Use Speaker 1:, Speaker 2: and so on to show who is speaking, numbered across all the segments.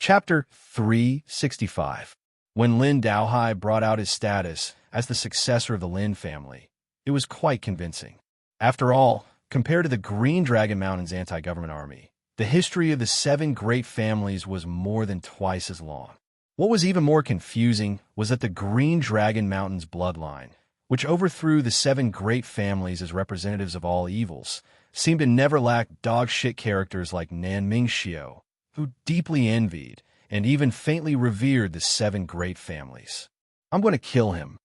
Speaker 1: Chapter 365. When Lin Daohai brought out his status as the successor of the Lin family, it was quite convincing. After all, compared to the Green Dragon Mountain's anti-government army, the history of the 7 great families was more than twice as long. What was even more confusing was that the Green Dragon Mountain's bloodline, which overthrew the 7 great families as representatives of all evils, seemed to never lack dog-shit characters like Nan Mingxiu, who deeply envied and even faintly revered the 7 great families. "I'm going to kill him."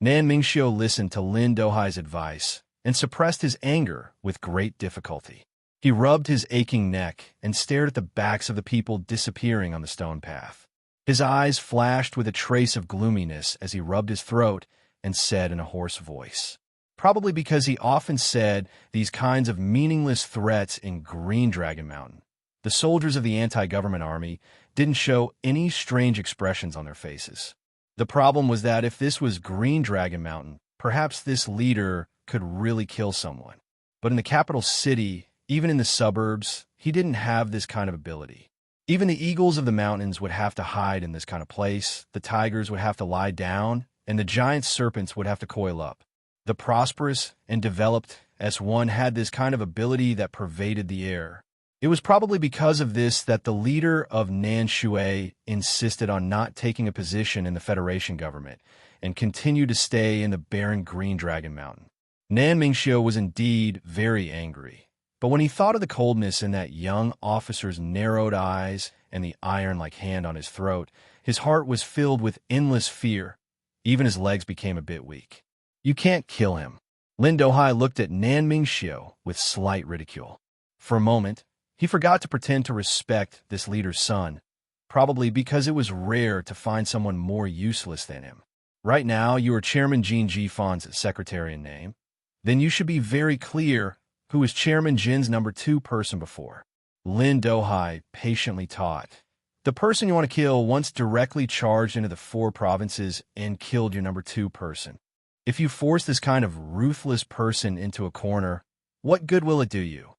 Speaker 1: Nan Mingxiu listened to Lin Daohai's advice and suppressed his anger with great difficulty. He rubbed his aching neck and stared at the backs of the people disappearing on the stone path. His eyes flashed with a trace of gloominess as he rubbed his throat and said in a hoarse voice, probably because he often said these kinds of meaningless threats in Green Dragon Mountain, the soldiers of the anti-government army didn't show any strange expressions on their faces. The problem was that if this was Green Dragon Mountain, perhaps this leader could really kill someone. But in the capital city, even in the suburbs, he didn't have this kind of ability. Even the eagles of the mountains would have to hide in this kind of place, the tigers would have to lie down, and the giant serpents would have to coil up. The prosperous and developed S1 had this kind of ability that pervaded the air. It was probably because of this that the leader of Nanshui insisted on not taking a position in the Federation government and continued to stay in the barren Green Dragon Mountain. Nan Mingxiu was indeed very angry, but when he thought of the coldness in that young officer's narrowed eyes and the iron-like hand on his throat, his heart was filled with endless fear. Even his legs became a bit weak. "You can't kill him." Lin Daohai looked at Nan Mingxiu with slight ridicule. For a moment, he forgot to pretend to respect this leader's son, probably because it was rare to find someone more useless than him. Right now, you are Chairman Jin Jifan's secretary in name. Then you should be very clear who was Chairman Jin's number 2 person before. Lin Daohai patiently taught. The person you want to kill once directly charged into the 4 provinces and killed your number 2 person. If you force this kind of ruthless person into a corner, what good will it do you?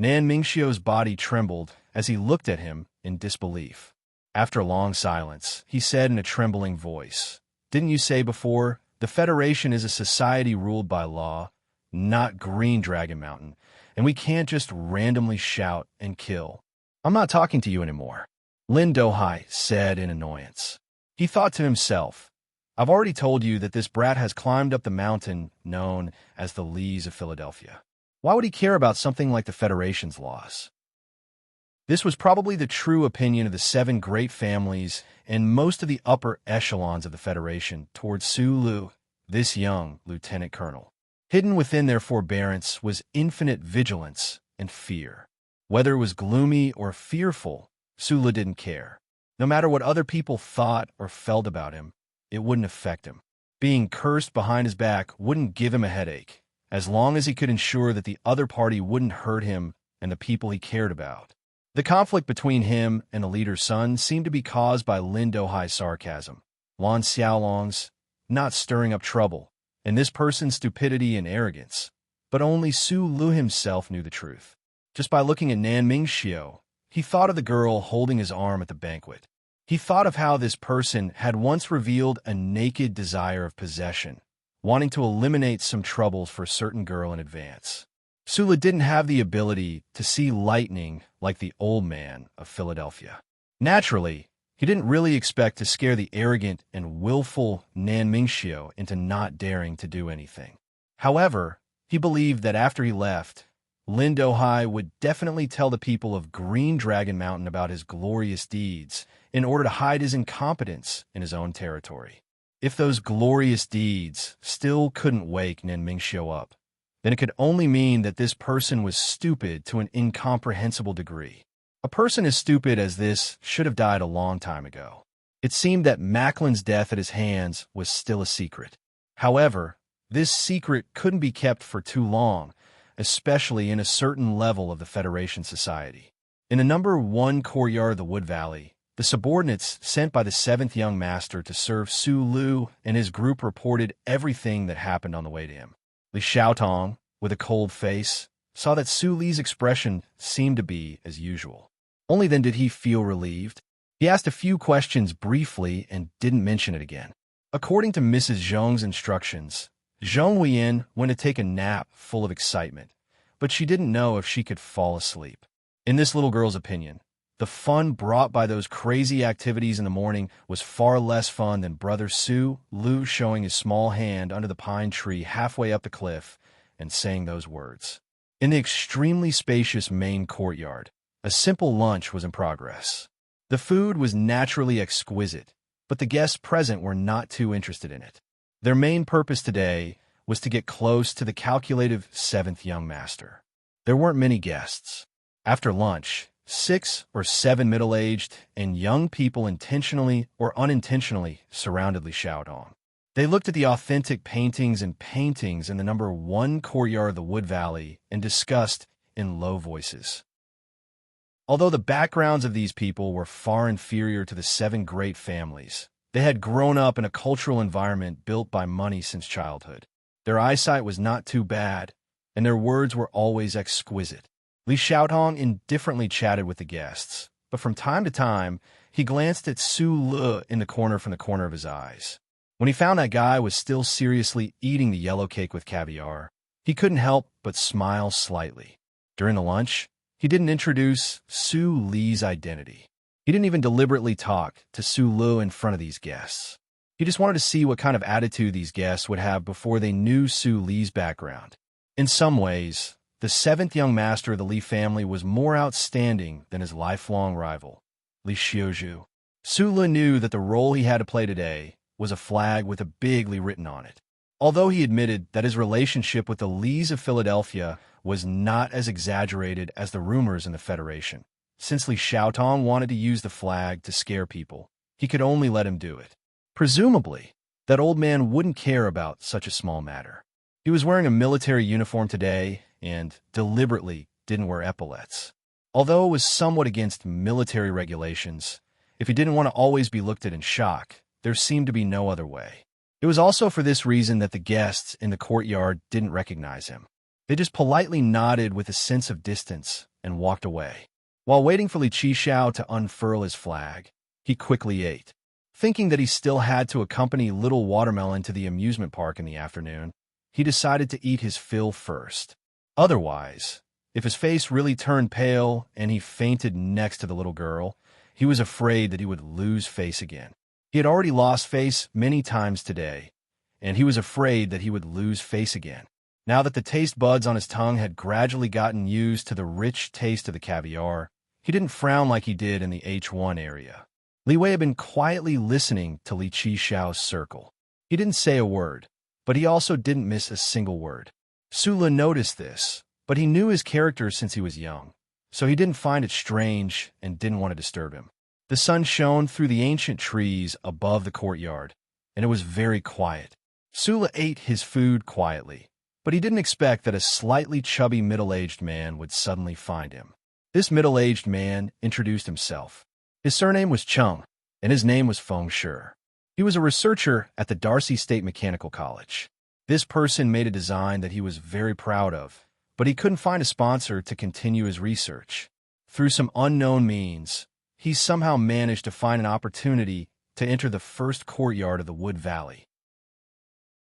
Speaker 1: Nan Mingxiu's body trembled as he looked at him in disbelief. After a long silence, he said in a trembling voice, "Didn't you say before, the Federation is a society ruled by law, not Green Dragon Mountain, and we can't just randomly shout and kill?" "I'm not talking to you anymore," Lin Daohai said in annoyance. He thought to himself, "I've already told you that this brat has climbed up the mountain known as the Lees of Philadelphia. Why would he care about something like the Federation's laws?" This was probably the true opinion of the 7 great families and most of the upper echelons of the Federation towards Su Lu, this young lieutenant colonel. Hidden within their forbearance was infinite vigilance and fear. Whether it was gloomy or fearful, Su Lu didn't care. No matter what other people thought or felt about him, it wouldn't affect him. Being cursed behind his back wouldn't give him a headache, as long as he could ensure that the other party wouldn't hurt him and the people he cared about. The conflict between him and the leader's son seemed to be caused by Lin Daohai's sarcasm, Lan Xiaolong's not stirring up trouble, and this person's stupidity and arrogance. But only Su Lu himself knew the truth. Just by looking at Nan Mingxiu, he thought of the girl holding his arm at the banquet. He thought of how this person had once revealed a naked desire of possession, wanting to eliminate some troubles for a certain girl in advance. Su Lu didn't have the ability to see lightning like the old man of Philadelphia. Naturally, he didn't really expect to scare the arrogant and willful Nan Mingxiu into not daring to do anything. However, he believed that after he left, Lin Daohai would definitely tell the people of Green Dragon Mountain about his glorious deeds in order to hide his incompetence in his own territory. If those glorious deeds still couldn't wake Nan Mingxiu up, then it could only mean that this person was stupid to an incomprehensible degree. A person as stupid as this should have died a long time ago. It seemed that Macklin's death at his hands was still a secret. However, this secret couldn't be kept for too long, especially in a certain level of the Federation society. In the number 1 courtyard of the Wood Valley, the subordinates sent by the 7th young master to serve Su Lu and his group reported everything that happened on the way to him. Li Xiaotong, with a cold face, saw that Su Li's expression seemed to be as usual. Only then did he feel relieved. He asked a few questions briefly and didn't mention it again. According to Mrs. Zhong's instructions, Zhong Wein went to take a nap full of excitement, but she didn't know if she could fall asleep. In this little girl's opinion, the fun brought by those crazy activities in the morning was far less fun than Brother Su Lu showing his small hand under the pine tree halfway up the cliff and saying those words. In the extremely spacious main courtyard, a simple lunch was in progress. The food was naturally exquisite, but the guests present were not too interested in it. Their main purpose today was to get close to the calculative seventh young master. There weren't many guests. After lunch, 6 or 7 middle-aged and young people intentionally or unintentionally surrounded Li Xiaotong. They looked at the authentic paintings in the number 1 courtyard of the Wood Valley and discussed in low voices. Although the backgrounds of these people were far inferior to the 7 great families, they had grown up in a cultural environment built by money since childhood. Their eyesight was not too bad, and their words were always exquisite. Li Xiaotong indifferently chatted with the guests, but from time to time, he glanced at Su Le in the corner of his eyes. When he found that guy was still seriously eating the yellow cake with caviar, he couldn't help but smile slightly. During the lunch, he didn't introduce Su Li's identity. He didn't even deliberately talk to Su Lu in front of these guests. He just wanted to see what kind of attitude these guests would have before they knew Su Li's background. In some ways, the 7th young master of the Li family was more outstanding than his lifelong rival, Li Xiuzhu. Su Lu knew that the role he had to play today was a flag with a big Li written on it. Although he admitted that his relationship with the Lis of Philadelphia was not as exaggerated as the rumors in the Federation, since Li Xiaotong wanted to use the flag to scare people, he could only let him do it. Presumably, that old man wouldn't care about such a small matter. He was wearing a military uniform today and deliberately didn't wear epaulets. Although it was somewhat against military regulations, if he didn't want to always be looked at in shock, there seemed to be no other way. It was also for this reason that the guests in the courtyard didn't recognize him. They just politely nodded with a sense of distance and walked away. While waiting for Li Qixiao to unfurl his flag, he quickly ate. Thinking that he still had to accompany Little Watermelon to the amusement park in the afternoon, he decided to eat his fill first. Otherwise, if his face really turned pale and he fainted next to the little girl, he was afraid that he would lose face again. He had already lost face many times today, and he was afraid that he would lose face again. Now that the taste buds on his tongue had gradually gotten used to the rich taste of the caviar, he didn't frown like he did in the H1 area. Li Wei had been quietly listening to Li Qixiao's circle. He didn't say a word, but he also didn't miss a single word. Su Le noticed this, but he knew his character since he was young, so he didn't find it strange and didn't want to disturb him. The sun shone through the ancient trees above the courtyard, and it was very quiet. Su Le ate his food quietly, but he didn't expect that a slightly chubby middle-aged man would suddenly find him. This middle-aged man introduced himself. His surname was Chung, and his name was Feng Shi. He was a researcher at the Darcy State Mechanical College. This person made a design that he was very proud of, but he couldn't find a sponsor to continue his research. Through some unknown means, he somehow managed to find an opportunity to enter the first courtyard of the Wood Valley.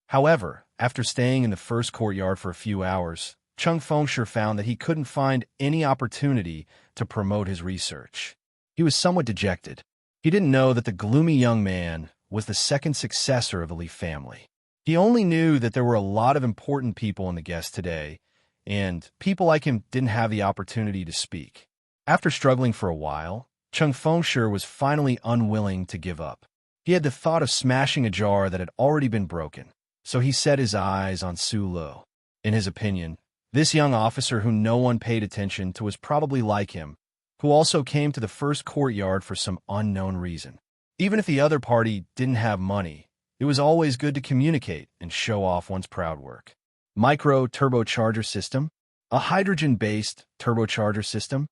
Speaker 1: However, after staying in the first courtyard for a few hours, Chung Fengshi found that he couldn't find any opportunity to promote his research. He was somewhat dejected. He didn't know that the gloomy young man was the second successor of the Li family. He only knew that there were a lot of important people in the guests today, and people like him didn't have the opportunity to speak. After struggling for a while, Chung Fengshi was finally unwilling to give up. He had the thought of smashing a jar that had already been broken, so he set his eyes on Su Le. In his opinion, this young officer who no one paid attention to was probably like him, who also came to the first courtyard for some unknown reason. Even if the other party didn't have money, it was always good to communicate and show off one's proud work. Micro-turbocharger system? A hydrogen-based turbocharger system?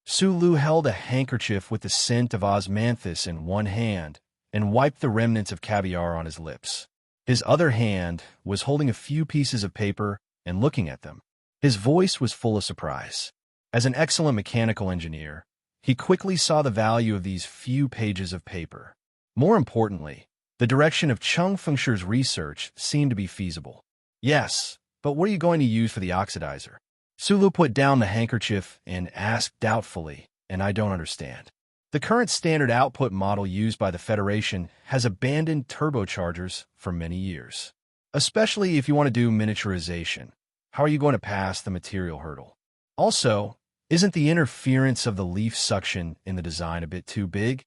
Speaker 1: Su Lu held a handkerchief with the scent of osmanthus in one hand and wiped the remnants of caviar on his lips. His other hand was holding a few pieces of paper and looking at them. His voice was full of surprise. As an excellent mechanical engineer, He quickly saw the value of these few pages of paper. More importantly, the direction of Chung Fengshi's research seemed to be feasible. Yes, but what are you going to use for the oxidizer? Sulu put down the handkerchief and asked doubtfully, and I don't understand. The current standard output model used by the Federation has abandoned turbochargers for many years. Especially if you want to do miniaturization. How are you going to pass the material hurdle? Also, isn't the interference of the leaf suction in the design a bit too big?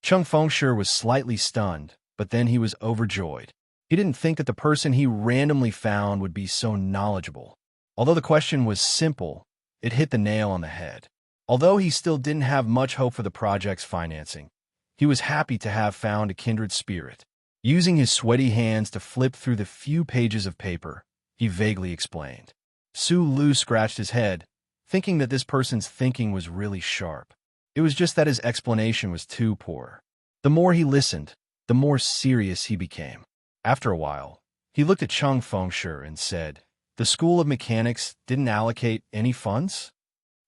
Speaker 1: Chung Fengshe was slightly stunned, but then he was overjoyed. He didn't think that the person he randomly found would be so knowledgeable. Although the question was simple, it hit the nail on the head. Although he still didn't have much hope for the project's financing, he was happy to have found a kindred spirit. Using his sweaty hands to flip through the few pages of paper, he vaguely explained. Su Lu scratched his head, thinking that this person's thinking was really sharp. It was just that his explanation was too poor. The more he listened, the more serious he became. After a while, he looked at Chung Fengshe and said, "The School of Mechanics didn't allocate any funds?"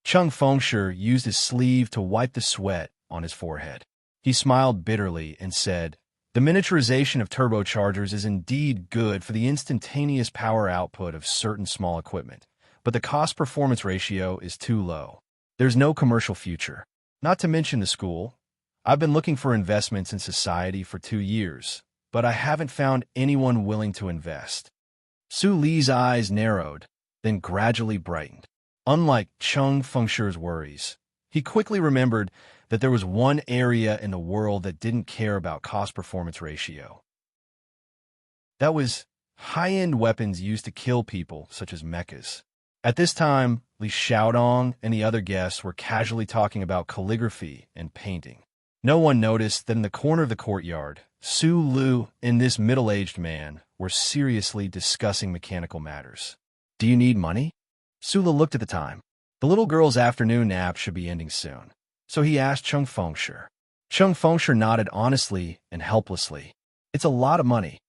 Speaker 1: Chung Fengshe used his sleeve to wipe the sweat on his forehead. He smiled bitterly and said, "The miniaturization of turbochargers is indeed good for the instantaneous power output of certain small equipment, but the cost-performance ratio is too low. There's no commercial future. Not to mention the school. I've been looking for investments in society for 2 years, but I haven't found anyone willing to invest." Su Li's eyes narrowed, then gradually brightened. Unlike Chung Fengshe's worries, he quickly remembered that there was one area in the world that didn't care about cost-performance ratio. That was high-end weapons used to kill people, such as mechas. At this time, Li Xiaodong and the other guests were casually talking about calligraphy and painting. No one noticed that in the corner of the courtyard, Su Lu and this middle-aged man were seriously discussing mechanical matters. "Do you need money?" Sula looked at the time. The little girl's afternoon nap should be ending soon, so he asked Chung Fengshe. Chung Fengshe nodded honestly and helplessly. "It's a lot of money."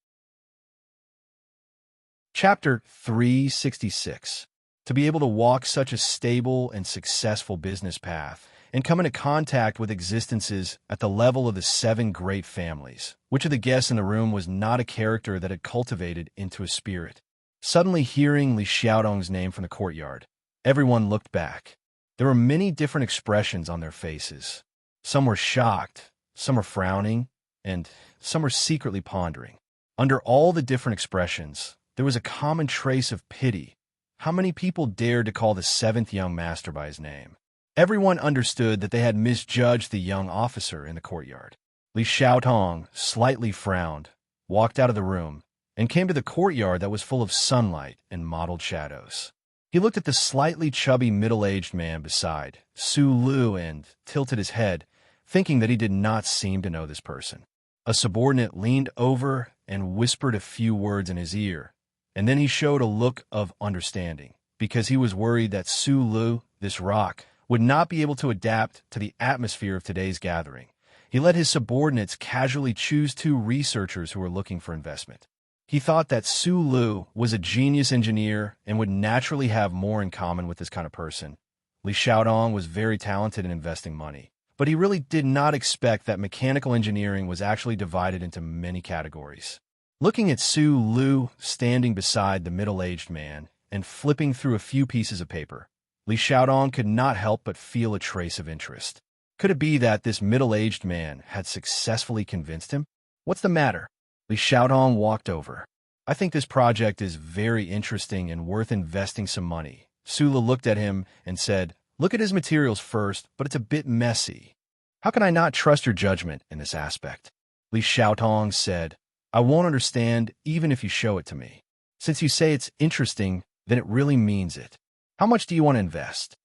Speaker 1: Chapter 366. To be able to walk such a stable and successful business path and come into contact with existences at the level of the 7 great families, which of the guests in the room was not a character that had cultivated into a spirit? Suddenly hearing Li Xiaodong's name from the courtyard, everyone looked back. There were many different expressions on their faces. Some were shocked, some were frowning, and some were secretly pondering. Under all the different expressions, there was a common trace of pity. How many people dared to call the 7th young master by his name? Everyone understood that they had misjudged the young officer in the courtyard. Li Xiaotong slightly frowned, walked out of the room, and came to the courtyard that was full of sunlight and mottled shadows. He looked at the slightly chubby middle-aged man beside Su Lu and tilted his head, thinking that he did not seem to know this person. A subordinate leaned over and whispered a few words in his ear, and then he showed a look of understanding, because he was worried that Su Lu, this rock, would not be able to adapt to the atmosphere of today's gathering. He let his subordinates casually choose 2 researchers who were looking for investment. He thought that Su Lu was a genius engineer and would naturally have more in common with this kind of person. Li Xiaodong was very talented in investing money, but he really did not expect that mechanical engineering was actually divided into many categories. Looking at Su Lu standing beside the middle-aged man and flipping through a few pieces of paper, Li Xiaodong could not help but feel a trace of interest. Could it be that this middle-aged man had successfully convinced him? "What's the matter?" Li Xiaodong walked over. "I think this project is very interesting and worth investing some money." Sula looked at him and said, "Look at his materials first, but it's a bit messy. How can I not trust your judgment in this aspect?" Li Xiaotong said, "I won't understand even if you show it to me. Since you say it's interesting, then it really means it. How much do you want to invest?"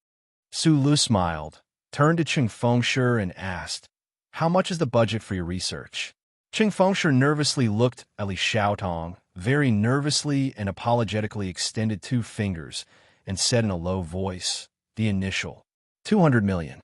Speaker 1: Su Lu smiled, turned to Chung Fengshe and asked, "How much is the budget for your research?" Chung Fengshe nervously looked at Li Xiaotong, very nervously and apologetically extended 2 fingers, and said in a low voice, the initial, 200 million.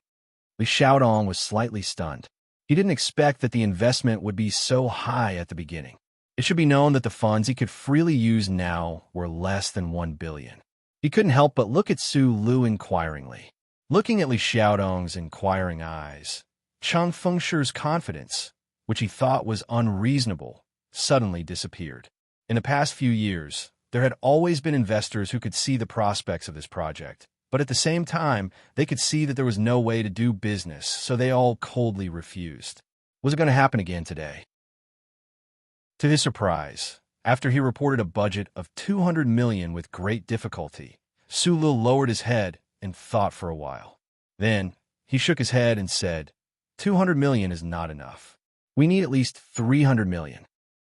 Speaker 1: Li Xiaodong was slightly stunned. He didn't expect that the investment would be so high at the beginning. It should be known that the funds he could freely use now were less than 1 billion. He couldn't help but look at Su Lu inquiringly. Looking at Li Xiaodong's inquiring eyes, Cheng Fengshi's confidence, which he thought was unreasonable, suddenly disappeared. In the past few years, there had always been investors who could see the prospects of this project, but at the same time, they could see that there was no way to do business, so they all coldly refused. Was it going to happen again today? To his surprise, after he reported a budget of 200 million with great difficulty, Su Lu lowered his head and thought for a while. Then, he shook his head and said, 200 million is not enough. We need at least 300 million.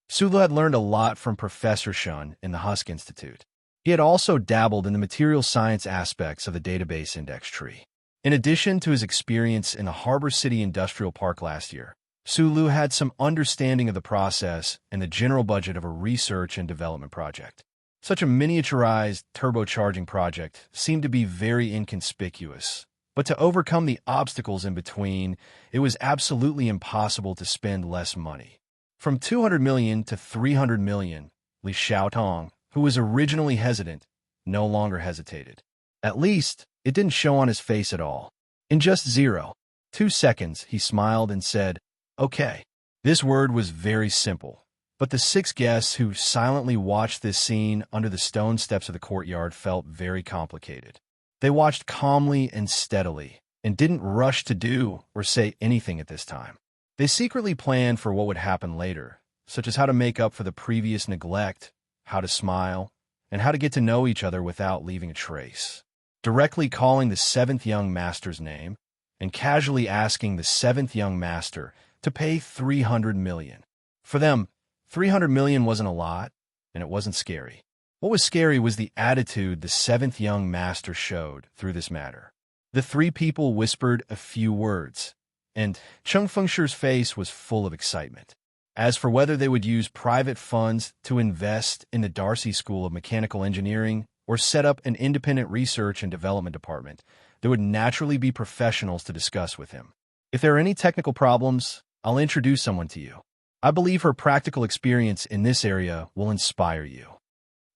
Speaker 1: Su Lu had learned a lot from Professor Shun in the Husk Institute. He had also dabbled in the material science aspects of the database index tree. In addition to his experience in the Harbor City Industrial Park last year, Su Lu had some understanding of the process and the general budget of a research and development project. Such a miniaturized turbocharging project seemed to be very inconspicuous, but to overcome the obstacles in between, it was absolutely impossible to spend less money. From 200 million to 300 million, Li Xiaotong, who was originally hesitant, no longer hesitated. At least, it didn't show on his face at all. In just 0.2 seconds, he smiled and said, "Okay." This word was very simple. But the 6 guests who silently watched this scene under the stone steps of the courtyard felt very complicated. They watched calmly and steadily, and didn't rush to do or say anything at this time. They secretly planned for what would happen later, such as how to make up for the previous neglect, how to smile, and how to get to know each other without leaving a trace. Directly calling the 7th young master's name, and casually asking the 7th young master to pay 300 million. For them, 300 million wasn't a lot, and it wasn't scary. What was scary was the attitude the 7th young master showed through this matter. The 3 people whispered a few words, and Cheng Fengshi's face was full of excitement. As for whether they would use private funds to invest in the Darcy School of Mechanical Engineering or set up an independent research and development department, there would naturally be professionals to discuss with him. If there are any technical problems, I'll introduce someone to you. I believe her practical experience in this area will inspire you.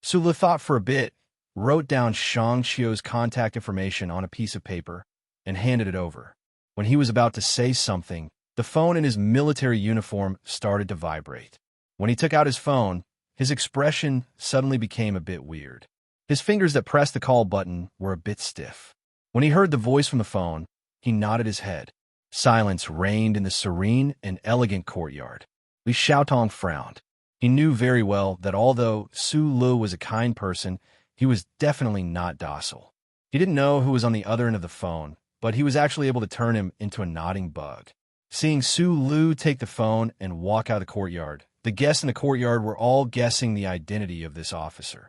Speaker 1: Su Lu thought for a bit, wrote down Shang Qiu's contact information on a piece of paper, and handed it over. When he was about to say something, the phone in his military uniform started to vibrate. When he took out his phone, his expression suddenly became a bit weird. His fingers that pressed the call button were a bit stiff. When he heard the voice from the phone, he nodded his head. Silence reigned in the serene and elegant courtyard. Li Xiaotong frowned. He knew very well that although Su Lu was a kind person, he was definitely not docile. He didn't know who was on the other end of the phone, but he was actually able to turn him into a nodding bug. Seeing Su Lu take the phone and walk out of the courtyard, the guests in the courtyard were all guessing the identity of this officer.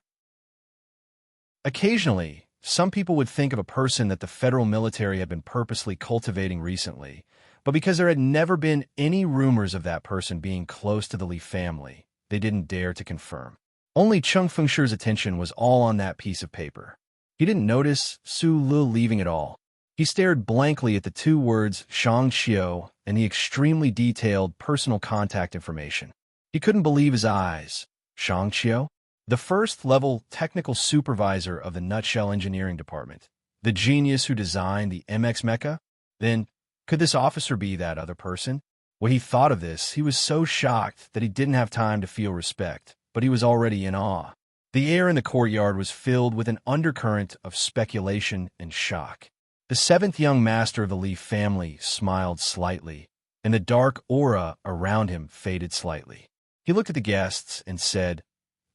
Speaker 1: Occasionally, some people would think of a person that the federal military had been purposely cultivating recently, but because there had never been any rumors of that person being close to the Li family, they didn't dare to confirm. Only Cheng Fengshi's attention was all on that piece of paper. He didn't notice Su Lu leaving at all. He stared blankly at the 2 words Shang Qiu and the extremely detailed personal contact information. He couldn't believe his eyes. Shang Qiu? The first-level technical supervisor of the Nutshell Engineering Department. The genius who designed the MX Mecha? Then, could this officer be that other person? When he thought of this, he was so shocked that he didn't have time to feel respect, but he was already in awe. The air in the courtyard was filled with an undercurrent of speculation and shock. The 7th young master of the Li family smiled slightly, and the dark aura around him faded slightly. He looked at the guests and said,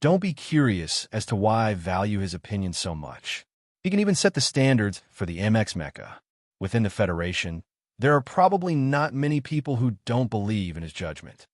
Speaker 1: "Don't be curious as to why I value his opinion so much. He can even set the standards for the MX Mecha. Within the Federation, there are probably not many people who don't believe in his judgment.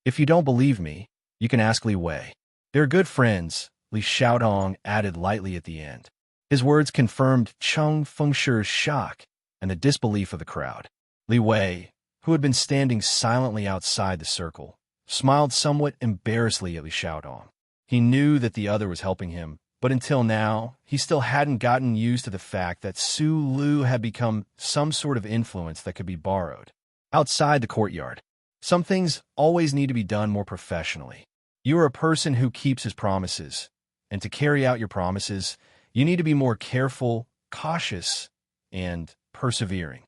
Speaker 1: If you don't believe me, you can ask Li Wei. They're good friends," Li Xiaodong added lightly at the end. His words confirmed Cheng Fengshi's shock and the disbelief of the crowd. Li Wei, who had been standing silently outside the circle, smiled somewhat embarrassedly at Li Xiaodong. He knew that the other was helping him, but until now, he still hadn't gotten used to the fact that Su Lu had become some sort of influence that could be borrowed. Outside the courtyard, some things always need to be done more professionally. You are a person who keeps his promises, and to carry out your promises, you need to be more careful, cautious, and persevering.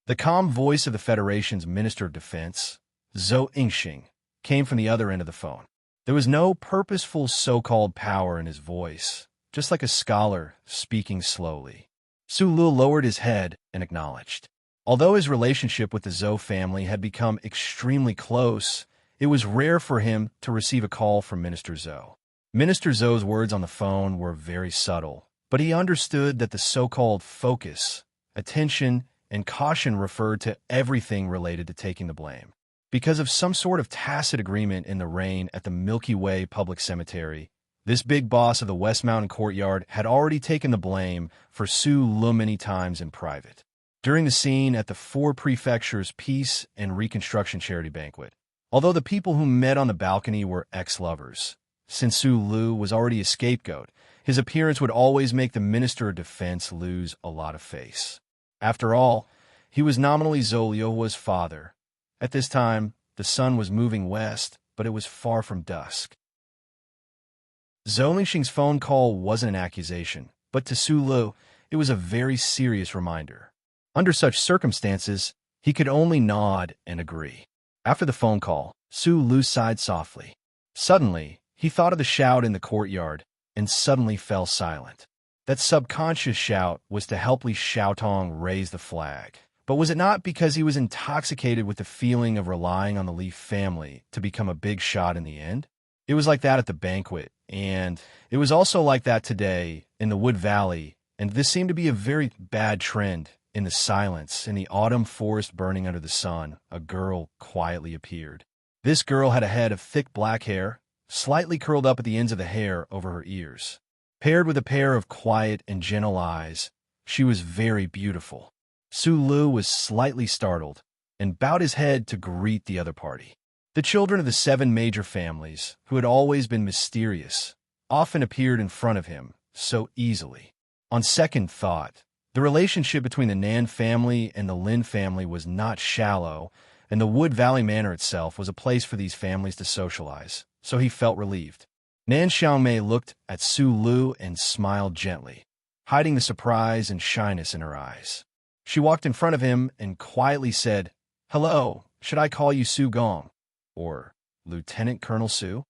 Speaker 1: The calm voice of the Federation's Minister of Defense, Zhou Yingxing, came from the other end of the phone. There was no purposeful so-called power in his voice, just like a scholar speaking slowly. Su Lu lowered his head and acknowledged. Although his relationship with the Zhou family had become extremely close, it was rare for him to receive a call from Minister Zhou. Minister Zhou's words on the phone were very subtle, but he understood that the so-called focus, attention, and caution referred to everything related to taking the blame. Because of some sort of tacit agreement in the rain at the Milky Way Public Cemetery, this big boss of the West Mountain Courtyard had already taken the blame for Su Lu many times in private. During the scene at the Four Prefectures Peace and Reconstruction Charity Banquet, although the people who met on the balcony were ex-lovers, since Su Lu was already a scapegoat, his appearance would always make the Minister of Defense lose a lot of face. After all, he was nominally Zhou Liuhua's father. At this time, the sun was moving west, but it was far from dusk. Zhou Yingxing's phone call wasn't an accusation, but to Su Lu, it was a very serious reminder. Under such circumstances, he could only nod and agree. After the phone call, Su Lu sighed softly. Suddenly, he thought of the shout in the courtyard and suddenly fell silent. That subconscious shout was to help Li Xiaotong raise the flag. But was it not because he was intoxicated with the feeling of relying on the Li family to become a big shot in the end? It was like that at the banquet, and it was also like that today in the Wood Valley, and this seemed to be a very bad trend. In the silence, in the autumn forest burning under the sun, a girl quietly appeared. This girl had a head of thick black hair, slightly curled up at the ends of the hair over her ears. Paired with a pair of quiet and gentle eyes, she was very beautiful. Su Lu was slightly startled and bowed his head to greet the other party. The children of the 7 major families, who had always been mysterious, often appeared in front of him so easily. On second thought, the relationship between the Nan family and the Lin family was not shallow, and the Wood Valley Manor itself was a place for these families to socialize, so he felt relieved. Nan Xiangmei looked at Su Lu and smiled gently, hiding the surprise and shyness in her eyes. She walked in front of him and quietly said, "Hello, should I call you Su Gong? Or Lieutenant Colonel Su?"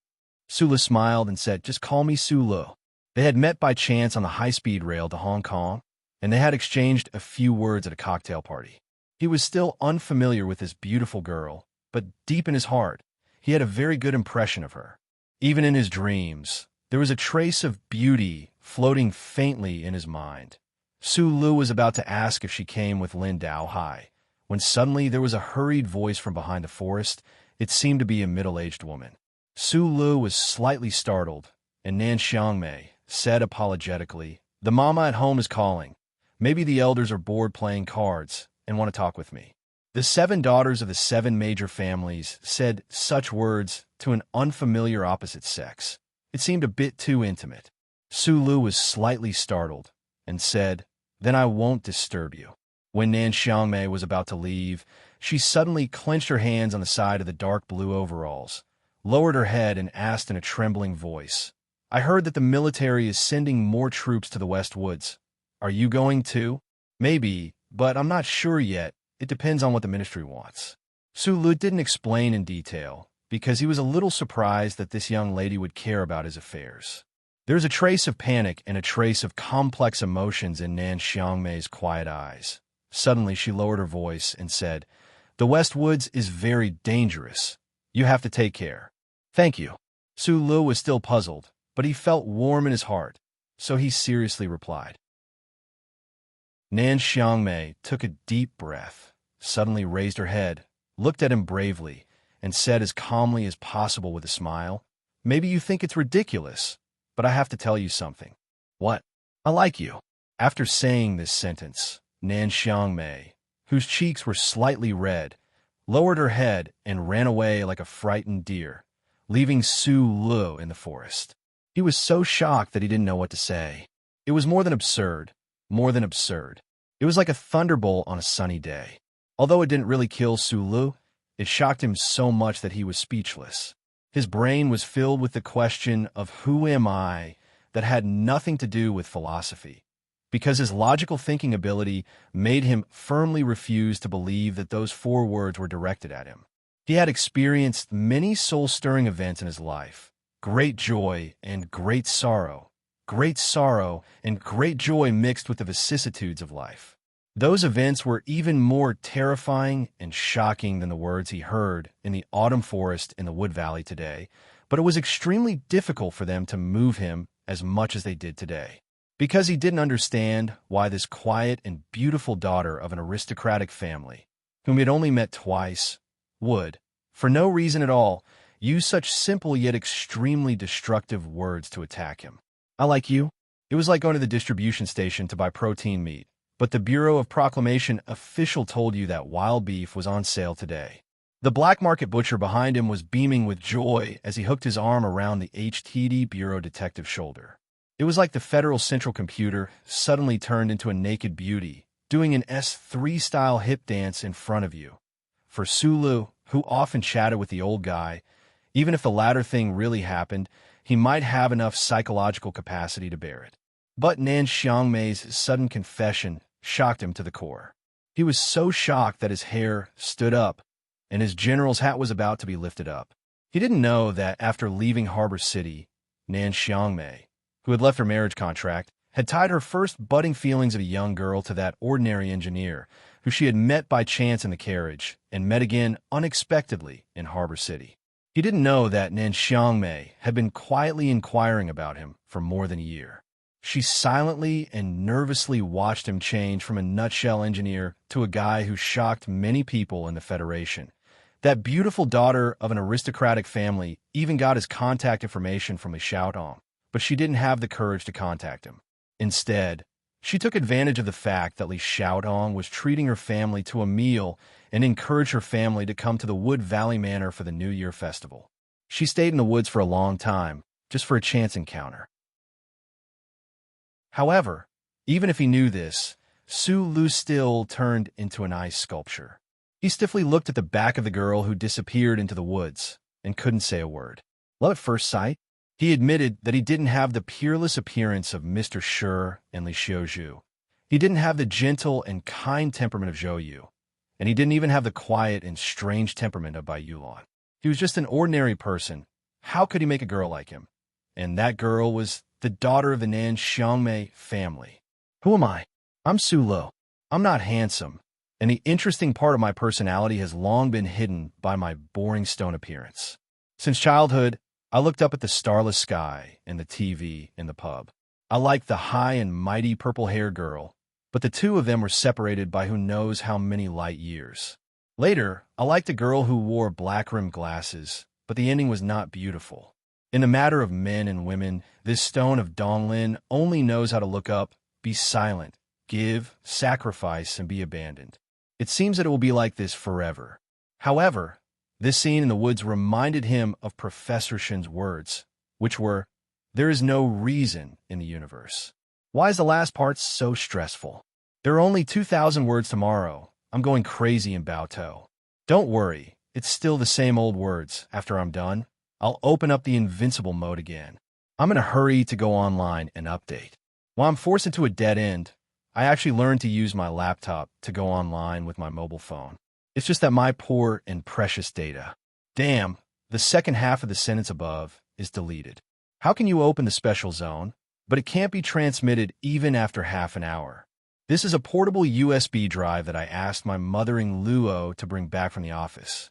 Speaker 1: Su Lu smiled and said, "Just call me Su Lu." They had met by chance on the high-speed rail to Hong Kong, and they had exchanged a few words at a cocktail party. He was still unfamiliar with this beautiful girl, but deep in his heart, he had a very good impression of her. Even in his dreams, there was a trace of beauty floating faintly in his mind. Su Lu was about to ask if she came with Lin Daohai, when suddenly there was a hurried voice from behind the forest. It seemed to be a middle-aged woman. Su Lu was slightly startled, and Nan Xiangmei said apologetically, "The mama at home is calling. Maybe the elders are bored playing cards and want to talk with me." The 7 daughters of the 7 major families said such words to an unfamiliar opposite sex. It seemed a bit too intimate. Su Lu was slightly startled and said, "Then I won't disturb you." When Nan Xiangmei was about to leave, she suddenly clenched her hands on the side of the dark blue overalls, lowered her head, and asked in a trembling voice, "I heard that the military is sending more troops to the West Woods. Are you going too?" "Maybe, but I'm not sure yet. It depends on what the ministry wants." Su Lu didn't explain in detail, because he was a little surprised that this young lady would care about his affairs. There was a trace of panic and a trace of complex emotions in Nan Xiangmei's quiet eyes. Suddenly, she lowered her voice and said, "The West Woods is very dangerous. You have to take care." "Thank you." Su Lu was still puzzled, but he felt warm in his heart, so he seriously replied. Nan Xiangmei took a deep breath, suddenly raised her head, looked at him bravely, and said as calmly as possible with a smile, "Maybe you think it's ridiculous, but I have to tell you something." "What?" "I like you." After saying this sentence, Nan Xiangmei, whose cheeks were slightly red, lowered her head and ran away like a frightened deer, leaving Su Lu in the forest. He was so shocked that he didn't know what to say. It was more than absurd, more than absurd. It was like a thunderbolt on a sunny day. Although it didn't really kill Su Lu, it shocked him so much that he was speechless. His brain was filled with the question of who am I that had nothing to do with philosophy. because his logical thinking ability made him firmly refuse to believe that those 4 words were directed at him. He had experienced many soul-stirring events in his life, great joy and great sorrow and great joy mixed with the vicissitudes of life. Those events were even more terrifying and shocking than the words he heard in the autumn forest in the Wood Valley today, but it was extremely difficult for them to move him as much as they did today. Because he didn't understand why this quiet and beautiful daughter of an aristocratic family, whom he had only met twice, would, for no reason at all, use such simple yet extremely destructive words to attack him. I like you. It was like going to the distribution station to buy protein meat, but the Bureau of Proclamation official told you that wild beef was on sale today. The black market butcher behind him was beaming with joy as he hooked his arm around the HTD Bureau detective's shoulder. It was like the Federal Central Computer suddenly turned into a naked beauty, doing an S3-style hip dance in front of you. For Sulu, who often chatted with the old guy, even if the latter thing really happened, he might have enough psychological capacity to bear it. But Nan Xiangmei's sudden confession shocked him to the core. He was so shocked that his hair stood up, and his general's hat was about to be lifted up. He didn't know that after leaving Harbor City, Nan Xiangmei, who had left her marriage contract, had tied her first budding feelings of a young girl to that ordinary engineer, who she had met by chance in the carriage, and met again unexpectedly in Harbor City. He didn't know that Nan Xiangmei had been quietly inquiring about him for more than a year. She silently and nervously watched him change from a nutshell engineer to a guy who shocked many people in the Federation. That beautiful daughter of an aristocratic family even got his contact information from Li Xiaotong, but she didn't have the courage to contact him. Instead, she took advantage of the fact that Li Xiaotong was treating her family to a meal and encouraged her family to come to the Wood Valley Manor for the New Year festival. She stayed in the woods for a long time, just for a chance encounter. However, even if he knew this, Su Lu still turned into an ice sculpture. He stiffly looked at the back of the girl who disappeared into the woods and couldn't say a word. Love at first sight? He admitted that he didn't have the peerless appearance of Mr. Shi and Li Xiuzhu. He didn't have the gentle and kind temperament of Zhou Yu, and he didn't even have the quiet and strange temperament of Bai Yulan. He was just an ordinary person. How could he make a girl like him? And that girl was the daughter of the Nan Xiangmei family. Who am I? I'm Su Lo. I'm not handsome, and the interesting part of my personality has long been hidden by my boring stone appearance. Since childhood, I looked up at the starless sky and the TV in the pub. I liked the high and mighty purple-haired girl, but the two of them were separated by who knows how many light years. Later, I liked a girl who wore black-rimmed glasses, but the ending was not beautiful. In the matter of men and women, this stone of Donglin only knows how to look up, be silent, give, sacrifice, and be abandoned. It seems that it will be like this forever. However, this scene in the woods reminded him of Professor Shin's words, which were, "There is no reason in the universe." Why is the last part so stressful? There are only 2,000 words tomorrow. I'm going crazy in Baotou. Don't worry, it's still the same old words. After I'm done, I'll open up the invincible mode again. I'm in a hurry to go online and update. While I'm forced into a dead end, I actually learned to use my laptop to go online with my mobile phone. It's just that my poor and precious data. Damn, the second half of the sentence above is deleted. How can you open the special zone, but it can't be transmitted even after half an hour? This is a portable USB drive that I asked my mothering Luo to bring back from the office.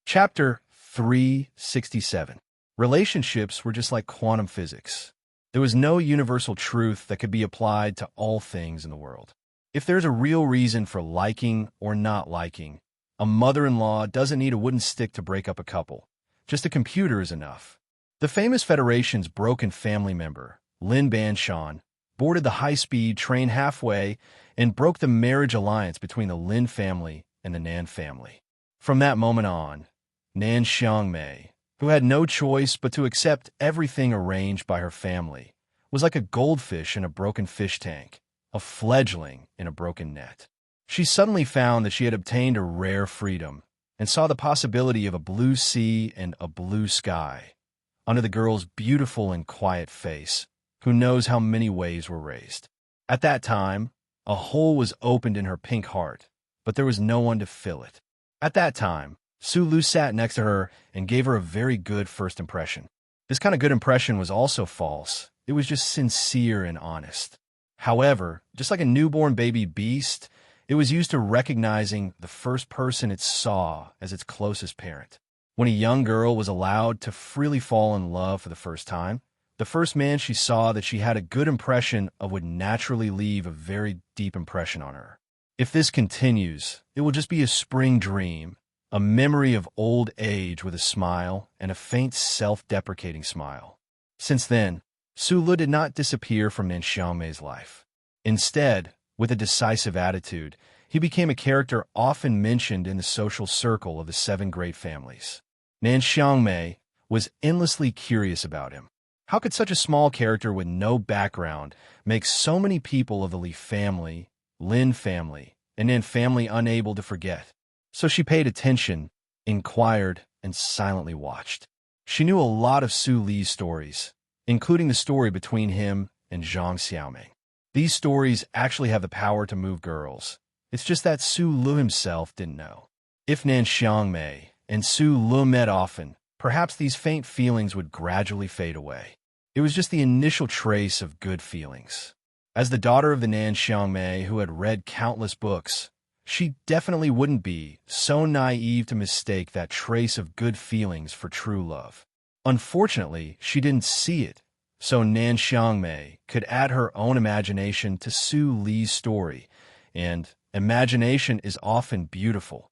Speaker 1: Chapter 367. Relationships were just like quantum physics. There was no universal truth that could be applied to all things in the world. If there's a real reason for liking or not liking, a mother-in-law doesn't need a wooden stick to break up a couple. Just a computer is enough. The famous Federation's broken family member, Lin Banshan, boarded the high-speed train halfway and broke the marriage alliance between the Lin family and the Nan family. From that moment on, Nan Xiangmei, who had no choice but to accept everything arranged by her family, was like a goldfish in a broken fish tank, a fledgling in a broken net. She suddenly found that she had obtained a rare freedom and saw the possibility of a blue sea and a blue sky under the girl's beautiful and quiet face, who knows how many waves were raised. At that time, a hole was opened in her pink heart, but there was no one to fill it. At that time, Sulu sat next to her and gave her a very good first impression. This kind of good impression was also false. It was just sincere and honest. However, just like a newborn baby beast, it was used to recognizing the first person it saw as its closest parent. When a young girl was allowed to freely fall in love for the first time, the first man she saw that she had a good impression of would naturally leave a very deep impression on her. If this continues, it will just be a spring dream, a memory of old age with a smile and a faint self-deprecating smile. Since then, Sulu did not disappear from Nan Xiangmei's life. Instead, with a decisive attitude, he became a character often mentioned in the social circle of the 7 great families. Nan Xiangmei was endlessly curious about him. How could such a small character with no background make so many people of the Li family, Lin family, and Nan family unable to forget? So she paid attention, inquired, and silently watched. She knew a lot of Su Li's stories, including the story between him and Zhang Xiaoming. These stories actually have the power to move girls. It's just that Su Lu himself didn't know. If Nan Xiangmei and Su Lu met often, perhaps these faint feelings would gradually fade away. It was just the initial trace of good feelings. As the daughter of the Nan Xiangmei who had read countless books, she definitely wouldn't be so naive to mistake that trace of good feelings for true love. Unfortunately, she didn't see it, so Nan Xiangmei could add her own imagination to Su Li's story, and imagination is often beautiful.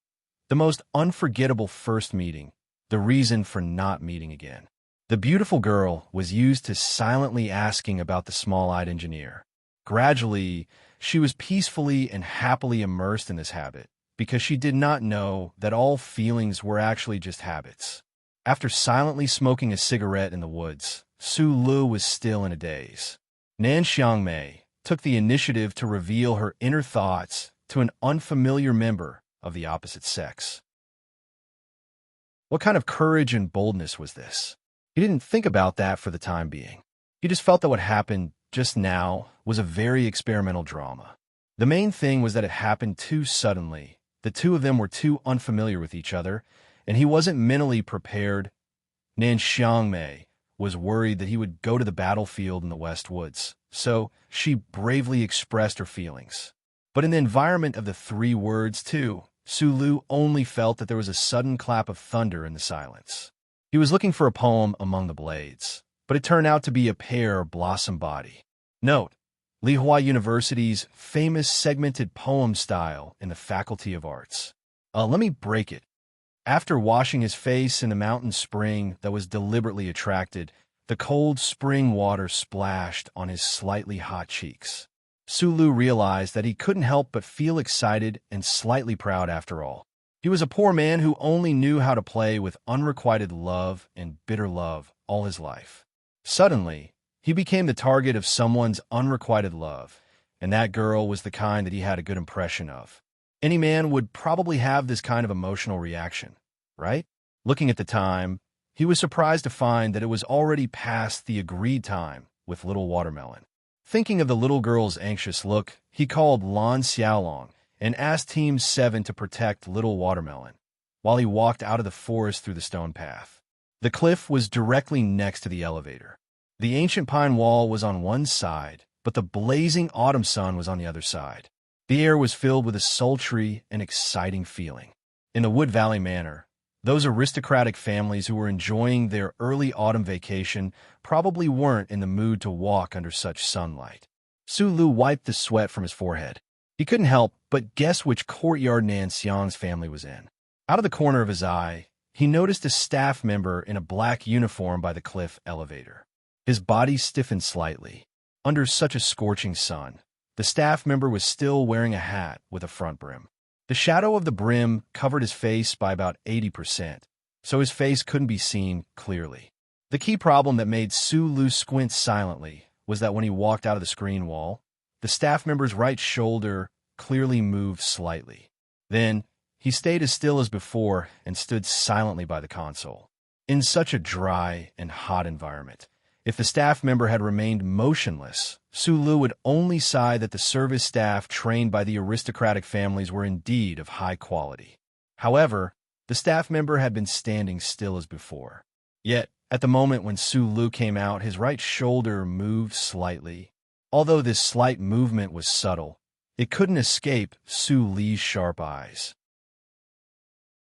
Speaker 1: The most unforgettable first meeting, the reason for not meeting again. The beautiful girl was used to silently asking about the small-eyed engineer. Gradually, she was peacefully and happily immersed in this habit, because she did not know that all feelings were actually just habits. After silently smoking a cigarette in the woods, Su Lu was still in a daze. Nan Xiangmei took the initiative to reveal her inner thoughts to an unfamiliar member of the opposite sex. What kind of courage and boldness was this? He didn't think about that for the time being. He just felt that what happened just now was a very experimental drama. The main thing was that it happened too suddenly. The two of them were too unfamiliar with each other, and he wasn't mentally prepared. Nan Xiangmei was worried that he would go to the battlefield in the West Woods, so she bravely expressed her feelings. But in the environment of the 3 words, too, Su Lu only felt that there was a sudden clap of thunder in the silence. He was looking for a poem among the blades, but it turned out to be a pear blossom body. Note, Lihua University's famous segmented poem style in the Faculty of Arts. Let me break it. After washing his face in the mountain spring that was deliberately attracted, the cold spring water splashed on his slightly hot cheeks. Su Lu realized that he couldn't help but feel excited and slightly proud after all. He was a poor man who only knew how to play with unrequited love and bitter love all his life. Suddenly, he became the target of someone's unrequited love, and that girl was the kind that he had a good impression of. Any man would probably have this kind of emotional reaction, right? Looking at the time, he was surprised to find that it was already past the agreed time with Little Watermelon. Thinking of the little girl's anxious look, he called Lan Xiaolong and asked Team 7 to protect Little Watermelon, while he walked out of the forest through the stone path. The cliff was directly next to the elevator. The ancient pine wall was on one side, but the blazing autumn sun was on the other side. The air was filled with a sultry and exciting feeling. In the Wood Valley Manor, those aristocratic families who were enjoying their early autumn vacation probably weren't in the mood to walk under such sunlight. Su Lu wiped the sweat from his forehead. He couldn't help but guess which courtyard Nan Xiang's family was in. Out of the corner of his eye, he noticed a staff member in a black uniform by the cliff elevator. His body stiffened slightly. Under such a scorching sun, the staff member was still wearing a hat with a front brim. The shadow of the brim covered his face by about 80%, so his face couldn't be seen clearly. The key problem that made Su Lu squint silently was that when he walked out of the screen wall, the staff member's right shoulder clearly moved slightly. Then, he stayed as still as before and stood silently by the console. In such a dry and hot environment, If the staff member had remained motionless, Sulu would only sigh that the service staff trained by the aristocratic families were indeed of high quality. However, the staff member had been standing still as before. Yet, at the moment when Sulu came out, his right shoulder moved slightly. Although this slight movement was subtle, it couldn't escape Suli's sharp eyes.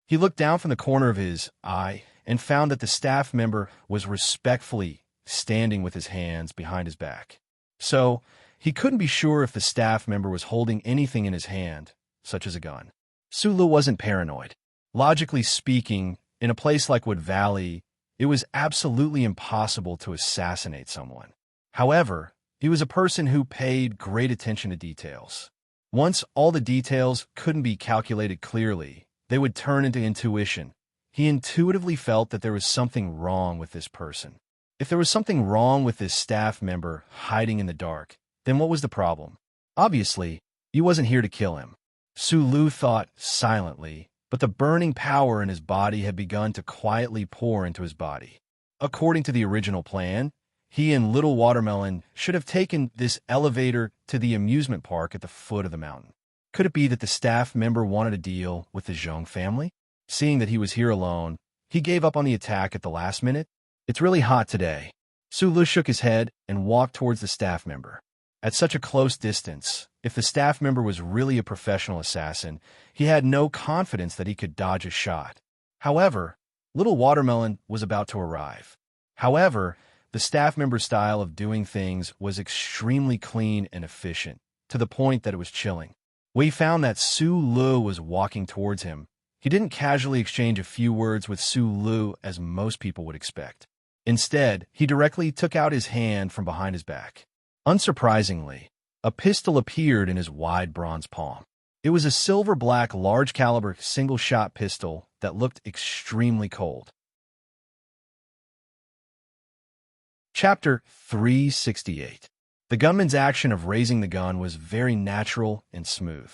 Speaker 1: He looked down from the corner of his eye and found that the staff member was respectfully standing with his hands behind his back. So, he couldn't be sure if the staff member was holding anything in his hand, such as a gun. Sulu wasn't paranoid. Logically speaking, in a place like Wood Valley, it was absolutely impossible to assassinate someone. However, he was a person who paid great attention to details. Once all the details couldn't be calculated clearly, they would turn into intuition. He intuitively felt that there was something wrong with this person. If there was something wrong with this staff member hiding in the dark, then what was the problem? Obviously, he wasn't here to kill him. Sulu thought silently, but the burning power in his body had begun to quietly pour into his body. According to the original plan, he and Little Watermelon should have taken this elevator to the amusement park at the foot of the mountain. Could it be that the staff member wanted to deal with the Zhang family? Seeing that he was here alone, he gave up on the attack at the last minute. It's really hot today. Sulu shook his head and walked towards the staff member. At such a close distance, if the staff member was really a professional assassin, he had no confidence that he could dodge a shot. However, Little Watermelon was about to arrive. However, the staff member's style of doing things was extremely clean and efficient, to the point that it was chilling. When he found that Sulu was walking towards him, he didn't casually exchange a few words with Sulu as most people would expect. Instead, he directly took out his hand from behind his back. Unsurprisingly, a pistol appeared in his wide bronze palm. It was a silver-black, large-caliber, single-shot pistol that looked extremely cold. Chapter 368. The gunman's action of raising the gun was very natural and smooth.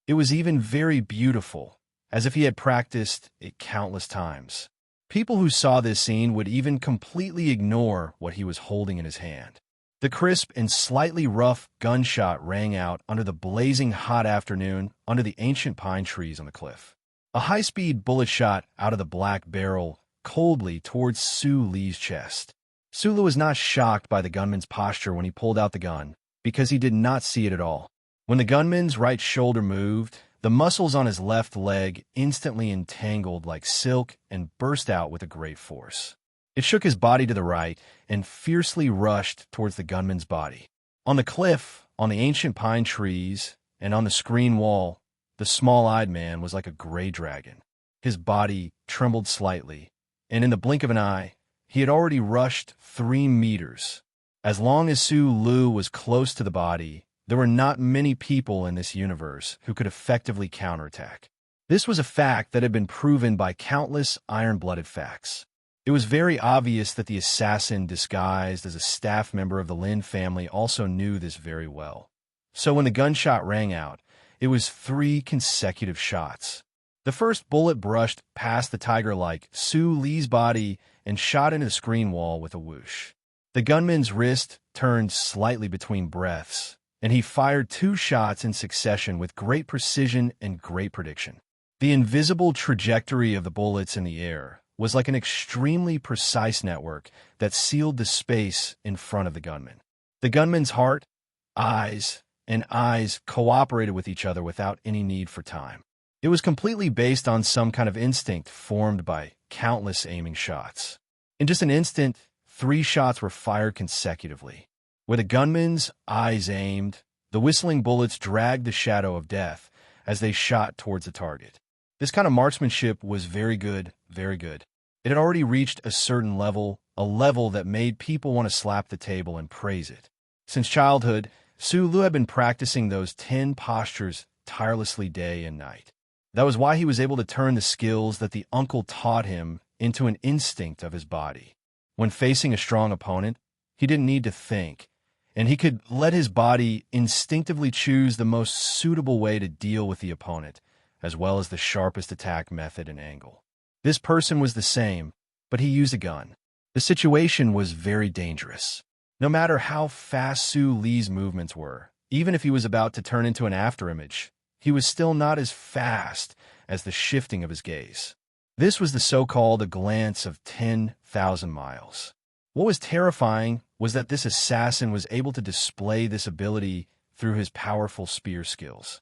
Speaker 1: It was even very beautiful, as if he had practiced it countless times. People who saw this scene would even completely ignore what he was holding in his hand. The crisp and slightly rough gunshot rang out under the blazing hot afternoon under the ancient pine trees on the cliff. A high-speed bullet shot out of the black barrel coldly towards Suli's chest. Sulu was not shocked by the gunman's posture when he pulled out the gun, because he did not see it at all. When the gunman's right shoulder moved, the muscles on his left leg instantly entangled like silk and burst out with a great force. It shook his body to the right and fiercely rushed towards the gunman's body. On the cliff, on the ancient pine trees, and on the screen wall, the small-eyed man was like a gray dragon. His body trembled slightly, and in the blink of an eye, he had already rushed 3 meters. As long as Sulu was close to the body, there were not many people in this universe who could effectively counterattack. This was a fact that had been proven by countless iron-blooded facts. It was very obvious that the assassin disguised as a staff member of the Lin family also knew this very well. So when the gunshot rang out, it was 3 consecutive shots. The first bullet brushed past the tiger-like Suli's body and shot into the screen wall with a whoosh. The gunman's wrist turned slightly between breaths, and he fired 2 shots in succession with great precision and great prediction. The invisible trajectory of the bullets in the air was like an extremely precise network that sealed the space in front of the gunman. The gunman's heart, eyes, and eyes cooperated with each other without any need for time. It was completely based on some kind of instinct formed by countless aiming shots. In just an instant, 3 shots were fired consecutively. Where the gunman's eyes aimed, the whistling bullets dragged the shadow of death as they shot towards the target. This kind of marksmanship was very good, very good. It had already reached a certain level, a level that made people want to slap the table and praise it. Since childhood, Sulu had been practicing those 10 postures tirelessly day and night. That was why he was able to turn the skills that the uncle taught him into an instinct of his body. When facing a strong opponent, he didn't need to think, and he could let his body instinctively choose the most suitable way to deal with the opponent, as well as the sharpest attack method and angle. This person was the same, but he used a gun. The situation was very dangerous. No matter how fast Su Li's movements were, even if he was about to turn into an afterimage, he was still not as fast as the shifting of his gaze. This was the so-called a glance of 10,000 miles. What was terrifying was that this assassin was able to display this ability through his powerful spear skills.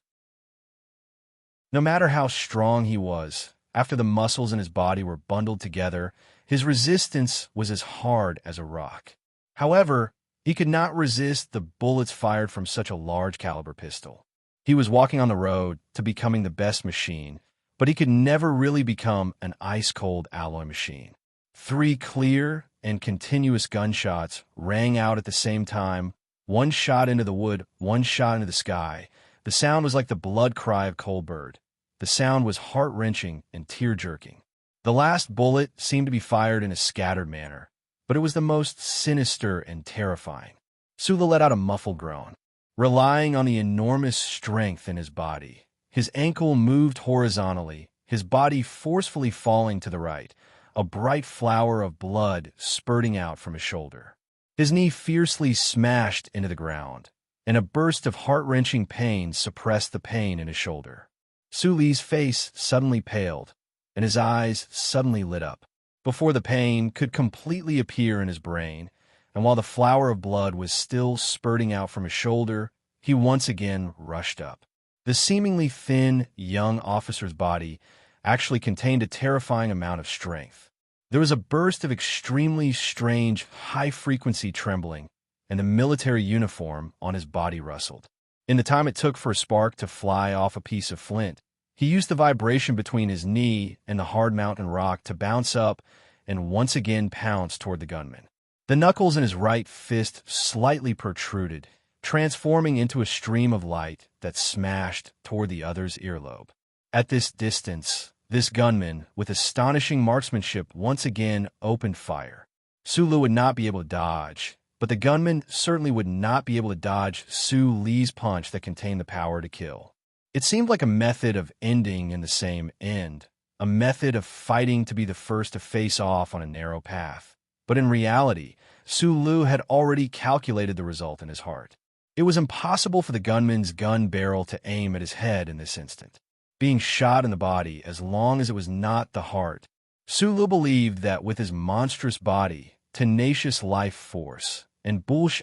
Speaker 1: No matter how strong he was, after the muscles in his body were bundled together, his resistance was as hard as a rock. However, he could not resist the bullets fired from such a large caliber pistol. He was walking on the road to becoming the best machine, but he could never really become an ice-cold alloy machine. 3 clear and continuous gunshots rang out at the same time, one shot into the wood, one shot into the sky. The sound was like the blood cry of cold bird. The sound was heart-wrenching and tear-jerking. The last bullet seemed to be fired in a scattered manner, but it was the most sinister and terrifying. Sula let out a muffled groan. Relying on the enormous strength in his body, his ankle moved horizontally, his body forcefully falling to the right, a bright flower of blood spurting out from his shoulder. His knee fiercely smashed into the ground, and a burst of heart-wrenching pain suppressed the pain in his shoulder. Su Li's face suddenly paled, and his eyes suddenly lit up, before the pain could completely appear in his brain, and while the flower of blood was still spurting out from his shoulder, he once again rushed up. The seemingly thin, young officer's body actually contained a terrifying amount of strength. There was a burst of extremely strange, high-frequency trembling, and the military uniform on his body rustled. In the time it took for a spark to fly off a piece of flint, he used the vibration between his knee and the hard mountain rock to bounce up and once again pounce toward the gunman. The knuckles in his right fist slightly protruded, transforming into a stream of light that smashed toward the other's earlobe. At this distance, this gunman, with astonishing marksmanship, once again opened fire. Sulu would not be able to dodge, but the gunman certainly would not be able to dodge Su Li's punch that contained the power to kill. It seemed like a method of ending in the same end, a method of fighting to be the first to face off on a narrow path. But in reality, Su Lu had already calculated the result in his heart. It was impossible for the gunman's gun barrel to aim at his head in this instant. Being shot in the body, as long as it was not the heart, Su Lu believed that with his monstrous body, tenacious life force, and bullish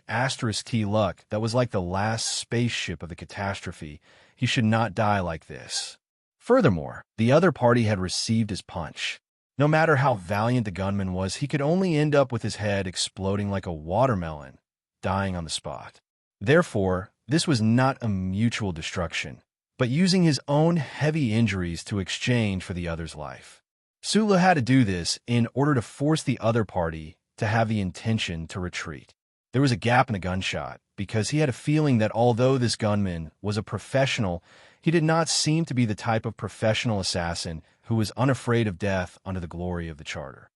Speaker 1: *T luck that was like the last spaceship of the catastrophe, he should not die like this. Furthermore, the other party had received his punch. No matter how valiant the gunman was, he could only end up with his head exploding like a watermelon, dying on the spot. Therefore, this was not a mutual destruction, but using his own heavy injuries to exchange for the other's life. Sula had to do this in order to force the other party to have the intention to retreat. There was a gap in the gunshot, because he had a feeling that although this gunman was a professional, he did not seem to be the type of professional assassin who was unafraid of death under the glory of the Charter.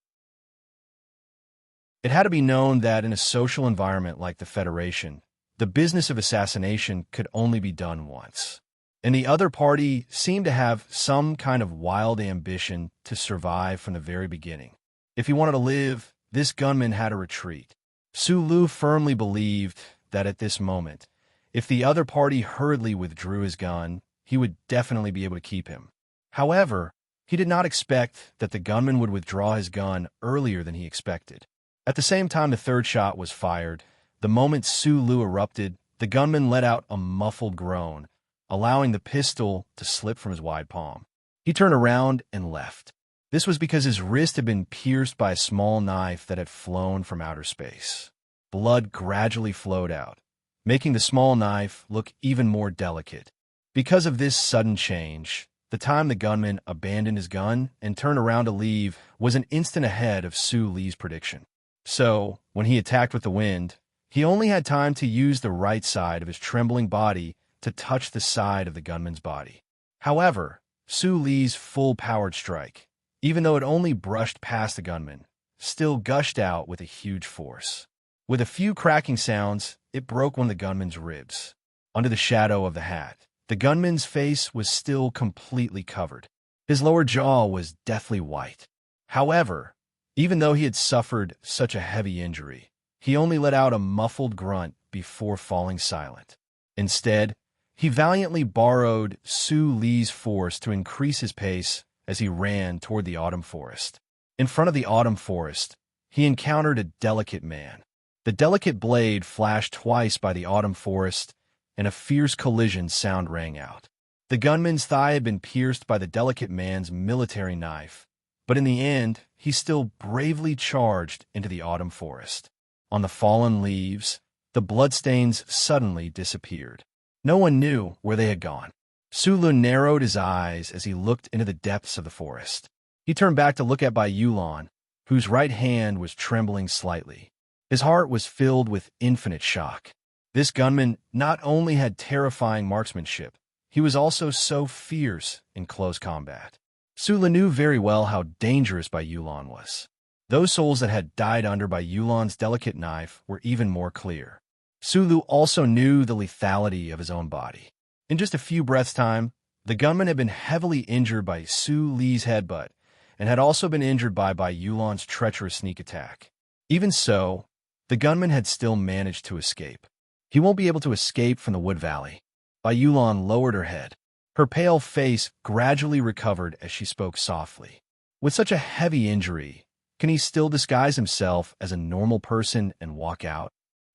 Speaker 1: It had to be known that in a social environment like the Federation, the business of assassination could only be done once. And the other party seemed to have some kind of wild ambition to survive from the very beginning. If he wanted to live, this gunman had to retreat. Su Lu firmly believed that at this moment, if the other party hurriedly withdrew his gun, he would definitely be able to keep him. However, he did not expect that the gunman would withdraw his gun earlier than he expected. At the same time the third shot was fired, the moment Su Lu erupted, the gunman let out a muffled groan, allowing the pistol to slip from his wide palm. He turned around and left. This was because his wrist had been pierced by a small knife that had flown from outer space. Blood gradually flowed out, making the small knife look even more delicate. Because of this sudden change, the time the gunman abandoned his gun and turned around to leave was an instant ahead of Su Li's prediction. So, when he attacked with the wind, he only had time to use the right side of his trembling body to touch the side of the gunman's body. However, Su Li's full-powered strike, even though it only brushed past the gunman, still gushed out with a huge force. With a few cracking sounds, it broke one of the gunman's ribs. Under the shadow of the hat, the gunman's face was still completely covered. His lower jaw was deathly white. However, Even though he had suffered such a heavy injury, he only let out a muffled grunt before falling silent. Instead, he valiantly borrowed Su Li's force to increase his pace as he ran toward the autumn forest. In front of the autumn forest, he encountered a delicate man. The delicate blade flashed twice by the autumn forest, and a fierce collision sound rang out. The gunman's thigh had been pierced by the delicate man's military knife, but in the end, he still bravely charged into the autumn forest. On the fallen leaves, the bloodstains suddenly disappeared. No one knew where they had gone. Sulu narrowed his eyes as he looked into the depths of the forest. He turned back to look at Bai Yulan, whose right hand was trembling slightly. His heart was filled with infinite shock. This gunman not only had terrifying marksmanship, he was also so fierce in close combat. Sulu knew very well how dangerous Bai Yulan was. Those souls that had died under Bai Yulan's delicate knife were even more clear. Sulu also knew the lethality of his own body. In just a few breaths' time, the gunman had been heavily injured by Su Li's headbutt and had also been injured by Bai Yulan's treacherous sneak attack. Even so, the gunman had still managed to escape. He won't be able to escape from the Wood Valley. Bai Yulan lowered her head. Her pale face gradually recovered as she spoke softly. With such a heavy injury, can he still disguise himself as a normal person and walk out?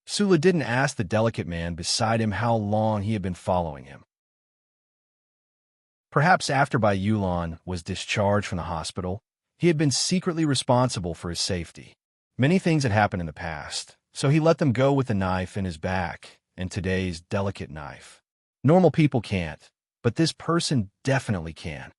Speaker 1: Sulu didn't ask the delicate man beside him how long he had been following him. Perhaps after Bai Yulan was discharged from the hospital, he had been secretly responsible for his safety. Many things had happened in the past, so he let them go with the knife in his back and today's delicate knife. Normal people can't, but this person definitely can.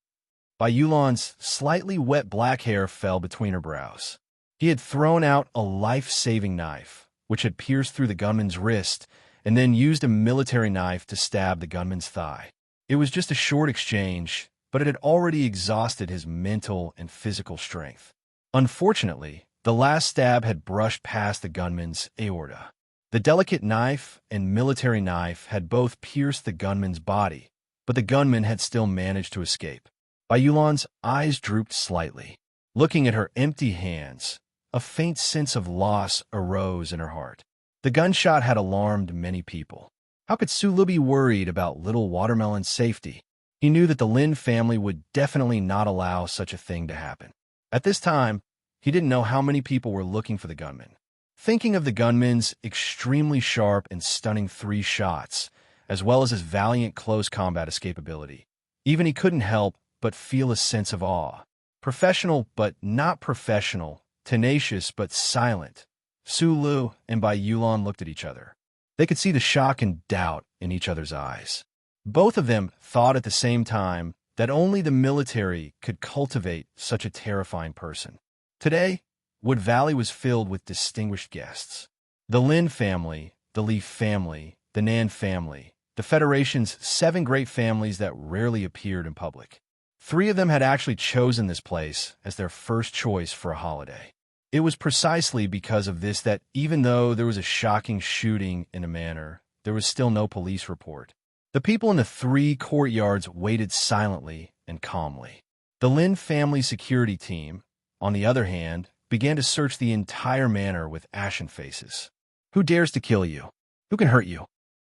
Speaker 1: Bai Yulan's slightly wet black hair fell between her brows. He had thrown out a life-saving knife, which had pierced through the gunman's wrist, and then used a military knife to stab the gunman's thigh. It was just a short exchange, but it had already exhausted his mental and physical strength. Unfortunately, the last stab had brushed past the gunman's aorta. The delicate knife and military knife had both pierced the gunman's body, but the gunman had still managed to escape. Bai Yulan's eyes drooped slightly. Looking at her empty hands, a faint sense of loss arose in her heart. The gunshot had alarmed many people. How could Sulu be worried about little Watermelon's safety? He knew that the Lin family would definitely not allow such a thing to happen. At this time, he didn't know how many people were looking for the gunman. Thinking of the gunman's extremely sharp and stunning 3 shots, as well as his valiant close combat escapability, even he couldn't help but feel a sense of awe. Professional but not professional, tenacious but silent, Sulu and Bai Yulan looked at each other. They could see the shock and doubt in each other's eyes. Both of them thought at the same time that only the military could cultivate such a terrifying person. Today, Wood Valley was filled with distinguished guests. The Lin family, the Li family, the Nan family, the Federation's 7 great families that rarely appeared in public. 3 of them had actually chosen this place as their first choice for a holiday. It was precisely because of this that even though there was a shocking shooting in a manor, there was still no police report. The people in the 3 courtyards waited silently and calmly. The Lin family security team, on the other hand, began to search the entire manor with ashen faces. Who dares to kill you? Who can hurt you?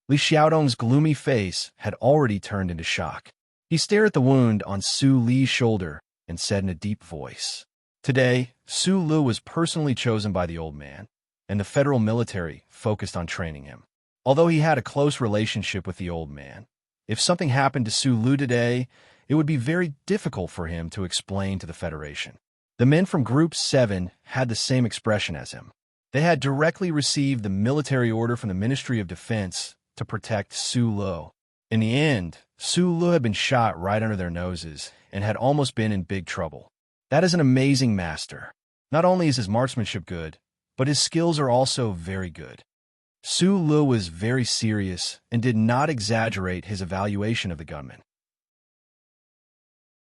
Speaker 1: Li Xiaodong's gloomy face had already turned into shock. He stared at the wound on Su Li's shoulder and said in a deep voice, "Today, Su Lu was personally chosen by the old man, and the federal military focused on training him. Although he had a close relationship with the old man, if something happened to Su Lu today, it would be very difficult for him to explain to the Federation." The men from Group 7 had the same expression as him. They had directly received the military order from the Ministry of Defense to protect Su Lu. In the end, Su Lu had been shot right under their noses and had almost been in big trouble. That is an amazing master. Not only is his marksmanship good, but his skills are also very good. Su Lu was very serious and did not exaggerate his evaluation of the gunman.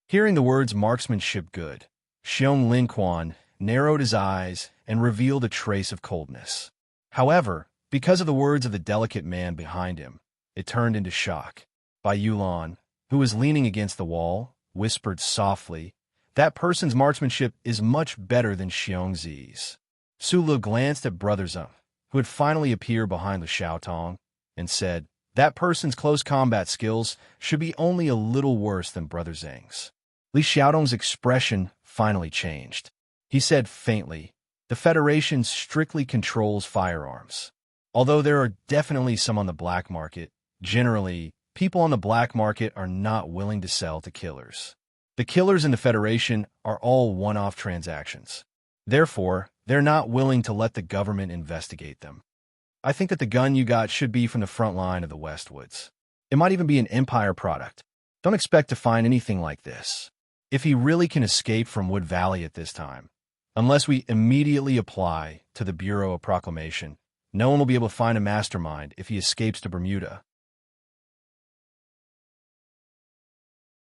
Speaker 1: Hearing the words marksmanship good, Xiong Linquan narrowed his eyes and revealed a trace of coldness. However, because of the words of the delicate man behind him, it turned into shock. Bai Yulan, who was leaning against the wall, whispered softly, That person's marksmanship is much better than Xiongzi's. Sulu glanced at Brother Zeng, who had finally appeared behind Li Xiaotong, and said, that person's close combat skills should be only a little worse than Brother Zeng's. Li Xiaotong's expression finally changed. He said faintly, the Federation strictly controls firearms. Although there are definitely some on the black market, generally, people on the black market are not willing to sell to killers. The killers in the Federation are all one-off transactions. Therefore, they're not willing to let the government investigate them. I think that the gun you got should be from the front line of the Westwoods. It might even be an Empire product. Don't expect to find anything like this. If he really can escape from Wood Valley at this time, unless we immediately apply to the Bureau of Proclamation, no one will be able to find a mastermind if he escapes to Bermuda.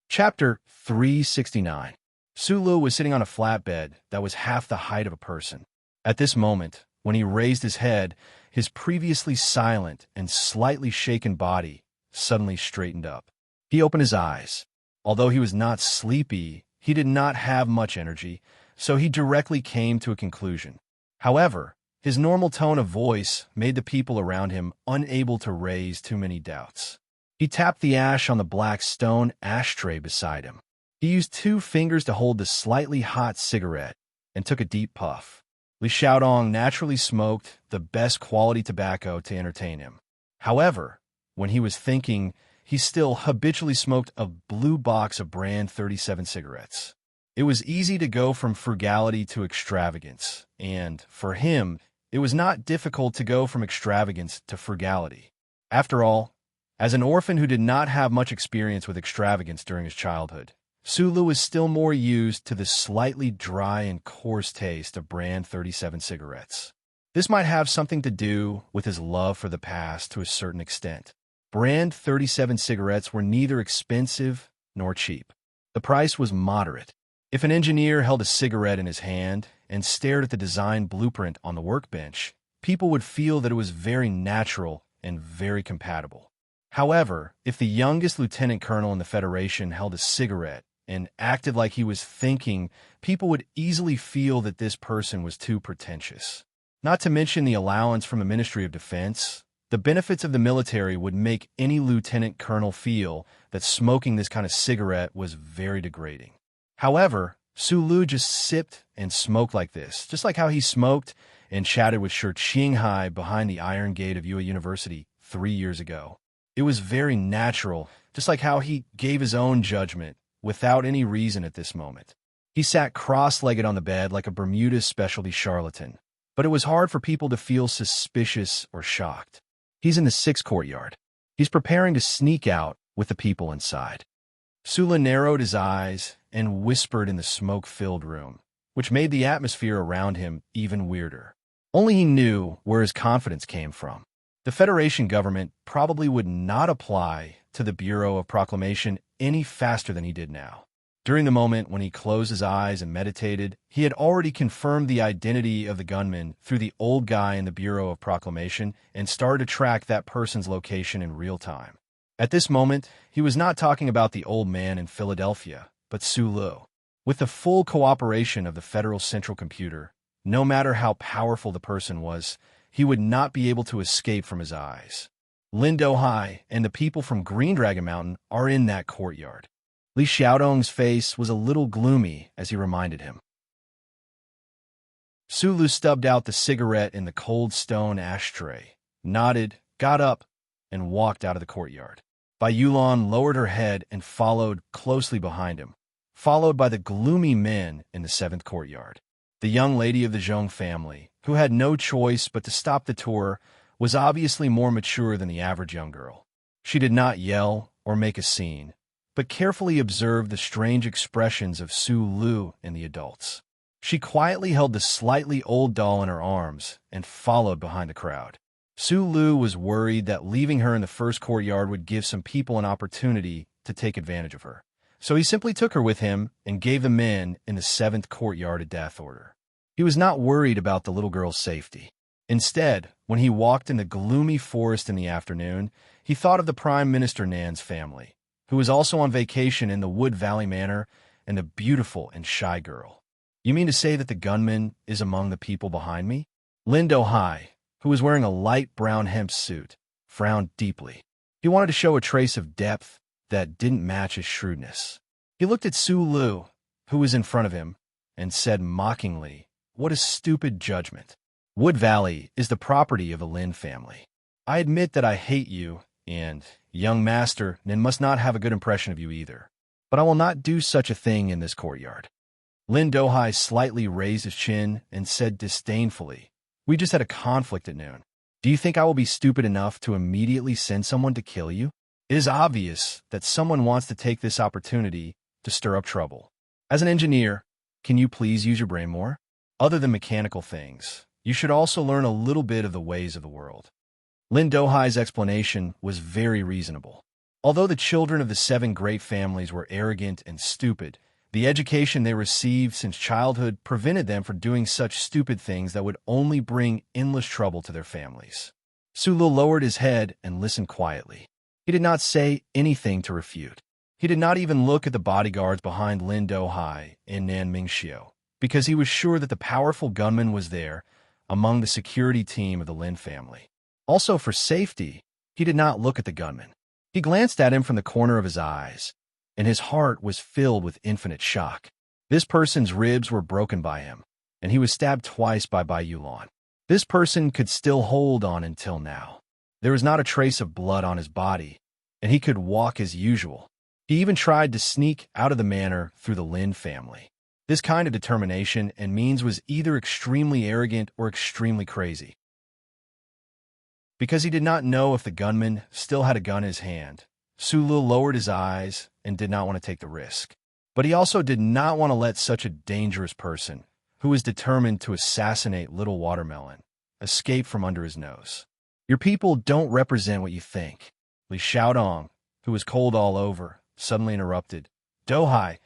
Speaker 1: Chapter 369. Sulu was sitting on a flatbed that was half the height of a person. At this moment, when he raised his head, his previously silent and slightly shaken body suddenly straightened up. He opened his eyes. Although he was not sleepy, he did not have much energy, so he directly came to a conclusion. However, his normal tone of voice made the people around him unable to raise too many doubts. He tapped the ash on the black stone ashtray beside him. He used 2 fingers to hold the slightly hot cigarette and took a deep puff. Li Xiaodong naturally smoked the best quality tobacco to entertain him. However, when he was thinking, he still habitually smoked a blue box of brand 37 cigarettes. It was easy to go from frugality to extravagance, and, for him, it was not difficult to go from extravagance to frugality. After all, as an orphan who did not have much experience with extravagance during his childhood, Sulu was still more used to the slightly dry and coarse taste of brand 37 cigarettes. This might have something to do with his love for the past to a certain extent. Brand 37 cigarettes were neither expensive nor cheap. The price was moderate. If an engineer held a cigarette in his hand and stared at the design blueprint on the workbench, people would feel that it was very natural and very compatible. However, if the youngest lieutenant colonel in the Federation held a cigarette and acted like he was thinking, people would easily feel that this person was too pretentious. Not to mention the allowance from the Ministry of Defense, the benefits of the military would make any lieutenant colonel feel that smoking this kind of cigarette was very degrading. However, Sulu just sipped and smoked like this, just like how he smoked and chatted with Shi Qinghai behind the Iron Gate of Yue University 3 years ago. It was very natural, just like how he gave his own judgment without any reason at this moment. He sat cross-legged on the bed like a Bermuda specialty charlatan, but it was hard for people to feel suspicious or shocked. He's in the 6th courtyard. He's preparing to sneak out with the people inside. Sula narrowed his eyes and whispered in the smoke-filled room, which made the atmosphere around him even weirder. Only he knew where his confidence came from. The Federation government probably would not apply to the Bureau of Proclamation any faster than he did now. During the moment when he closed his eyes and meditated, he had already confirmed the identity of the gunman through the old guy in the Bureau of Proclamation and started to track that person's location in real time. At this moment, he was not talking about the old man in Philadelphia, but Sulu. With the full cooperation of the Federal Central Computer, no matter how powerful the person was, he would not be able to escape from his eyes. Lin Dohai and the people from Green Dragon Mountain are in that courtyard. Li Xiaodong's face was a little gloomy as he reminded him. Sulu stubbed out the cigarette in the cold stone ashtray, nodded, got up, and walked out of the courtyard. Bai Yulan lowered her head and followed closely behind him, followed by the gloomy men in the 7th courtyard. The young lady of the Zhong family, who had no choice but to stop the tour, was obviously more mature than the average young girl. She did not yell or make a scene, but carefully observed the strange expressions of Su Lu and the adults. She quietly held the slightly old doll in her arms and followed behind the crowd. Su Lu was worried that leaving her in the 1st courtyard would give some people an opportunity to take advantage of her. So he simply took her with him and gave the men in the 7th courtyard a death order. He was not worried about the little girl's safety. Instead, when he walked in the gloomy forest in the afternoon, he thought of the Prime Minister Nan's family, who was also on vacation in the Wood Valley Manor, and a beautiful and shy girl. You mean to say that the gunman is among the people behind me? Lin Do-hai, who was wearing a light brown hemp suit, frowned deeply. He wanted to show a trace of depth that didn't match his shrewdness. He looked at Su Lu, who was in front of him, and said mockingly, "What a stupid judgment. Wood Valley is the property of the Lin family. I admit that I hate you, and, young master, Nin must not have a good impression of you either. But I will not do such a thing in this courtyard." Lin Do-hai slightly raised his chin and said disdainfully, "We just had a conflict at noon. Do you think I will be stupid enough to immediately send someone to kill you? It is obvious that someone wants to take this opportunity to stir up trouble. As an engineer, can you please use your brain more? Other than mechanical things, you should also learn a little bit of the ways of the world." Lin Do-hai's explanation was very reasonable. Although the children of the 7 great families were arrogant and stupid, the education they received since childhood prevented them from doing such stupid things that would only bring endless trouble to their families. Su Lu lowered his head and listened quietly. He did not say anything to refute. He did not even look at the bodyguards behind Lin Do-hai and Nan Mingxiu, because he was sure that the powerful gunman was there among the security team of the Lin family. Also, for safety, he did not look at the gunman. He glanced at him from the corner of his eyes, and his heart was filled with infinite shock. This person's ribs were broken by him, and he was stabbed twice by Bai Yulan. This person could still hold on until now. There was not a trace of blood on his body, and he could walk as usual. He even tried to sneak out of the manor through the Lin family. This kind of determination and means was either extremely arrogant or extremely crazy. Because he did not know if the gunman still had a gun in his hand, Su Lu lowered his eyes and did not want to take the risk. But he also did not want to let such a dangerous person, who was determined to assassinate Little Watermelon, escape from under his nose. "Your people don't represent what you think," Li Xiaodong, who was cold all over, suddenly interrupted. "Do-hai,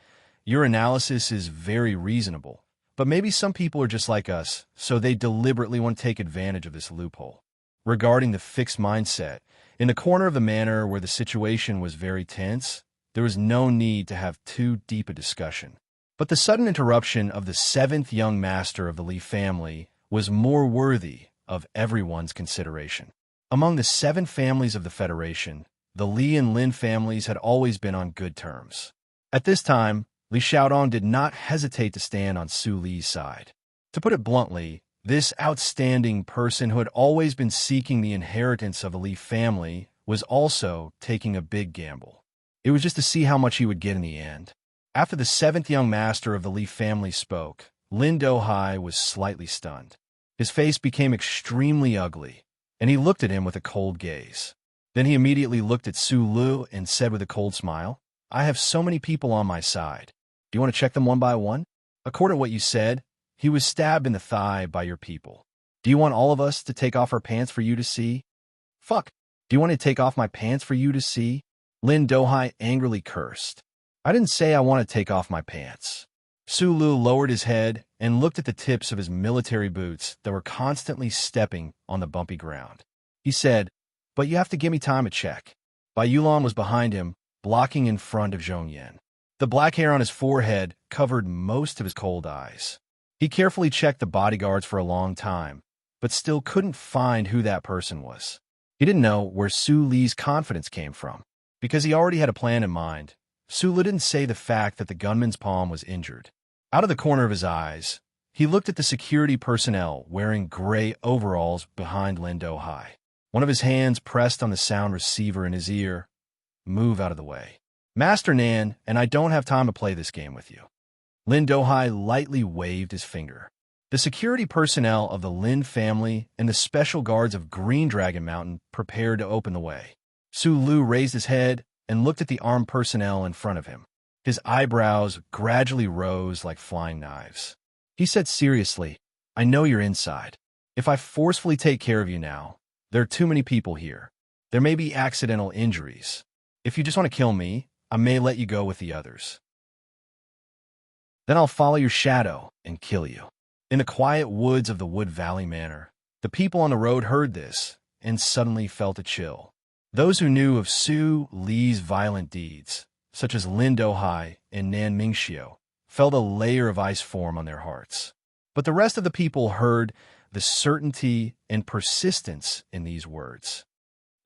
Speaker 1: your analysis is very reasonable, but maybe some people are just like us, so they deliberately want to take advantage of this loophole." Regarding the fixed mindset, in the corner of the manor where the situation was very tense, there was no need to have too deep a discussion. But the sudden interruption of the 7th young master of the Li family was more worthy of everyone's consideration. Among the 7 families of the Federation, the Li and Lin families had always been on good terms. At this time, Li Xiaodong did not hesitate to stand on Su Li's side. To put it bluntly, this outstanding person who had always been seeking the inheritance of the Li family was also taking a big gamble. It was just to see how much he would get in the end. After the 7th young master of the Li family spoke, Lin Do-hai was slightly stunned. His face became extremely ugly, and he looked at him with a cold gaze. Then he immediately looked at Su Lu and said with a cold smile, "I have so many people on my side. Do you want to check them one by one? According to what you said, he was stabbed in the thigh by your people. Do you want all of us to take off our pants for you to see?" "Fuck! Do you want to take off my pants for you to see?" Lin Do-hai angrily cursed. "I didn't say I want to take off my pants." Su Lu lowered his head and looked at the tips of his military boots that were constantly stepping on the bumpy ground. He said, "But you have to give me time to check." Bai Yulan was behind him, blocking in front of Zhong Yan. The black hair on his forehead covered most of his cold eyes. He carefully checked the bodyguards for a long time, but still couldn't find who that person was. He didn't know where Su Li's confidence came from. Because he already had a plan in mind, Su Li didn't say the fact that the gunman's palm was injured. Out of the corner of his eyes, he looked at the security personnel wearing gray overalls behind Lin Do-hai. One of his hands pressed on the sound receiver in his ear. "Move out of the way. Master Nan, and I don't have time to play this game with you." Lin Do-hai lightly waved his finger. The security personnel of the Lin family and the special guards of Green Dragon Mountain prepared to open the way. Su Lu raised his head and looked at the armed personnel in front of him. His eyebrows gradually rose like flying knives. He said seriously, "I know you're inside. If I forcefully take care of you now, there are too many people here. There may be accidental injuries. If you just want to kill me, I may let you go with the others. Then I'll follow your shadow and kill you." In the quiet woods of the Wood Valley Manor, the people on the road heard this and suddenly felt a chill. Those who knew of Su Li's violent deeds such as Lin Dohai and Nan Mingxiu, felt a layer of ice form on their hearts. But the rest of the people heard the certainty and persistence in these words.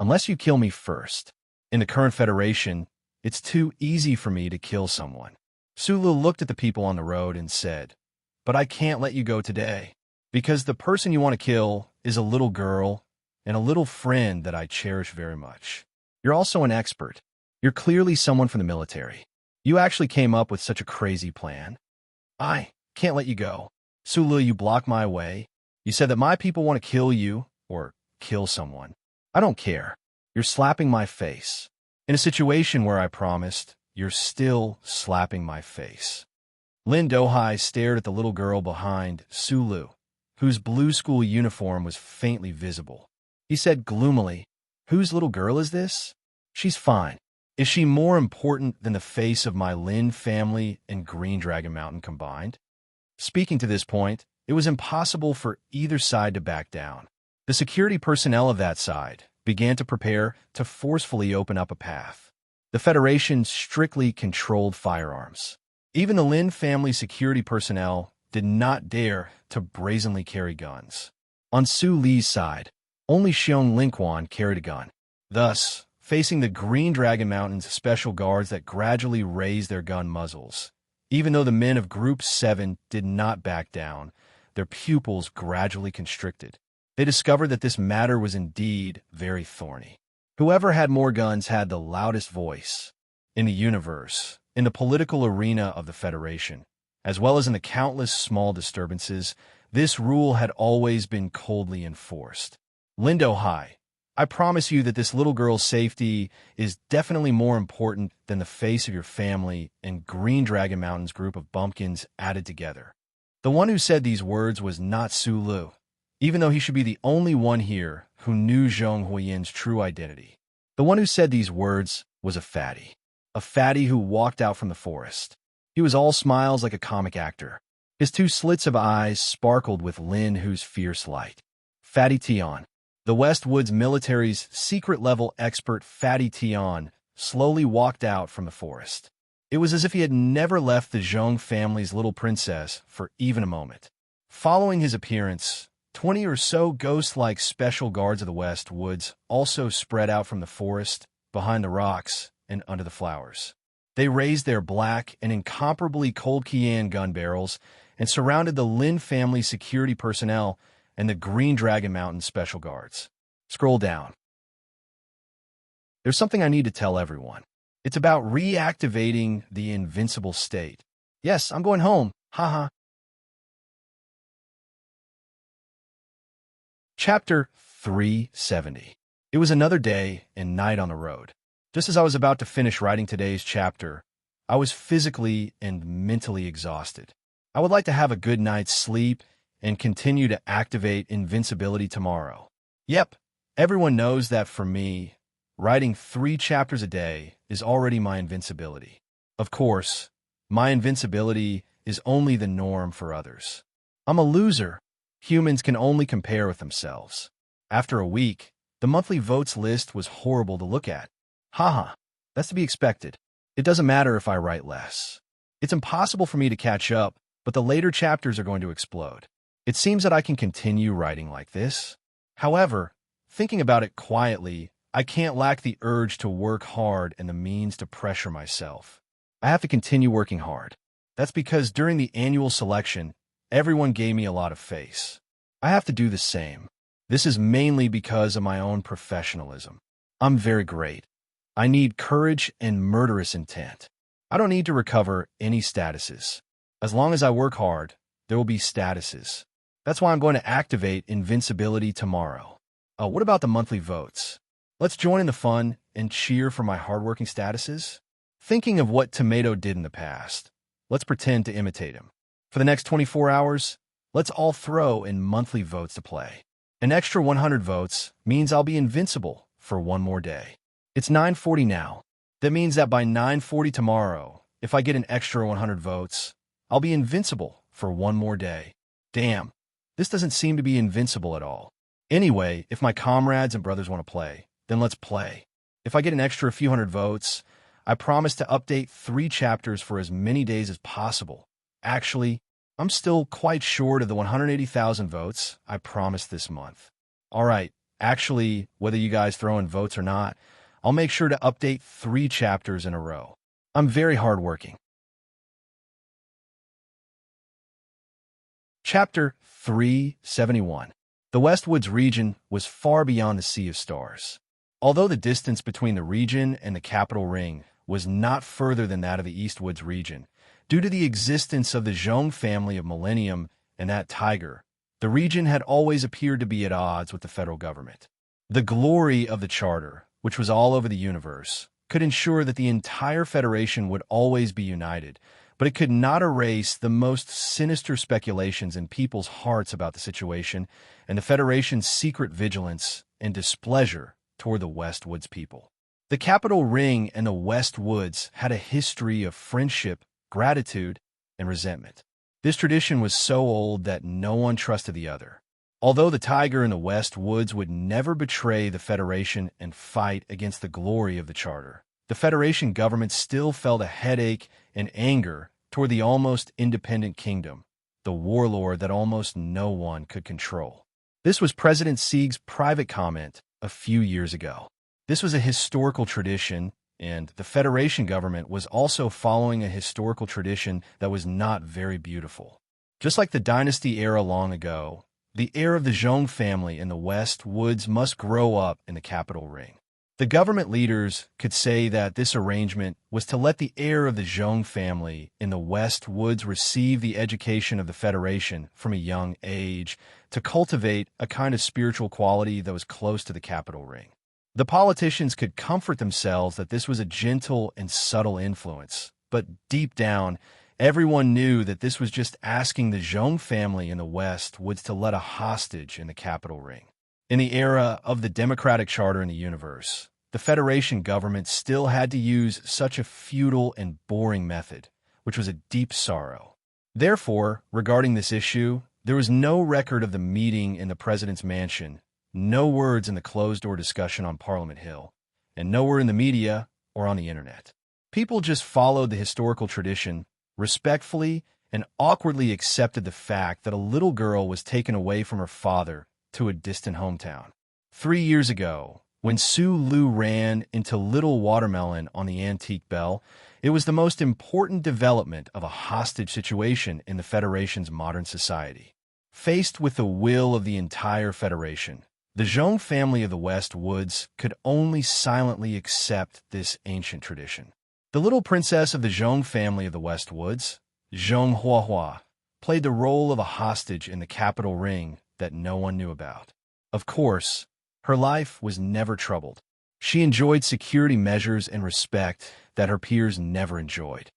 Speaker 1: Unless you kill me first. In the current Federation, it's too easy for me to kill someone. Sulu looked at the people on the road and said, "But I can't let you go today, because the person you want to kill is a little girl and a little friend that I cherish very much. You're also an expert. You're clearly someone from the military. You actually came up with such a crazy plan. I can't let you go. Sulu, you blocked my way. You said that my people want to kill you or kill someone. I don't care. You're slapping my face. In a situation where I promised, you're still slapping my face." Lin Dohai stared at the little girl behind Sulu, whose blue school uniform was faintly visible. He said gloomily, "Whose little girl is this? She's fine. Is she more important than the face of my Lin family and Green Dragon Mountain combined?" Speaking to this point, it was impossible for either side to back down. The security personnel of that side began to prepare to forcefully open up a path. The Federation strictly controlled firearms. Even the Lin family security personnel did not dare to brazenly carry guns. On Su Li's side, only Xiong Linquan carried a gun. Thus, facing the Green Dragon Mountain's special guards that gradually raised their gun muzzles. Even though the men of Group 7 did not back down, their pupils gradually constricted. They discovered that this matter was indeed very thorny. Whoever had more guns had the loudest voice. In the universe, in the political arena of the Federation, as well as in the countless small disturbances, this rule had always been coldly enforced. Lin Dohai, I promise you that this little girl's safety is definitely more important than the face of your family and Green Dragon Mountain's group of bumpkins added together. The one who said these words was not Sulu, even though he should be the only one here who knew Zhong Huiyin's true identity. The one who said these words was a fatty who walked out from the forest. He was all smiles like a comic actor. His two slits of eyes sparkled with Lin Hu's fierce light. Fatty Tian. The West Woods military's secret-level expert Fatty Tian slowly walked out from the forest. It was as if he had never left the Zhong family's little princess for even a moment. Following his appearance, 20 or so ghost-like special guards of the West Woods also spread out from the forest, behind the rocks, and under the flowers. They raised their black and incomparably cold Qian gun barrels and surrounded the Lin family security personnel and the Green Dragon Mountain special guards. Scroll down. There's something I need to tell everyone. It's about reactivating the invincible state. Yes, I'm going home. Haha. Chapter 370. It was another day and night on the road. Just as I was about to finish writing today's chapter, I was physically and mentally exhausted. I would like to have a good night's sleep and continue to activate invincibility tomorrow. Yep, everyone knows that for me, writing 3 chapters a day is already my invincibility. Of course, my invincibility is only the norm for others. I'm a loser. Humans can only compare with themselves. After a week, the monthly votes list was horrible to look at. Haha, that's to be expected. It doesn't matter if I write less. It's impossible for me to catch up, but the later chapters are going to explode. It seems that I can continue writing like this. However, thinking about it quietly, I can't lack the urge to work hard and the means to pressure myself. I have to continue working hard. That's because during the annual selection, everyone gave me a lot of face. I have to do the same. This is mainly because of my own professionalism. I'm very great. I need courage and murderous intent. I don't need to recover any statuses. As long as I work hard, there will be statuses. That's why I'm going to activate invincibility tomorrow. What about the monthly votes? Let's join in the fun and cheer for my hardworking statuses. Thinking of what Tomato did in the past, let's pretend to imitate him. For the next 24 hours, let's all throw in monthly votes to play. An extra 100 votes means I'll be invincible for one more day. It's 9:40 now. That means that by 9:40 tomorrow, if I get an extra 100 votes, I'll be invincible for one more day. Damn, this doesn't seem to be invincible at all. Anyway, if my comrades and brothers want to play, then let's play. If I get an extra few hundred votes, I promise to update 3 chapters for as many days as possible. Actually, I'm still quite short of the 180,000 votes I promised this month. All right, actually, whether you guys throw in votes or not, I'll make sure to update 3 chapters in a row. I'm very hardworking. Chapter 371. The Westwoods region was far beyond the Sea of Stars. Although the distance between the region and the capital ring was not further than that of the Eastwoods region, due to the existence of the Zhong family of Millennium and that tiger, the region had always appeared to be at odds with the federal government. The glory of the Charter, which was all over the universe, could ensure that the entire Federation would always be united, but it could not erase the most sinister speculations in people's hearts about the situation and the Federation's secret vigilance and displeasure toward the Westwoods people. The Capital Ring and the Westwoods had a history of friendship, gratitude, and resentment. This tradition was so old that no one trusted the other. Although the tiger in the Westwoods would never betray the Federation and fight against the glory of the Charter, the Federation government still felt a headache and anger toward the almost independent kingdom, the warlord that almost no one could control. This was President Sieg's private comment a few years ago. This was a historical tradition, and the Federation government was also following a historical tradition that was not very beautiful. Just like the dynasty era long ago, the heir of the Zhong family in the Westwoods must grow up in the capital ring. The government leaders could say that this arrangement was to let the heir of the Zhong family in the Westwoods receive the education of the Federation from a young age to cultivate a kind of spiritual quality that was close to the capital ring. The politicians could comfort themselves that this was a gentle and subtle influence, but deep down, everyone knew that this was just asking the Zhong family in the Westwoods to let a hostage in the capital ring. In the era of the democratic charter in the universe, the Federation government still had to use such a futile and boring method, which was a deep sorrow. Therefore, regarding this issue, there was no record of the meeting in the president's mansion, no words in the closed-door discussion on Parliament Hill, and nowhere in the media or on the internet. People just followed the historical tradition, respectfully and awkwardly accepted the fact that a little girl was taken away from her father to a distant hometown. 3 years ago, when Su Lu ran into Little Watermelon on the Antique Bell, it was the most important development of a hostage situation in the Federation's modern society. Faced with the will of the entire Federation, the Zhong family of the Westwoods could only silently accept this ancient tradition. The little princess of the Zhong family of the Westwoods, Zhong Huahua, played the role of a hostage in the capital ring that no one knew about. Of course, her life was never troubled. She enjoyed security measures and respect that her peers never enjoyed.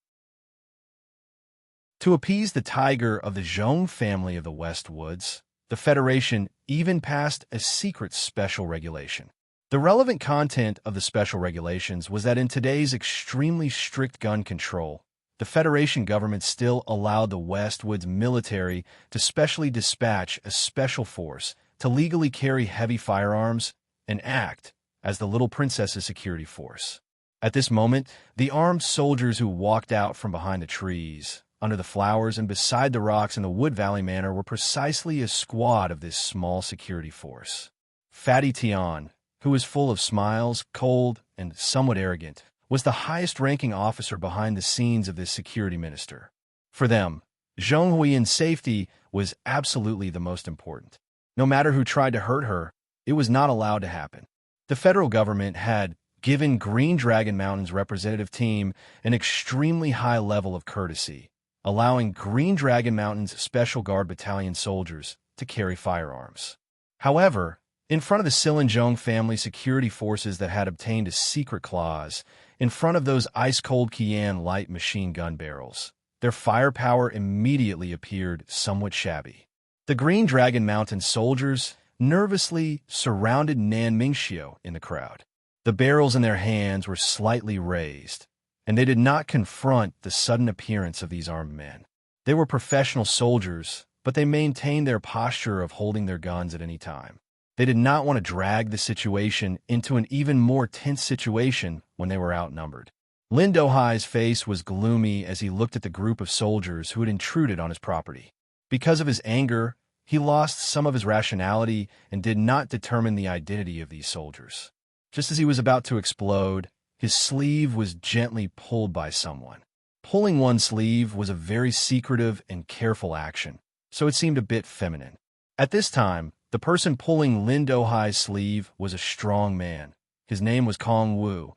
Speaker 1: To appease the tiger of the Zhong family of the Westwoods, the Federation even passed a secret special regulation. The relevant content of the special regulations was that in today's extremely strict gun control, the Federation government still allowed the Westwoods military to specially dispatch a special force to legally carry heavy firearms and act as the little princess's security force. At this moment, the armed soldiers who walked out from behind the trees, under the flowers, and beside the rocks in the Wood Valley Manor were precisely a squad of this small security force. Fatty Tian, who was full of smiles, cold, and somewhat arrogant, was the highest-ranking officer behind the scenes of this security minister. For them, Zhong Huiyan's safety was absolutely the most important. No matter who tried to hurt her, it was not allowed to happen. The federal government had given Green Dragon Mountain's representative team an extremely high level of courtesy, allowing Green Dragon Mountain's Special Guard Battalion soldiers to carry firearms. However, in front of the Silin Zhong family security forces that had obtained a secret clause, in front of those ice-cold Qian light machine gun barrels, their firepower immediately appeared somewhat shabby. The Green Dragon Mountain soldiers nervously surrounded Nan Mingxiu in the crowd. The barrels in their hands were slightly raised, and they did not confront the sudden appearance of these armed men. They were professional soldiers, but they maintained their posture of holding their guns at any time. They did not want to drag the situation into an even more tense situation when they were outnumbered. Lin Dohai's face was gloomy as he looked at the group of soldiers who had intruded on his property. Because of his anger, he lost some of his rationality and did not determine the identity of these soldiers. Just as he was about to explode, his sleeve was gently pulled by someone. Pulling one's sleeve was a very secretive and careful action, so it seemed a bit feminine. At this time, the person pulling Lin Dohai's sleeve was a strong man. His name was Kong Wu,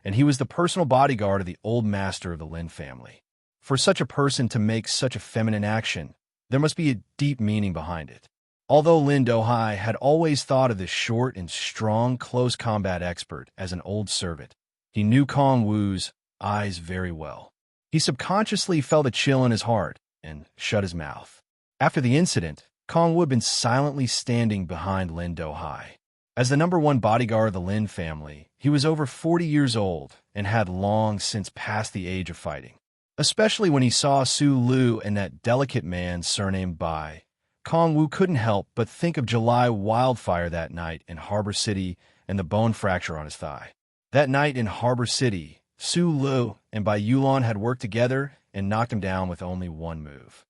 Speaker 1: and he was the personal bodyguard of the old master of the Lin family. For such a person to make such a feminine action, there must be a deep meaning behind it. Although Lin Dohai had always thought of this short and strong close combat expert as an old servant, he knew Kong Wu's eyes very well. He subconsciously felt a chill in his heart and shut his mouth. After the incident, Kong Wu had been silently standing behind Lin Dohai. As the #1 bodyguard of the Lin family, he was over 40 years old and had long since passed the age of fighting. Especially when he saw Su Lu and that delicate man surnamed Bai, Kong Wu couldn't help but think of July wildfire that night in Harbor City and the bone fracture on his thigh. That night in Harbor City, Su Lu and Bai Yulan had worked together and knocked him down with only one move.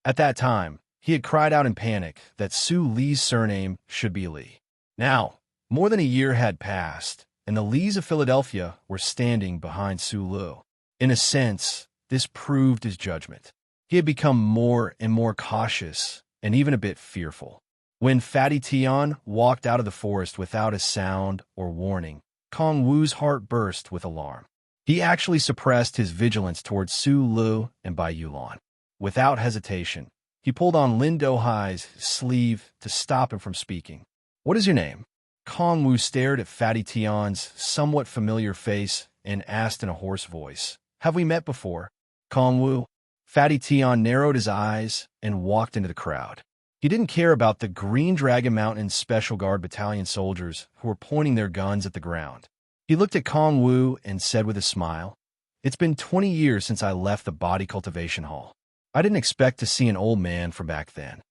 Speaker 1: At that time, he had cried out in panic that Su Li's surname should be Li. Now, more than a year had passed, and the Lis of Philadelphia were standing behind Su Lu. In a sense, this proved his judgment. He had become more and more cautious and even a bit fearful. When Fatty Tian walked out of the forest without a sound or warning, Kong Wu's heart burst with alarm. He actually suppressed his vigilance towards Su Lu and Bai Yulan. Without hesitation, he pulled on Lin Dohai's sleeve to stop him from speaking. "What is your name?" Kong Wu stared at Fatty Tian's somewhat familiar face and asked in a hoarse voice, "Have we met before?" "Kong Wu." Fatty Tian narrowed his eyes and walked into the crowd. He didn't care about the Green Dragon Mountain Special Guard Battalion soldiers who were pointing their guns at the ground. He looked at Kong Wu and said with a smile, "It's been 20 years since I left the body cultivation hall. I didn't expect to see an old man from back then."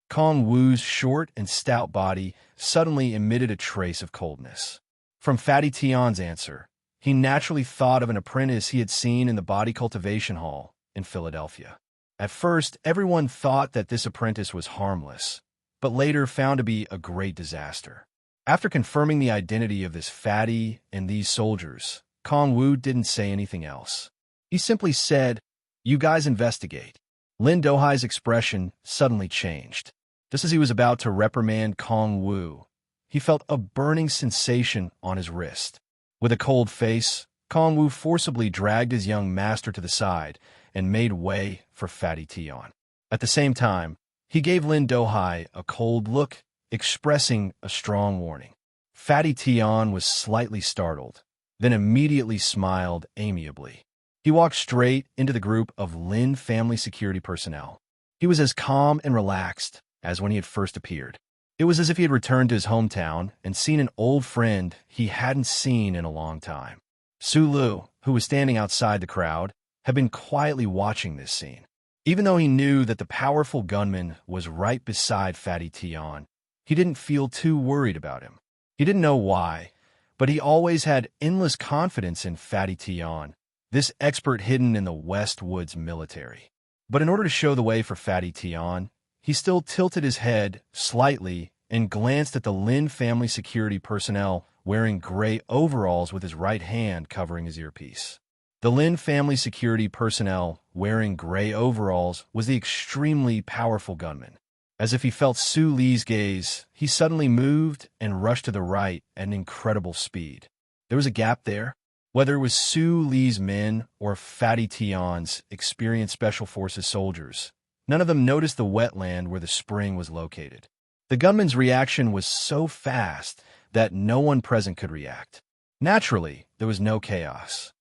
Speaker 1: Kong Wu's short and stout body suddenly emitted a trace of coldness. From Fatty Tian's answer, he naturally thought of an apprentice he had seen in the body cultivation hall in Philadelphia. At first, everyone thought that this apprentice was harmless, but later found to be a great disaster. After confirming the identity of this fatty and these soldiers, Kong Wu didn't say anything else. He simply said, "You guys investigate." Lin Dohai's expression suddenly changed. Just as he was about to reprimand Kong Wu, he felt a burning sensation on his wrist. With a cold face, Kong Wu forcibly dragged his young master to the side and made way for Fatty Tian. At the same time, he gave Lin Dohai a cold look, expressing a strong warning. Fatty Tian was slightly startled, then immediately smiled amiably. He walked straight into the group of Lin family security personnel. He was as calm and relaxed as when he had first appeared. It was as if he had returned to his hometown and seen an old friend he hadn't seen in a long time. Su Lu, who was standing outside the crowd, had been quietly watching this scene. Even though he knew that the powerful gunman was right beside Fatty Tian, he didn't feel too worried about him. He didn't know why, but he always had endless confidence in Fatty Tian, this expert hidden in the West Woods military. But in order to show the way for Fatty Tian, he still tilted his head slightly and glanced at the Lin family security personnel wearing gray overalls with his right hand covering his earpiece. The Lin family security personnel wearing gray overalls was the extremely powerful gunman. As if he felt Su Li's gaze, he suddenly moved and rushed to the right at an incredible speed. There was a gap there. Whether it was Su Li's men or Fatty Tian's experienced Special Forces soldiers, none of them noticed the wetland where the spring was located. The gunman's reaction was so fast that no one present could react. Naturally, there was no chaos.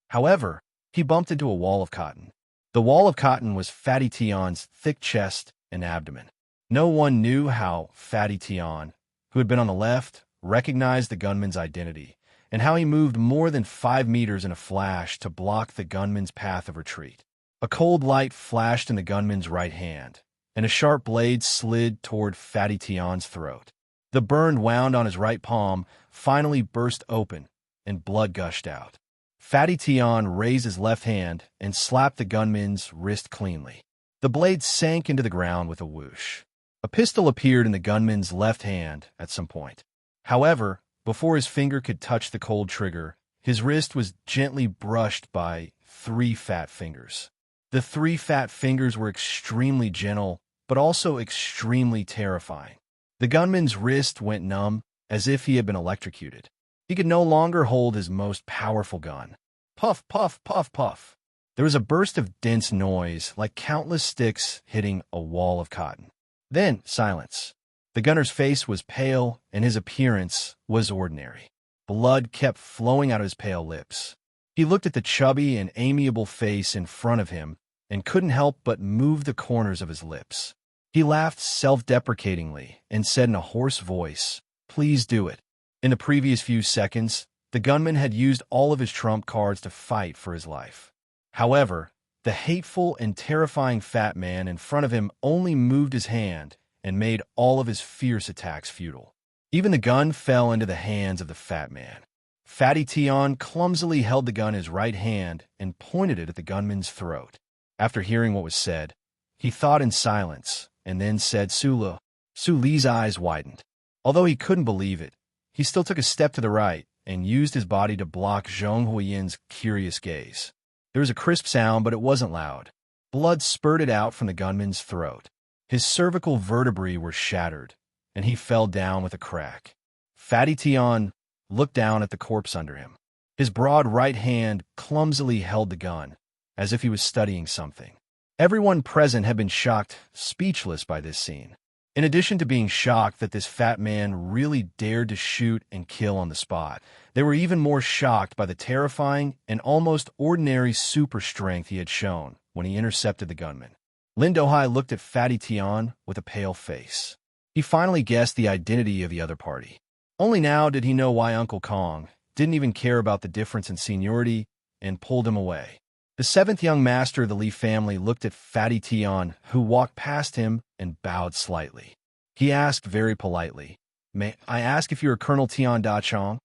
Speaker 1: However, he bumped into a wall of cotton. The wall of cotton was Fatty Tian's thick chest and abdomen. No one knew how Fatty Tian, who had been on the left, recognized the gunman's identity, and how he moved more than 5 meters in a flash to block the gunman's path of retreat. A cold light flashed in the gunman's right hand, and a sharp blade slid toward Fatty Tian's throat. The burned wound on his right palm finally burst open, and blood gushed out. Fatty Tian raised his left hand and slapped the gunman's wrist cleanly. The blade sank into the ground with a whoosh. A pistol appeared in the gunman's left hand at some point. However, before his finger could touch the cold trigger, his wrist was gently brushed by 3 fat fingers. The 3 fat fingers were extremely gentle, but also extremely terrifying. The gunman's wrist went numb, as if he had been electrocuted. He could no longer hold his most powerful gun. Puff, puff, puff, puff. There was a burst of dense noise, like countless sticks hitting a wall of cotton. Then, silence. The gunner's face was pale, and his appearance was ordinary. Blood kept flowing out of his pale lips. He looked at the chubby and amiable face in front of him and couldn't help but move the corners of his lips. He laughed self-deprecatingly and said in a hoarse voice, "Please do it." In the previous few seconds, the gunman had used all of his trump cards to fight for his life. However, the hateful and terrifying fat man in front of him only moved his hand and made all of his fierce attacks futile. Even the gun fell into the hands of the fat man. Fatty Tian clumsily held the gun in his right hand and pointed it at the gunman's throat. After hearing what was said, he thought in silence and then said, "Sulu." Suli's eyes widened. Although he couldn't believe it, he still took a step to the right and used his body to block Zhong Huiyin's curious gaze. There was a crisp sound, but it wasn't loud. Blood spurted out from the gunman's throat. His cervical vertebrae were shattered, and he fell down with a crack. Fatty Tian looked down at the corpse under him. His broad right hand clumsily held the gun, as if he was studying something. Everyone present had been shocked, speechless by this scene. In addition to being shocked that this fat man really dared to shoot and kill on the spot, they were even more shocked by the terrifying and almost ordinary super strength he had shown when he intercepted the gunman. Lin Dohai looked at Fatty Tian with a pale face. He finally guessed the identity of the other party. Only now did he know why Uncle Kong didn't even care about the difference in seniority and pulled him away. The 7th young master of the Li family looked at Fatty Tian, who walked past him and bowed slightly. He asked very politely, "May I ask if you are Colonel Tian Da Chong?"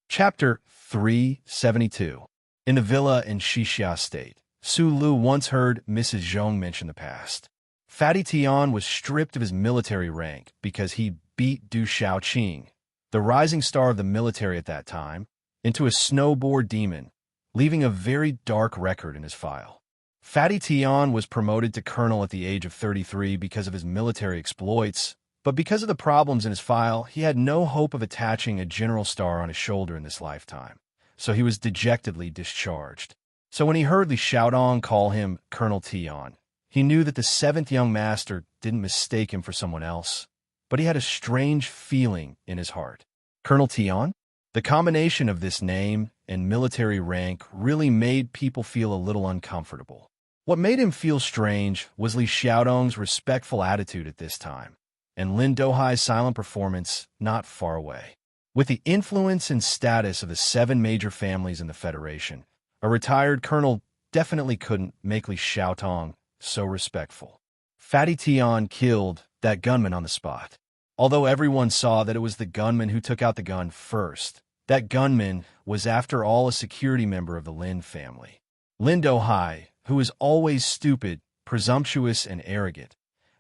Speaker 1: Chapter 372. In the villa in Xixia State, Su Lu once heard Mrs. Zhong mention the past. Fatty Tian was stripped of his military rank because he beat Du Shaoqing, the rising star of the military at that time, into a snowboard demon, leaving a very dark record in his file. Fatty Tian was promoted to colonel at the age of 33 because of his military exploits, but because of the problems in his file, he had no hope of attaching a general star on his shoulder in this lifetime, so he was dejectedly discharged. So when he heard Li Xiaodong call him Colonel Tian, he knew that the 7th young master didn't mistake him for someone else, but he had a strange feeling in his heart. Colonel Tian? The combination of this name and military rank really made people feel a little uncomfortable. What made him feel strange was Li Xiaodong's respectful attitude at this time, and Lin Dohai's silent performance not far away. With the influence and status of the 7 major families in the Federation, a retired colonel definitely couldn't make Li Xiaodong so respectful. Fatty Tian killed that gunman on the spot. Although everyone saw that it was the gunman who took out the gun first, that gunman was after all a security member of the Lin family. Lin Dohai, who was always stupid, presumptuous, and arrogant,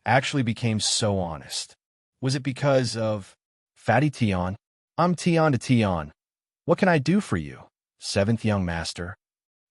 Speaker 1: actually became so honest. Was it because of Fatty Tian? "I'm Tian to Tian. What can I do for you, 7th young master?"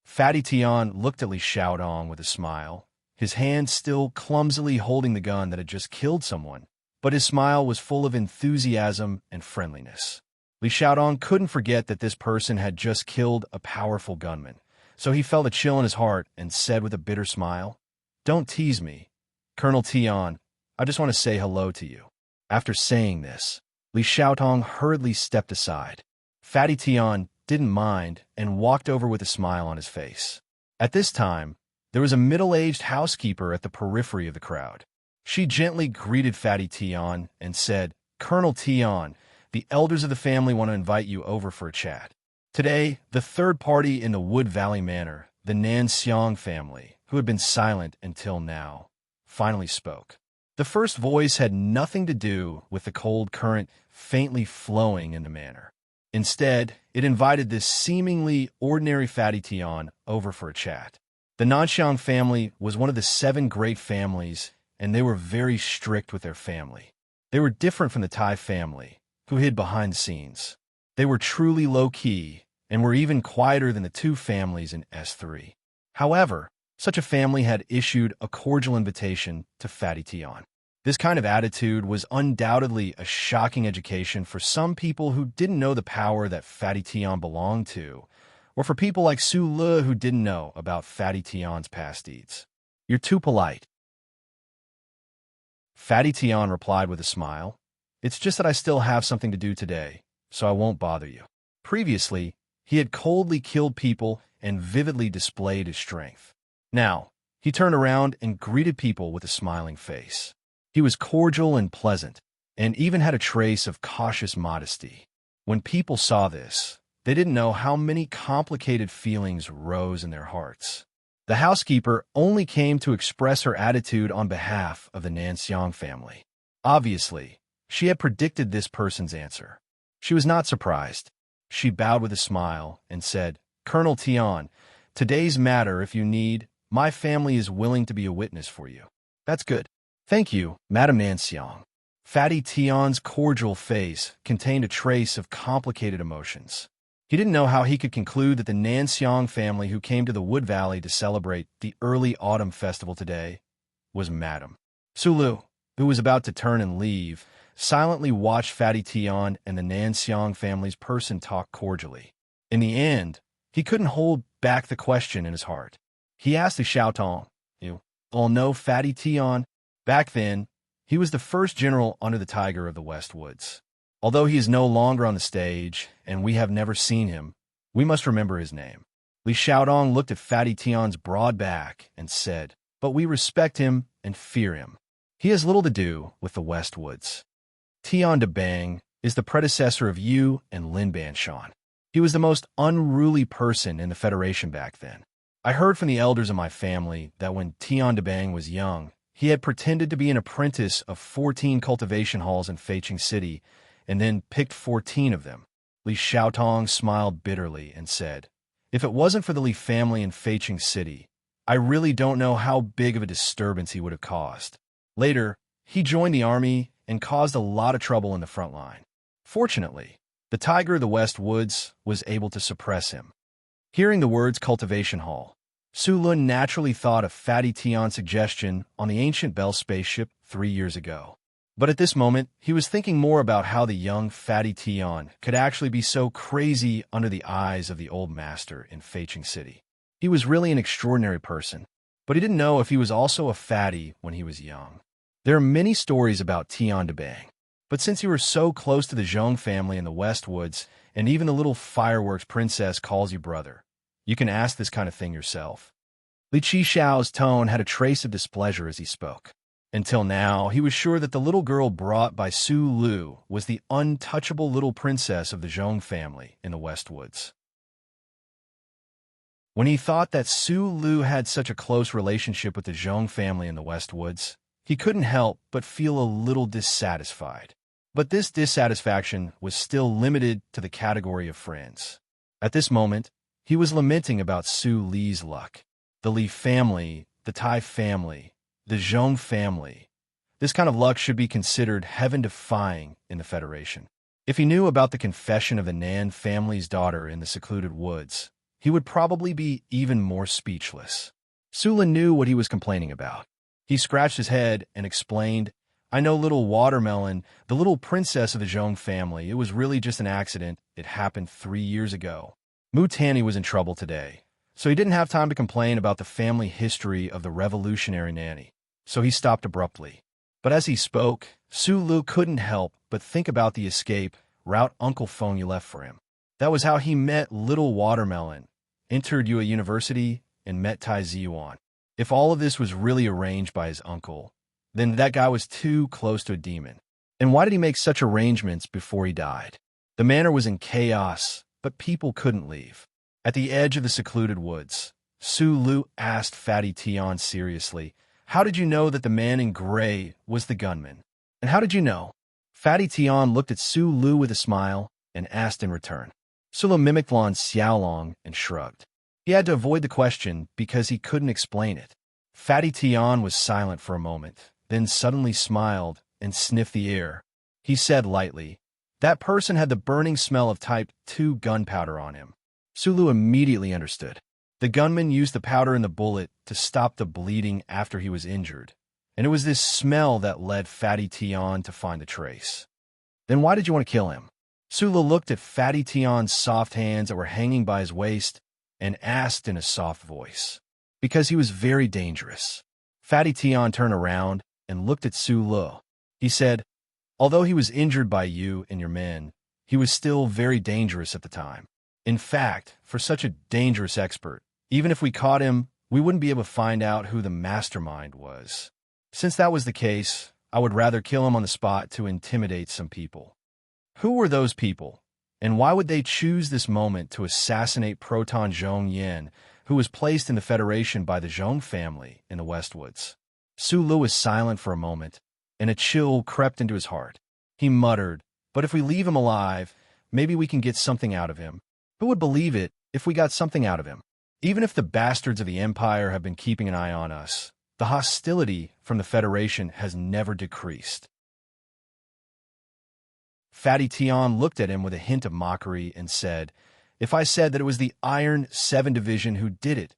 Speaker 1: Fatty Tian looked at Li Xiaodong with a smile, his hand still clumsily holding the gun that had just killed someone, but his smile was full of enthusiasm and friendliness. Li Xiaodong couldn't forget that this person had just killed a powerful gunman, so he felt a chill in his heart and said with a bitter smile, "Don't tease me, Colonel Tian. I just want to say hello to you." After saying this, Li Xiaodong hurriedly stepped aside. Fatty Tian didn't mind and walked over with a smile on his face. At this time, there was a middle-aged housekeeper at the periphery of the crowd. She gently greeted Fatty Tian and said, "Colonel Tian, the elders of the family want to invite you over for a chat." Today, the third party in the Wood Valley Manor, the Nan Xiang family, who had been silent until now, finally spoke. The first voice had nothing to do with the cold current faintly flowing in the manor. Instead, it invited this seemingly ordinary Fatty Tian over for a chat. The Nanxiang family was one of the 7 great families, and they were very strict with their family. They were different from the Tai family, who hid behind the scenes. They were truly low-key, and were even quieter than the 2 families in S3. However, such a family had issued a cordial invitation to Fatty Tian. This kind of attitude was undoubtedly a shocking education for some people who didn't know the power that Fatty Tian belonged to, or for people like Su Le who didn't know about Fatty Tian's past deeds. "You're too polite." Fatty Tian replied with a smile. "It's just that I still have something to do today, so I won't bother you." Previously, he had coldly killed people and vividly displayed his strength. Now, he turned around and greeted people with a smiling face. He was cordial and pleasant, and even had a trace of cautious modesty. When people saw this, they didn't know how many complicated feelings rose in their hearts. The housekeeper only came to express her attitude on behalf of the Nanxiang family. Obviously, she had predicted this person's answer. She was not surprised. She bowed with a smile and said, "Colonel Tian, today's matter, if you need, my family is willing to be a witness for you." "That's good. Thank you, Madame Nanxiang." Fatty Tian's cordial face contained a trace of complicated emotions. He didn't know how he could conclude that the Nanxiang family who came to the Wood Valley to celebrate the early autumn festival today was Madame. Sulu, who was about to turn and leave, silently watched Fatty Tian and the Nanxiang family's person talk cordially. In the end, he couldn't hold back the question in his heart. He asked the Xiaotong, "You all know Fatty Tian?" Back then, he was the first general under the Tiger of the West Woods. Although he is no longer on the stage, and we have never seen him, we must remember his name. Li Xiaodong looked at Fatty Tian's broad back and said, "But we respect him and fear him. He has little to do with the West Woods. Tian de Bang is the predecessor of Yu and Lin Banshan. He was the most unruly person in the Federation back then. I heard from the elders of my family that when Tian de Bang was young, he had pretended to be an apprentice of 14 cultivation halls in Feiqing City, and then picked 14 of them." Li Xiaotong smiled bitterly and said, "If it wasn't for the Li family in Feiqing City, I really don't know how big of a disturbance he would have caused." Later, he joined the army and caused a lot of trouble in the front line. Fortunately, the Tiger of the West Woods was able to suppress him. Hearing the words cultivation hall, Su Lun naturally thought of Fatty Tian's suggestion on the ancient Bell spaceship 3 years ago. But at this moment, he was thinking more about how the young Fatty Tian could actually be so crazy under the eyes of the old master in Feiqing City. He was really an extraordinary person, but he didn't know if he was also a fatty when he was young. There are many stories about Tian de Bang, but since you were so close to the Zhong family in the West Woods, and even the little fireworks princess calls you brother, you can ask this kind of thing yourself. Li Qixiao's tone had a trace of displeasure as he spoke. Until now, he was sure that the little girl brought by Su Lu was the untouchable little princess of the Zhong family in the West Woods. When he thought that Su Lu had such a close relationship with the Zhong family in the West Woods, he couldn't help but feel a little dissatisfied. But this dissatisfaction was still limited to the category of friends. At this moment, he was lamenting about Su Li's luck. The Li family, the Tai family, the Zhong family. This kind of luck should be considered heaven-defying in the Federation. If he knew about the confession of the Nan family's daughter in the secluded woods, he would probably be even more speechless. Sulin knew what he was complaining about. He scratched his head and explained, "I know little Watermelon, the little princess of the Zhong family. It was really just an accident. It happened 3 years ago. Mu Tanny was in trouble today, so he didn't have time to complain about the family history of the revolutionary nanny. So he stopped abruptly." But as he spoke, Su Lu couldn't help but think about the escape route Uncle Feng Yu left for him. That was how he met little Watermelon, entered Yue University, and met Tai Ziyuan. If all of this was really arranged by his uncle, then that guy was too close to a demon. And why did he make such arrangements before he died? The manor was in chaos, but people couldn't leave. At the edge of the secluded woods, Su Lu asked Fatty Tian seriously, How did you know that the man in gray was the gunman? And how did you know? Fatty Tian looked at Su Lu with a smile and asked in return. Su Lu mimicked Lan Xiaolong and shrugged. He had to avoid the question because he couldn't explain it. Fatty Tian was silent for a moment, then suddenly smiled and sniffed the air. He said lightly, "That person had the burning smell of Type 2 gunpowder on him." Su Lu immediately understood. The gunman used the powder in the bullet to stop the bleeding after he was injured, and it was this smell that led Fatty Tian to find the trace. Then why did you want to kill him? Su Lu looked at Fatty Tian's soft hands that were hanging by his waist and asked in a soft voice. Because he was very dangerous. Fatty Tian turned around and looked at Su Lu. He said, "Although he was injured by you and your men, he was still very dangerous at the time. In fact, for such a dangerous expert, even if we caught him, we wouldn't be able to find out who the mastermind was. Since that was the case, I would rather kill him on the spot to intimidate some people." Who were those people? And why would they choose this moment to assassinate Proton Zhong Yan, who was placed in the Federation by the Zhong family in the Westwoods? Su Lu was silent for a moment, and a chill crept into his heart. He muttered, "But if we leave him alive, maybe we can get something out of him. Who would believe it if we got something out of him? Even if the bastards of the Empire have been keeping an eye on us, the hostility from the Federation has never decreased." Fatty Tian looked at him with a hint of mockery and said, "If I said that it was the Iron 7 Division who did it,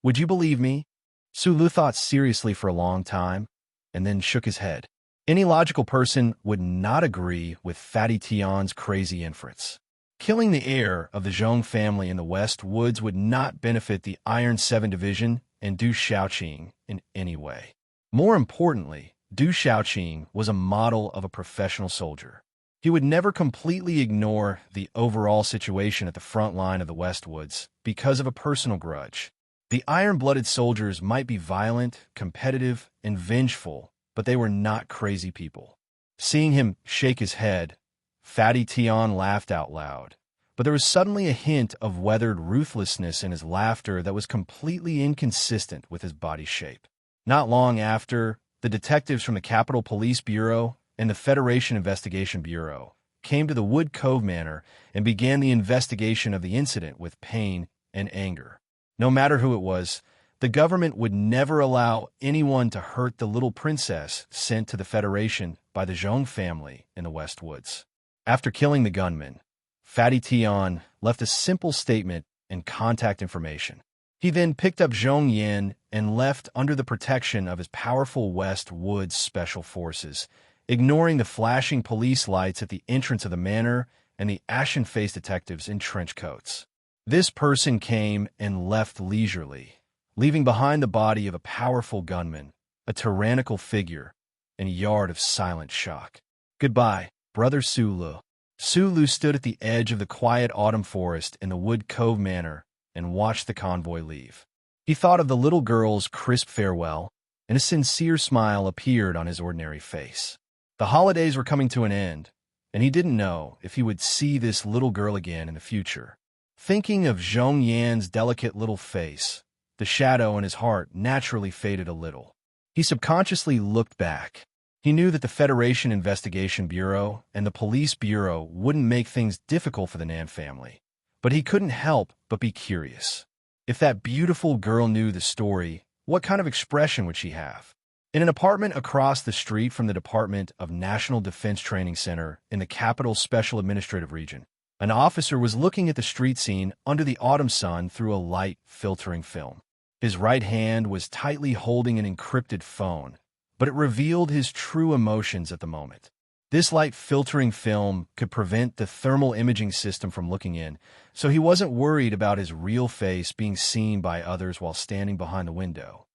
Speaker 1: would you believe me?" Su Lu thought seriously for a long time, and then shook his head. Any logical person would not agree with Fatty Tian's crazy inference. Killing the heir of the Zhong family in the West Woods would not benefit the Iron 7 Division and Du Shaoqing in any way. More importantly, Du Shaoqing was a model of a professional soldier. He would never completely ignore the overall situation at the front line of the Westwoods because of a personal grudge. The iron-blooded soldiers might be violent, competitive, and vengeful, but they were not crazy people. Seeing him shake his head, Fatty Tian laughed out loud. But there was suddenly a hint of weathered ruthlessness in his laughter that was completely inconsistent with his body shape. Not long after, the detectives from the Capitol Police Bureau and the Federation Investigation Bureau came to the Wood Cove Manor and began the investigation of the incident with pain and anger. No matter who it was, the government would never allow anyone to hurt the little princess sent to the Federation by the Zhong family in the Westwoods. After killing the gunman, Fatty Tian left a simple statement and contact information. He then picked up Zhong Yan and left under the protection of his powerful West Woods Special Forces, ignoring the flashing police lights at the entrance of the manor and the ashen-faced detectives in trench coats. This person came and left leisurely, leaving behind the body of a powerful gunman, a tyrannical figure, and a yard of silent shock. "Goodbye, Brother Su Lu." Su Lu stood at the edge of the quiet autumn forest in the Wood Cove Manor and watched the convoy leave. He thought of the little girl's crisp farewell, and a sincere smile appeared on his ordinary face. The holidays were coming to an end, and he didn't know if he would see this little girl again in the future. Thinking of Zhong Yan's delicate little face, the shadow in his heart naturally faded a little. He subconsciously looked back. He knew that the Federation Investigation Bureau and the Police Bureau wouldn't make things difficult for the Nan family, but he couldn't help but be curious. If that beautiful girl knew the story, what kind of expression would she have? In an apartment across the street from the Department of National Defense Training Center in the Capital Special Administrative Region, an officer was looking at the street scene under the autumn sun through a light filtering film. His right hand was tightly holding an encrypted phone, but it revealed his true emotions at the moment. This light filtering film could prevent the thermal imaging system from looking in, so he wasn't worried about his real face being seen by others while standing behind the window.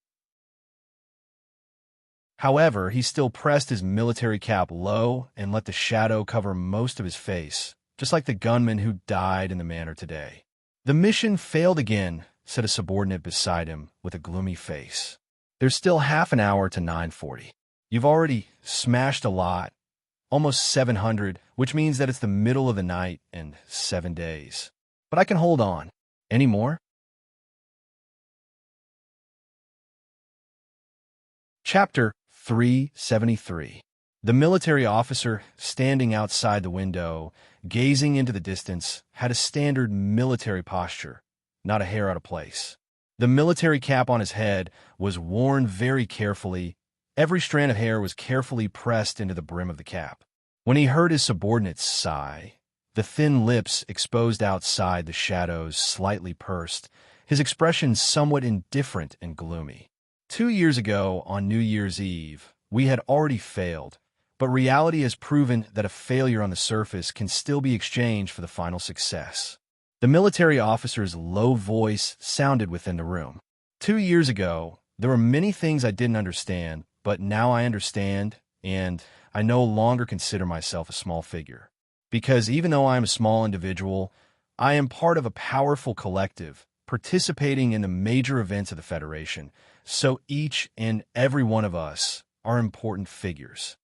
Speaker 1: However, he still pressed his military cap low and let the shadow cover most of his face, just like the gunman who died in the manor today. "The mission failed again," said a subordinate beside him with a gloomy face. "There's still half an hour to 9:40. You've already smashed a lot, almost 700, which means that it's the middle of the night and 7 days. But I can hold on. Any more?" Chapter 373. The military officer, standing outside the window, gazing into the distance, had a standard military posture, not a hair out of place. The military cap on his head was worn very carefully. Every strand of hair was carefully pressed into the brim of the cap. When he heard his subordinates sigh, the thin lips exposed outside the shadows slightly pursed, his expression somewhat indifferent and gloomy. 2 years ago, on New Year's Eve, we had already failed, but reality has proven that a failure on the surface can still be exchanged for the final success. The military officer's low voice sounded within the room. 2 years ago, there were many things I didn't understand, but now I understand, and I no longer consider myself a small figure. Because even though I am a small individual, I am part of a powerful collective, participating in the major events of the Federation, so each and every one of us are important figures.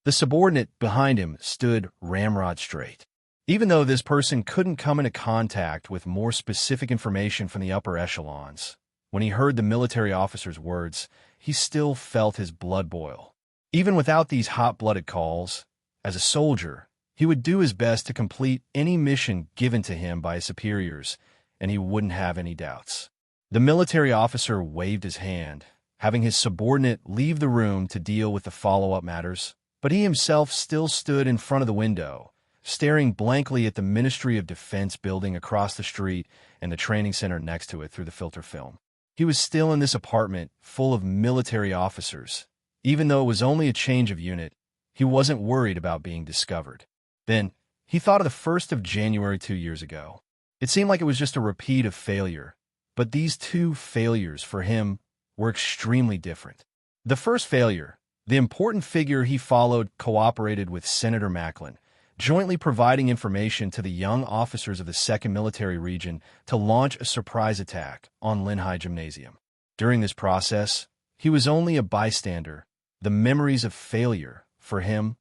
Speaker 1: The subordinate behind him stood ramrod straight. Even though this person couldn't come into contact with more specific information from the upper echelons, when he heard the military officer's words, he still felt his blood boil. Even without these hot-blooded calls, as a soldier, he would do his best to complete any mission given to him by his superiors, and he wouldn't have any doubts. The military officer waved his hand, having his subordinate leave the room to deal with the follow-up matters, but he himself still stood in front of the window, staring blankly at the Ministry of Defense building across the street and the training center next to it through the filter film. He was still in this apartment full of military officers. Even though it was only a change of unit, he wasn't worried about being discovered. Then, he thought of the 1st of January 2 years ago. It seemed like it was just a repeat of failure, but these two failures for him were extremely different. The first failure, the important figure he followed cooperated with Senator Macklin, jointly providing information to the young officers of the 2nd Military Region to launch a surprise attack on Lin High Gymnasium. During this process, he was only a bystander. The memories of failure, for him,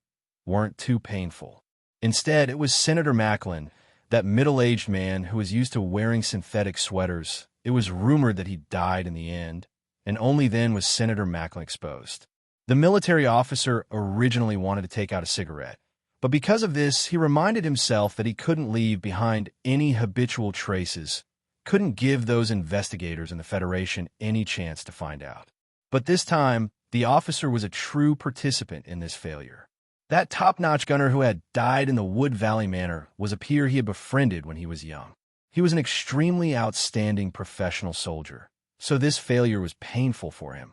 Speaker 1: weren't too painful. Instead, it was Senator Macklin, that middle-aged man who was used to wearing synthetic sweaters. It was rumored that he died in the end, and only then was Senator Macklin exposed. The military officer originally wanted to take out a cigarette, but because of this, he reminded himself that he couldn't leave behind any habitual traces, couldn't give those investigators in the Federation any chance to find out. But this time, the officer was a true participant in this failure. That top-notch gunner who had died in the Wood Valley Manor was a peer he had befriended when he was young. He was an extremely outstanding professional soldier, so this failure was painful for him.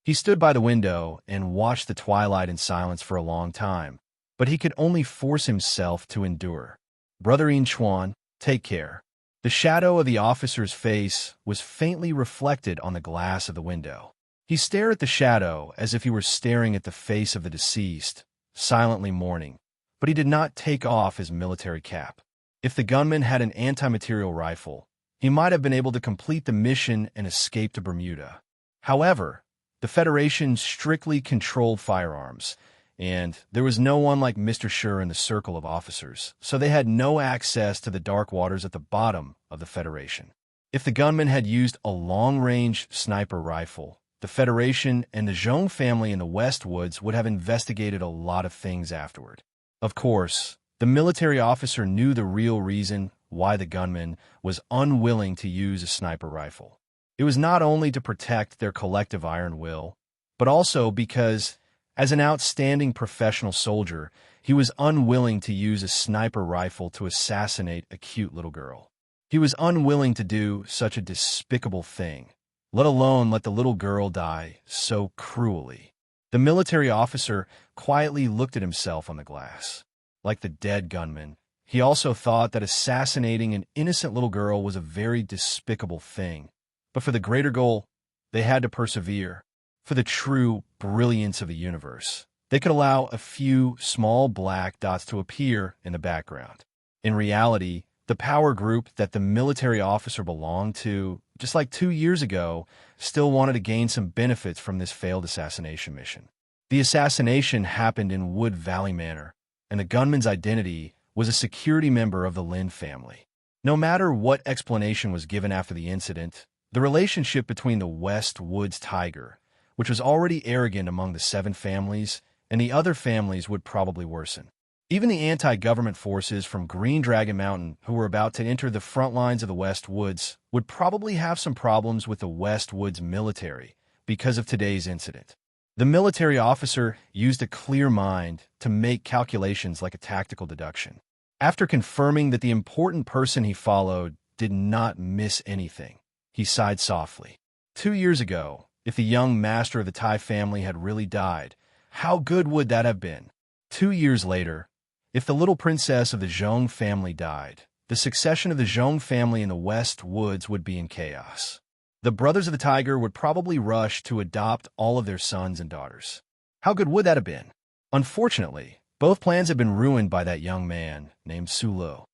Speaker 1: He stood by the window and watched the twilight in silence for a long time, but he could only force himself to endure. Brother In Chuan, take care. The shadow of the officer's face was faintly reflected on the glass of the window. He stared at the shadow as if he were staring at the face of the deceased, silently mourning, but he did not take off his military cap. If the gunman had an anti-material rifle, he might have been able to complete the mission and escape to Bermuda. However, the Federation strictly controlled firearms, and there was no one like Mr. Schur in the circle of officers, so they had no access to the dark waters at the bottom of the Federation. If the gunman had used a long-range sniper rifle, the Federation and the Zhong family in the West Woods would have investigated a lot of things afterward. Of course, the military officer knew the real reason why the gunman was unwilling to use a sniper rifle. It was not only to protect their collective iron will, but also because, as an outstanding professional soldier, he was unwilling to use a sniper rifle to assassinate a cute little girl. He was unwilling to do such a despicable thing, let alone let the little girl die so cruelly. The military officer quietly looked at himself on the glass. Like the dead gunman, he also thought that assassinating an innocent little girl was a very despicable thing. But for the greater goal, they had to persevere. For the true brilliance of the universe, they could allow a few small black dots to appear in the background. In reality, the power group that the military officer belonged to, just like 2 years ago, still wanted to gain some benefits from this failed assassination mission. The assassination happened in Wood Valley Manor, and the gunman's identity was a security member of the Lin family. No matter what explanation was given after the incident, The relationship between the West Woods tiger, which was already arrogant among the 7 families, and the other families would probably worsen. Even the anti-government forces from Green Dragon Mountain, who were about to enter the front lines of the West Woods, would probably have some problems with the West Woods military because of today's incident. The military officer used a clear mind to make calculations like a tactical deduction. After confirming that the important person he followed did not miss anything, he sighed softly. 2 years ago, if the young master of the Tai family had really died, how good would that have been? 2 years later, if the little princess of the Zhong family died, the succession of the Zhong family in the West Woods would be in chaos. The brothers of the tiger would probably rush to adopt all of their sons and daughters. How good would that have been? Unfortunately, both plans had been ruined by that young man named Su Lu.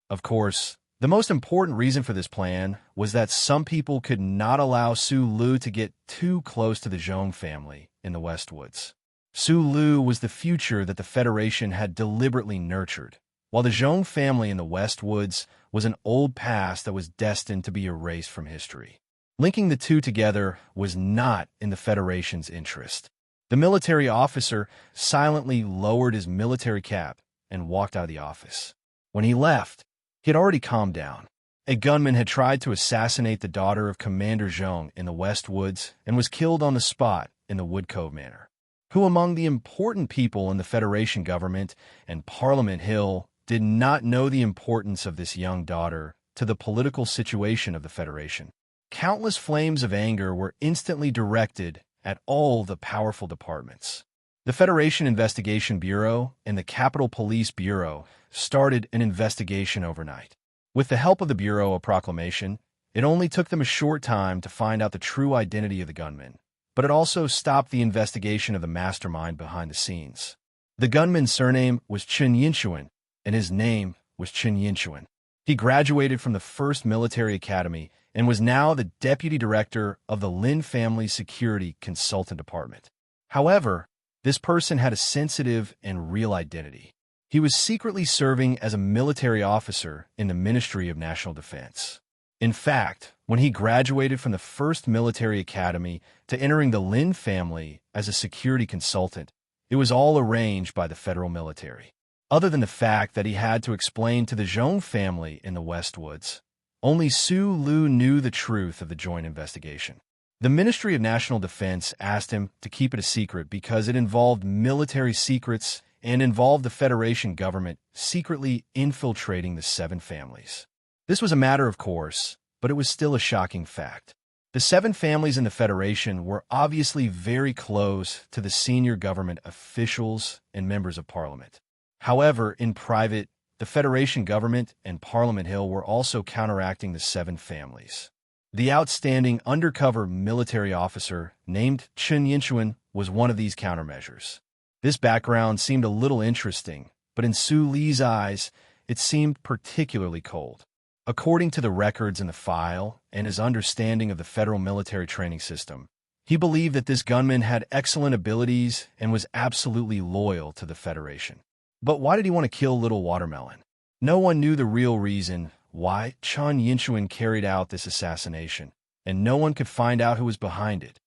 Speaker 1: Of course, the most important reason for this plan was that some people could not allow Su Lu to get too close to the Zhong family in the West Woods. Su Lu was the future that the Federation had deliberately nurtured, while the Zhong family in the West Woods was an old past that was destined to be erased from history. Linking the two together was not in the Federation's interest. The military officer silently lowered his military cap and walked out of the office. When he left, he had already calmed down. A gunman had tried to assassinate the daughter of Commander Zhong in the West Woods and was killed on the spot in the Wood Cove Manor. Who among the important people in the Federation government and Parliament Hill did not know the importance of this young daughter to the political situation of the Federation? Countless flames of anger were instantly directed at all the powerful departments. The Federation Investigation Bureau and the Capitol Police Bureau started an investigation overnight. With the help of the Bureau of Proclamation, it only took them a short time to find out the true identity of the gunman, but it also stopped the investigation of the mastermind behind the scenes. The gunman's surname was Chen Yinchuan, and his name was Chen Yinchuan. He graduated from the 1st Military Academy and was now the deputy director of the Lin Family Security Consultant Department. However, this person had a sensitive and real identity. He was secretly serving as a military officer in the Ministry of National Defense. In fact, when he graduated from the 1st Military Academy to entering the Lin family as a security consultant, it was all arranged by the federal military. Other than the fact that he had to explain to the Zhong family in the West Woods, only Su Lu knew the truth of the joint investigation. The Ministry of National Defense asked him to keep it a secret because it involved military secrets and involved the Federation government secretly infiltrating the 7 families. This was a matter of course, but it was still a shocking fact. The 7 families in the Federation were obviously very close to the senior government officials and members of Parliament. However, in private, the Federation government and Parliament Hill were also counteracting the 7 families. The outstanding undercover military officer named Chen Yinchuan was one of these countermeasures. This background seemed a little interesting, but in Su Li's eyes, it seemed particularly cold. According to the records in the file and his understanding of the federal military training system, he believed that this gunman had excellent abilities and was absolutely loyal to the Federation. But why did he want to kill Little Watermelon? No one knew the real reason why Chen Yinchuan carried out this assassination, and no one could find out who was behind it.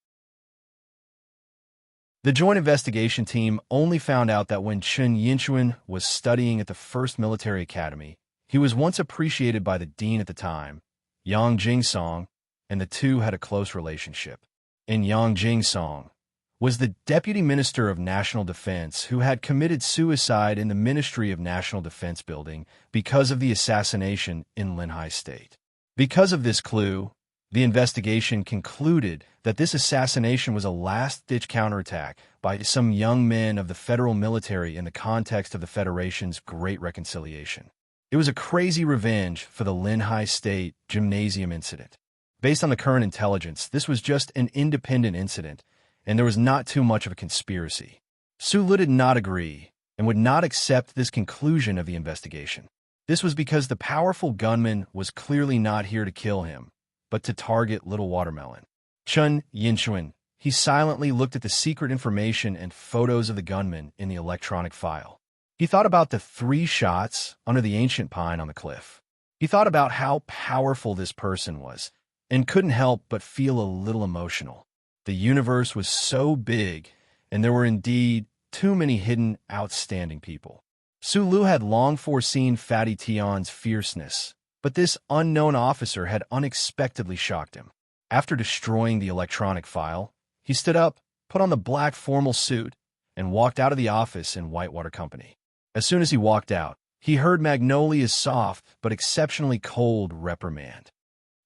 Speaker 1: The Joint Investigation Team only found out that when Chen Yinchuan was studying at the 1st Military Academy, he was once appreciated by the dean at the time, Yang Jingsong, and the two had a close relationship. And Yang Jingsong was the Deputy Minister of National Defense who had committed suicide in the Ministry of National Defense building because of the assassination in Linhai State. Because of this clue, the investigation concluded that this assassination was a last-ditch counterattack by some young men of the federal military in the context of the Federation's Great Reconciliation. It was a crazy revenge for the Linhai State gymnasium incident. Based on the current intelligence, this was just an independent incident, and there was not too much of a conspiracy. Su Lu did not agree and would not accept this conclusion of the investigation. This was because the powerful gunman was clearly not here to kill him, but to target Little Watermelon. Chen Yinchuan. He silently looked at the secret information and photos of the gunman in the electronic file. He thought about the 3 shots under the ancient pine on the cliff. He thought about how powerful this person was and couldn't help but feel a little emotional. The universe was so big, and there were indeed too many hidden, outstanding people. Sulu had long foreseen Fatty Tion's fierceness, but this unknown officer had unexpectedly shocked him. After destroying the electronic file, he stood up, put on the black formal suit, and walked out of the office in Whitewater Company. As soon as he walked out, he heard Magnolia's soft but exceptionally cold reprimand.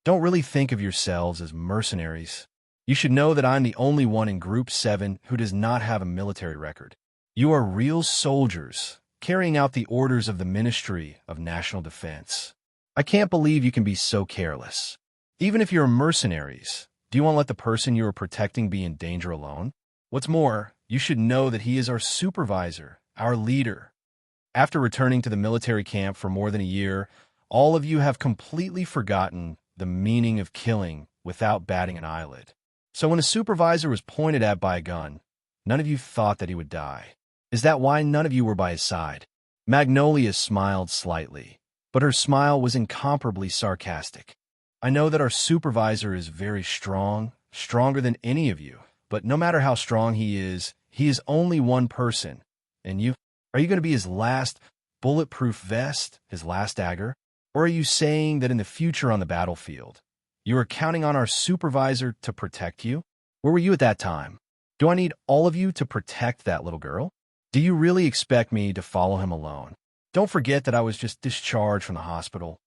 Speaker 1: Don't really think of yourselves as mercenaries. You should know that I'm the only one in Group 7 who does not have a military record. You are real soldiers, carrying out the orders of the Ministry of National Defense. I can't believe you can be so careless. Even if you're mercenaries, do you want to let the person you are protecting be in danger alone? What's more, you should know that he is our supervisor, our leader. After returning to the military camp for more than a year, all of you have completely forgotten the meaning of killing without batting an eyelid. So when a supervisor was pointed at by a gun, none of you thought that he would die. Is that why none of you were by his side? Magnolia smiled slightly, but her smile was incomparably sarcastic. I know that our supervisor is very strong, stronger than any of you, but no matter how strong he is only one person. And you? Are you going to be his last bulletproof vest, his last dagger? Or are you saying that in the future on the battlefield, you are counting on our supervisor to protect you? Where were you at that time? Do I need all of you to protect that little girl? Do you really expect me to follow him alone? Don't forget that I was just discharged from the hospital.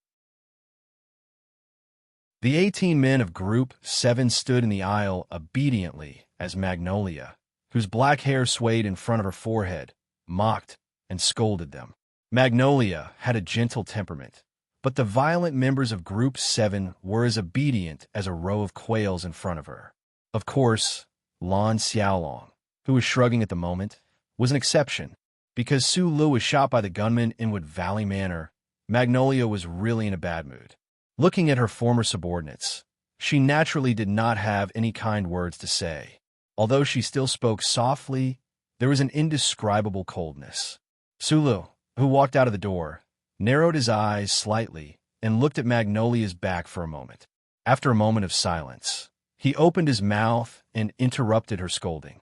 Speaker 1: The 18 men of Group 7 stood in the aisle obediently as Magnolia, whose black hair swayed in front of her forehead, mocked and scolded them. Magnolia had a gentle temperament, but the violent members of Group 7 were as obedient as a row of quails in front of her. Of course, Lan Xiaolong, who was shrugging at the moment, was an exception. Because Su Lu was shot by the gunman in Wood Valley Manor, Magnolia was really in a bad mood. Looking at her former subordinates, she naturally did not have any kind words to say. Although she still spoke softly, there was an indescribable coldness. Sulu, who walked out of the door, narrowed his eyes slightly and looked at Magnolia's back for a moment. After a moment of silence, he opened his mouth and interrupted her scolding.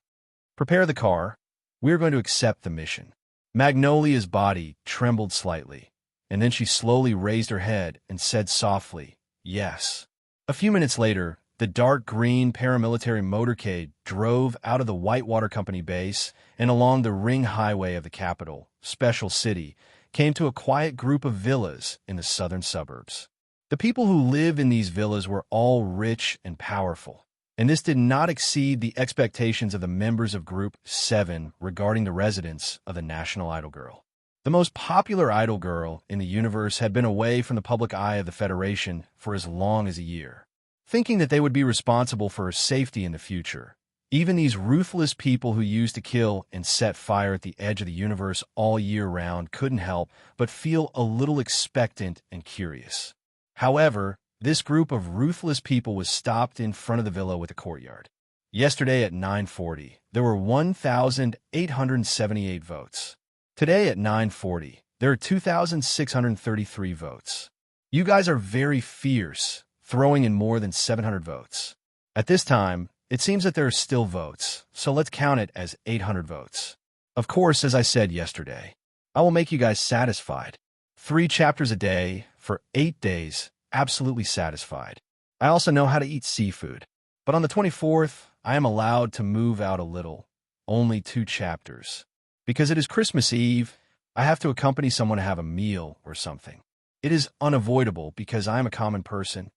Speaker 1: Prepare the car. We are going to accept the mission. Magnolia's body trembled slightly, and then she slowly raised her head and said softly, yes. A few minutes later, the dark green paramilitary motorcade drove out of the Whitewater Company base and along the ring highway of the capital, Special City, came to a quiet group of villas in the southern suburbs. The people who lived in these villas were all rich and powerful, and this did not exceed the expectations of the members of Group 7 regarding the residence of the national idol girl. The most popular idol girl in the universe had been away from the public eye of the Federation for as long as a year. Thinking that they would be responsible for her safety in the future, even these ruthless people who used to kill and set fire at the edge of the universe all year round couldn't help but feel a little expectant and curious. However, this group of ruthless people was stopped in front of the villa with a courtyard. Yesterday at 9:40, there were 1,878 votes. Today at 9:40, there are 2,633 votes. You guys are very fierce, throwing in more than 700 votes. At this time, it seems that there are still votes, so let's count it as 800 votes. Of course, as I said yesterday, I will make you guys satisfied. 3 chapters a day for 8 days, absolutely satisfied. I also know how to eat seafood. But on the 24th, I am allowed to move out a little, only 2 chapters. Because it is Christmas Eve, I have to accompany someone to have a meal or something. It is unavoidable because I am a common person.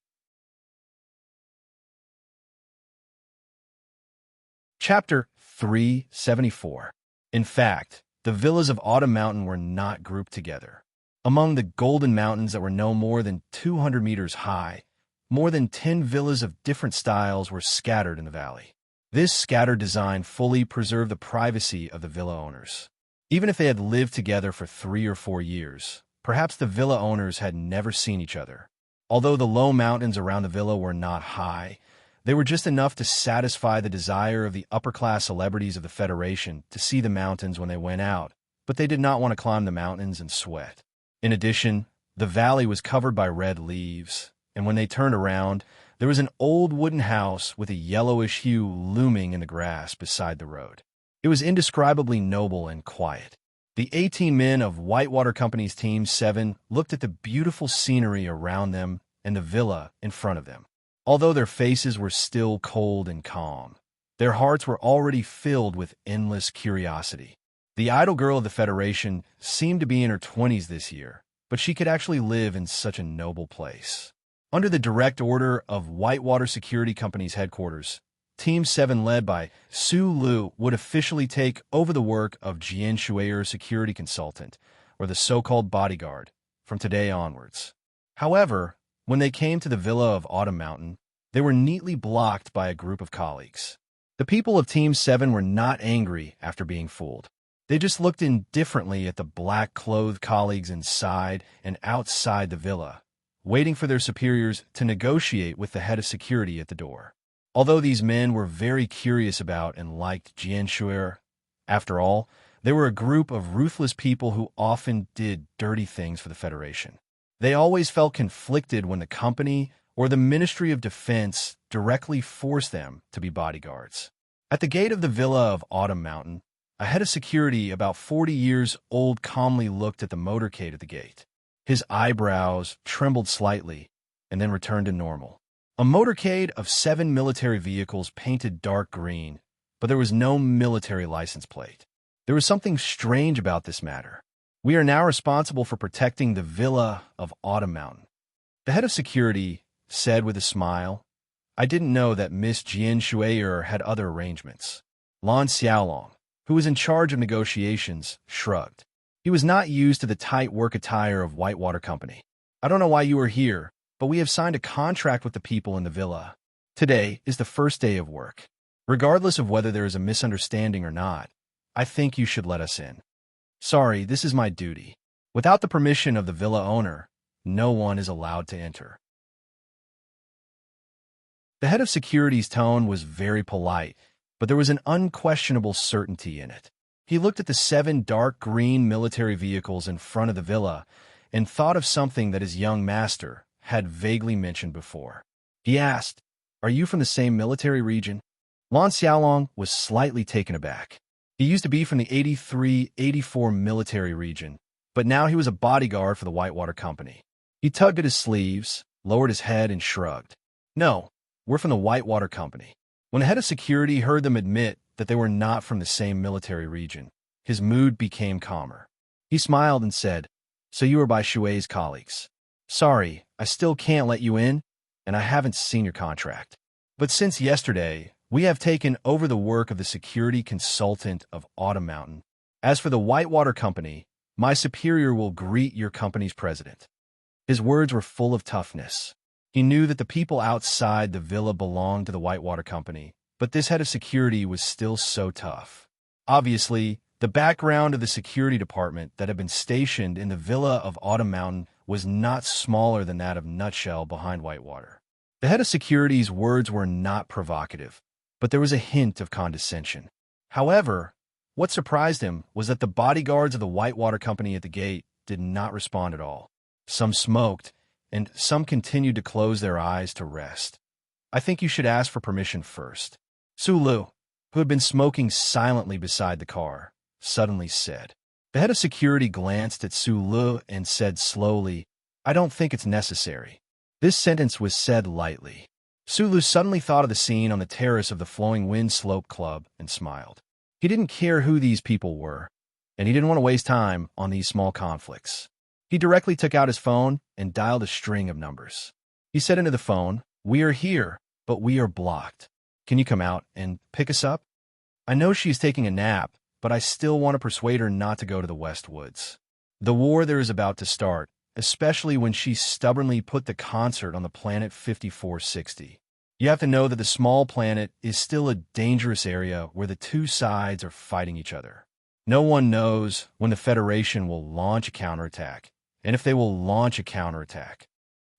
Speaker 1: Chapter 374. In fact, the villas of Autumn Mountain were not grouped together. Among the golden mountains that were no more than 200 meters high, more than 10 villas of different styles were scattered in the valley. This scattered design fully preserved the privacy of the villa owners. Even if they had lived together for 3 or 4 years, perhaps the villa owners had never seen each other. Although the low mountains around the villa were not high, they were just enough to satisfy the desire of the upper-class celebrities of the Federation to see the mountains when they went out, but they did not want to climb the mountains and sweat. In addition, The valley was covered by red leaves, and when they turned around, there was an old wooden house with a yellowish hue looming in the grass beside the road. It was indescribably noble and quiet. The 18 men of Whitewater Company's Team 7 looked at the beautiful scenery around them and the villa in front of them. Although their faces were still cold and calm, their hearts were already filled with endless curiosity. The idle girl of the Federation seemed to be in her 20s this year, but she could actually live in such a noble place. Under the direct order of Whitewater Security Company's headquarters, Team 7 led by Su Lu would officially take over the work of Jian Shuier security consultant, or the so-called bodyguard, from today onwards. However, when they came to the villa of Autumn Mountain, they were neatly blocked by a group of colleagues. The people of Team 7 were not angry after being fooled. They just looked indifferently at the black-clothed colleagues inside and outside the villa, waiting for their superiors to negotiate with the head of security at the door. Although these men were very curious about and liked Jian Shuier, after all, they were a group of ruthless people who often did dirty things for the Federation. They always felt conflicted when the company or the Ministry of Defense directly forced them to be bodyguards. At the gate of the villa of Autumn Mountain, a head of security about 40 years old calmly looked at the motorcade at the gate. His eyebrows trembled slightly and then returned to normal. A motorcade of 7 military vehicles painted dark green, but there was no military license plate. There was something strange about this matter. We are now responsible for protecting the villa of Autumn Mountain. The head of security said with a smile, I didn't know that Miss Jian Shuier had other arrangements. Lan Xiaolong, who was in charge of negotiations, shrugged. He was not used to the tight work attire of Whitewater Company. I don't know why you are here, but we have signed a contract with the people in the villa. Today is the first day of work. Regardless of whether there is a misunderstanding or not, I think you should let us in. Sorry, this is my duty. Without the permission of the villa owner, no one is allowed to enter. The head of security's tone was very polite, but there was an unquestionable certainty in it. He looked at the 7 dark green military vehicles in front of the villa and thought of something that his young master had vaguely mentioned before. He asked, Are you from the same military region? Lan Xiaolong was slightly taken aback. He used to be from the 83-84 military region, but now he was a bodyguard for the Whitewater Company. He tugged at his sleeves, lowered his head, and shrugged. No, we're from the Whitewater Company. When the head of security heard them admit that they were not from the same military region, his mood became calmer. He smiled and said, So you are by Shui's colleagues. Sorry, I still can't let you in, and I haven't seen your contract. But since yesterday, we have taken over the work of the security consultant of Autumn Mountain. As for the Whitewater Company, my superior will greet your company's president. His words were full of toughness. He knew that the people outside the villa belonged to the Whitewater Company, but this head of security was still so tough. Obviously, the background of the security department that had been stationed in the villa of Autumn Mountain was not smaller than that of Nutshell behind Whitewater. The head of security's words were not provocative, but there was a hint of condescension. However, what surprised him was that the bodyguards of the Whitewater Company at the gate did not respond at all. Some smoked, and some continued to close their eyes to rest. I think you should ask for permission first. Su Lu, who had been smoking silently beside the car, suddenly said. The head of security glanced at Su Lu and said slowly, I don't think it's necessary. This sentence was said lightly. Su Lu suddenly thought of the scene on the terrace of the Flowing Wind Slope Club and smiled. He didn't care who these people were, and he didn't want to waste time on these small conflicts. He directly took out his phone and dialed a string of numbers. He said into the phone, We are here, but we are blocked. Can you come out and pick us up? I know she's taking a nap, but I still want to persuade her not to go to the West Woods. The war there is about to start, especially when she stubbornly put the concert on the planet 5460. You have to know that the small planet is still a dangerous area where the two sides are fighting each other. No one knows when the Federation will launch a counterattack, and if they will launch a counterattack.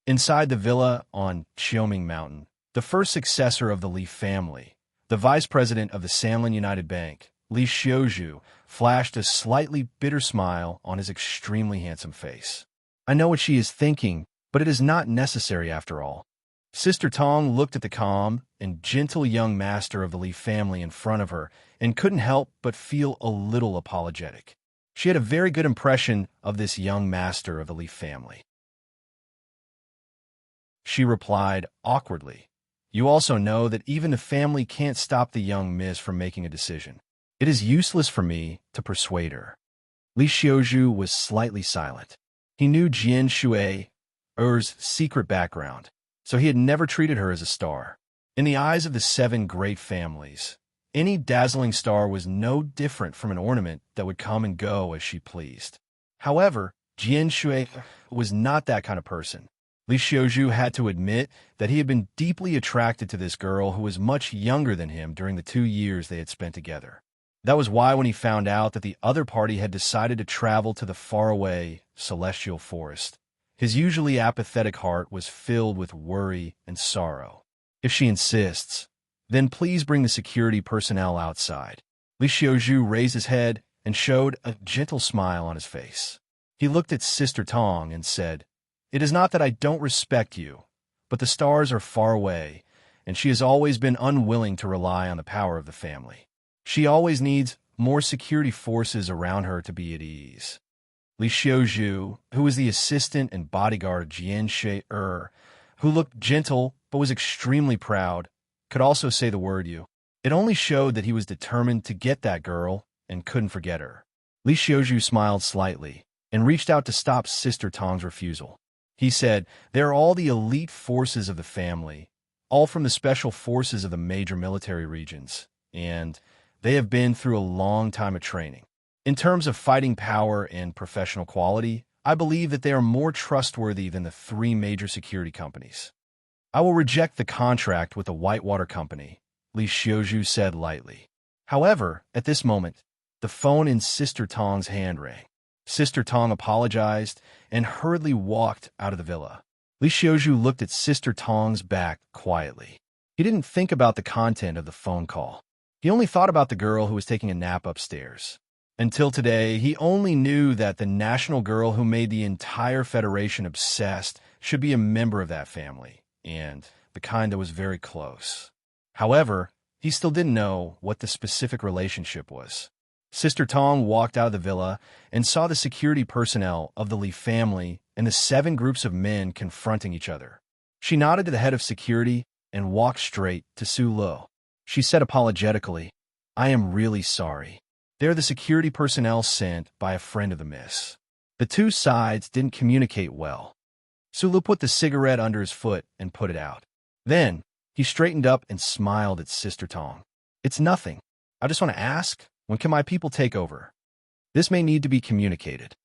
Speaker 1: Inside the villa on Xiaoming Mountain, the first successor of the Li family, the vice president of the Sanlin United Bank, Li Xiuzhu, flashed a slightly bitter smile on his extremely handsome face. I know what she is thinking, but it is not necessary after all. Sister Tong looked at the calm and gentle young master of the Li family in front of her and couldn't help but feel a little apologetic. She had a very good impression of this young master of the Li family. She replied awkwardly, "You also know that even the family can't stop the young miss from making a decision. It is useless for me to persuade her." Li Xiaozhu was slightly silent. He knew Jian Shui's secret background, so he had never treated her as a star. In the eyes of the 7 great families, any dazzling star was no different from an ornament that would come and go as she pleased. However, Jian Shui was not that kind of person. Li Xiaozhu had to admit that he had been deeply attracted to this girl who was much younger than him during the 2 years they had spent together. That was why when he found out that the other party had decided to travel to the faraway celestial forest, his usually apathetic heart was filled with worry and sorrow. "If she insists, then please bring the security personnel outside." Li Xiaozhu raised his head and showed a gentle smile on his face. He looked at Sister Tong and said, "It is not that I don't respect you, but the stars are far away, and she has always been unwilling to rely on the power of the family. She always needs more security forces around her to be at ease." Li Xiaozhu, who was the assistant and bodyguard of Jian Shui, who looked gentle but was extremely proud, could also say the word "you." It only showed that he was determined to get that girl and couldn't forget her. Li Xiaozhu smiled slightly and reached out to stop Sister Tong's refusal. He said, "They are all the elite forces of the family, all from the special forces of the major military regions, and they have been through a long time of training. In terms of fighting power and professional quality, I believe that they are more trustworthy than the 3 major security companies." "I will reject the contract with the Whitewater Company," Li Xiaozhu said lightly. However, at this moment, the phone in Sister Tong's hand rang. Sister Tong apologized and hurriedly walked out of the villa. Li Xiaozhu looked at Sister Tong's back quietly. He didn't think about the content of the phone call. He only thought about the girl who was taking a nap upstairs. Until today, he only knew that the national girl who made the entire Federation obsessed should be a member of that family, and the kind that was very close. However, he still didn't know what the specific relationship was. Sister Tong walked out of the villa and saw the security personnel of the Li family and the 7 groups of men confronting each other. She nodded to the head of security and walked straight to Su Lo. She said apologetically, "I am really sorry. They're the security personnel sent by a friend of the miss." The 2 sides didn't communicate well. Su Lo put the cigarette under his foot and put it out. Then, he straightened up and smiled at Sister Tong. "It's nothing. I just want to ask, when can my people take over? This may need to be communicated."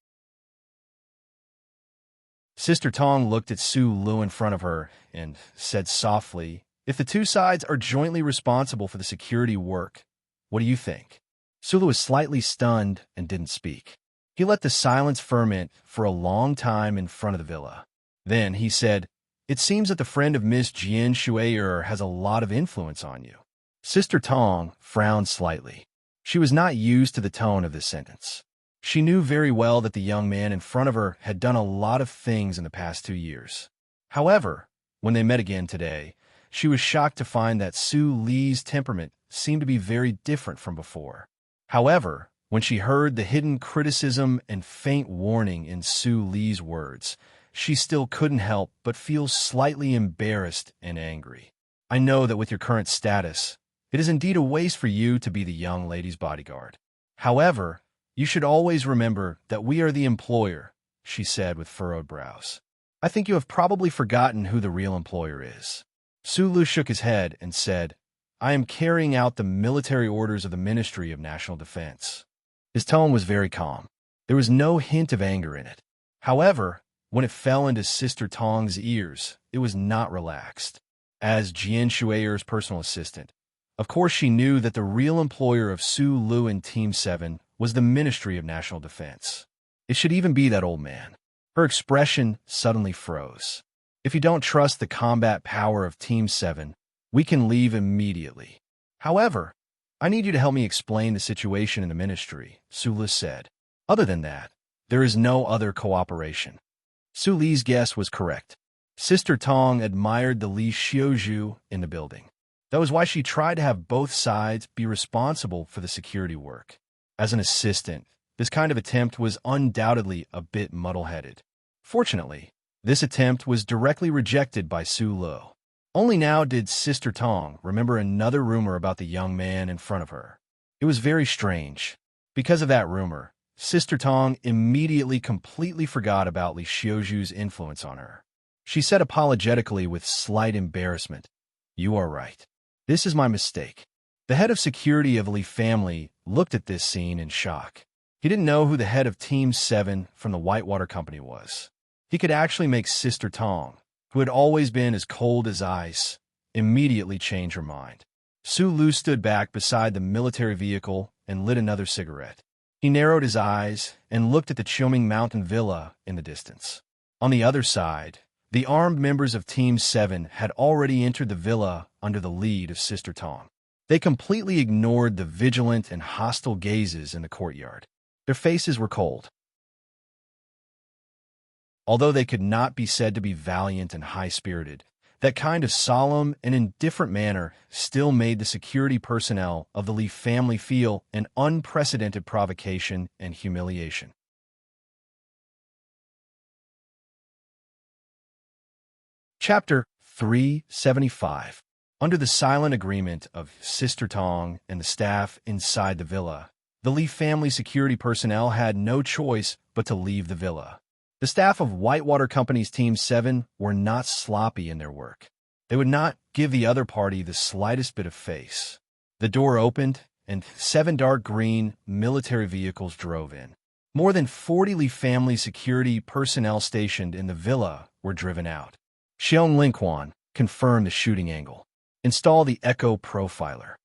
Speaker 1: Sister Tong looked at Su Lu in front of her and said softly, "If the 2 sides are jointly responsible for the security work, what do you think?" Su Lu was slightly stunned and didn't speak. He let the silence ferment for a long time in front of the villa. Then he said, "It seems that the friend of Miss Jian Shui has a lot of influence on you." Sister Tong frowned slightly. She was not used to the tone of this sentence. She knew very well that the young man in front of her had done a lot of things in the past 2 years. However, when they met again today, she was shocked to find that Su Li's temperament seemed to be very different from before. However, when she heard the hidden criticism and faint warning in Su Li's words, she still couldn't help but feel slightly embarrassed and angry. "I know that with your current status, it is indeed a waste for you to be the young lady's bodyguard. However, you should always remember that we are the employer," she said with furrowed brows. "I think you have probably forgotten who the real employer is." Su Lu shook his head and said, "I am carrying out the military orders of the Ministry of National Defense." His tone was very calm. There was no hint of anger in it. However, when it fell into Sister Tong's ears, it was not relaxed. As Jian Shui's personal assistant, of course she knew that the real employer of Su Lu and Team 7 was the Ministry of National Defense. It should even be that old man. Her expression suddenly froze. "If you don't trust the combat power of Team 7, we can leave immediately. However, I need you to help me explain the situation in the ministry," Su Lu said. "Other than that, there is no other cooperation." Su Li's guess was correct. Sister Tong admired the Li Xiuzhu in the building. That was why she tried to have both sides be responsible for the security work. As an assistant, this kind of attempt was undoubtedly a bit muddle-headed. Fortunately, this attempt was directly rejected by Su Lu. Only now did Sister Tong remember another rumor about the young man in front of her. It was very strange. Because of that rumor, Sister Tong immediately completely forgot about Li Xiuzhu's influence on her. She said apologetically with slight embarrassment, "You are right. This is my mistake." The head of security of Li family looked at this scene in shock. He didn't know who the head of Team 7 from the Whitewater Company was. He could actually make Sister Tong, who had always been as cold as ice, immediately change her mind. Su Lu stood back beside the military vehicle and lit another cigarette. He narrowed his eyes and looked at the Choming Mountain Villa in the distance. On the other side, the armed members of Team 7 had already entered the villa under the lead of Sister Tong. They completely ignored the vigilant and hostile gazes in the courtyard. Their faces were cold. Although they could not be said to be valiant and high-spirited, that kind of solemn and indifferent manner still made the security personnel of the Li family feel an unprecedented provocation and humiliation. Chapter 375. Under the silent agreement of Sister Tong and the staff inside the villa, the Li family security personnel had no choice but to leave the villa. The staff of Whitewater Company's Team 7 were not sloppy in their work. They would not give the other party the slightest bit of face. The door opened, and 7 dark green military vehicles drove in. More than 40 Li family security personnel stationed in the villa were driven out. Xiong Lingquan confirmed the shooting angle. Install the Echo Profiler.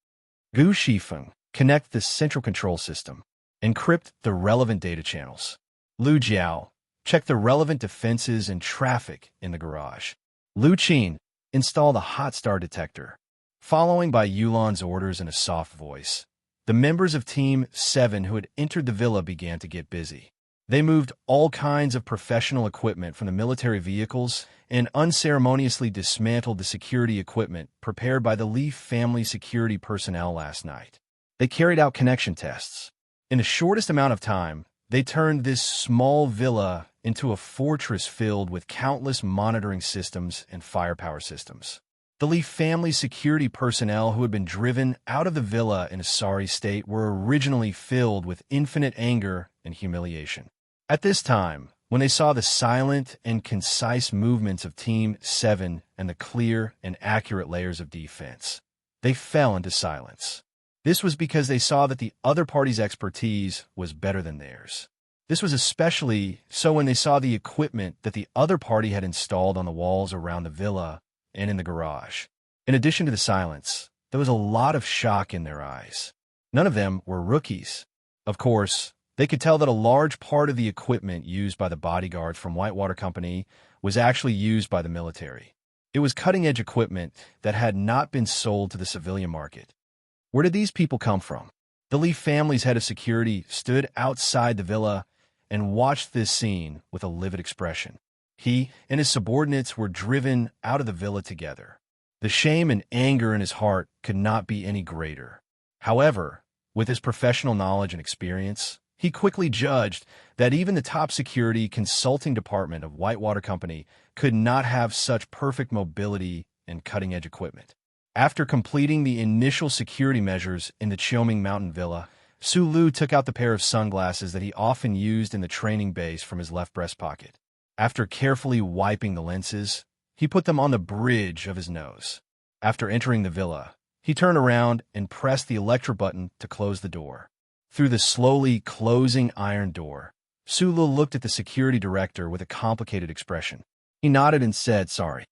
Speaker 1: Gu Shifeng, connect the central control system. Encrypt the relevant data channels. Lu Jiao, check the relevant defenses and traffic in the garage. Lu Qin, install the hot star detector. Following by Yulan's orders in a soft voice, the members of Team 7 who had entered the villa began to get busy. They moved all kinds of professional equipment from the military vehicles and unceremoniously dismantled the security equipment prepared by the Li family security personnel last night. They carried out connection tests. In the shortest amount of time, they turned this small villa into a fortress filled with countless monitoring systems and firepower systems. The Li family security personnel who had been driven out of the villa in a sorry state were originally filled with infinite anger and humiliation. At this time, when they saw the silent and concise movements of Team 7 and the clear and accurate layers of defense, they fell into silence. This was because they saw that the other party's expertise was better than theirs. This was especially so when they saw the equipment that the other party had installed on the walls around the villa and in the garage. In addition to the silence, there was a lot of shock in their eyes. None of them were rookies. Of course, they could tell that a large part of the equipment used by the bodyguards from Whitewater Company was actually used by the military. It was cutting-edge equipment that had not been sold to the civilian market. Where did these people come from? The Li family's head of security stood outside the villa and watched this scene with a livid expression. He and his subordinates were driven out of the villa together. The shame and anger in his heart could not be any greater. However, with his professional knowledge and experience, he quickly judged that even the top security consulting department of Whitewater Company could not have such perfect mobility and cutting-edge equipment. After completing the initial security measures in the Choming Mountain Villa, Su Lu took out the pair of sunglasses that he often used in the training base from his left breast pocket. After carefully wiping the lenses, he put them on the bridge of his nose. After entering the villa, he turned around and pressed the electro button to close the door. Through the slowly closing iron door, Su Lu looked at the security director with a complicated expression. He nodded and said, "Sorry."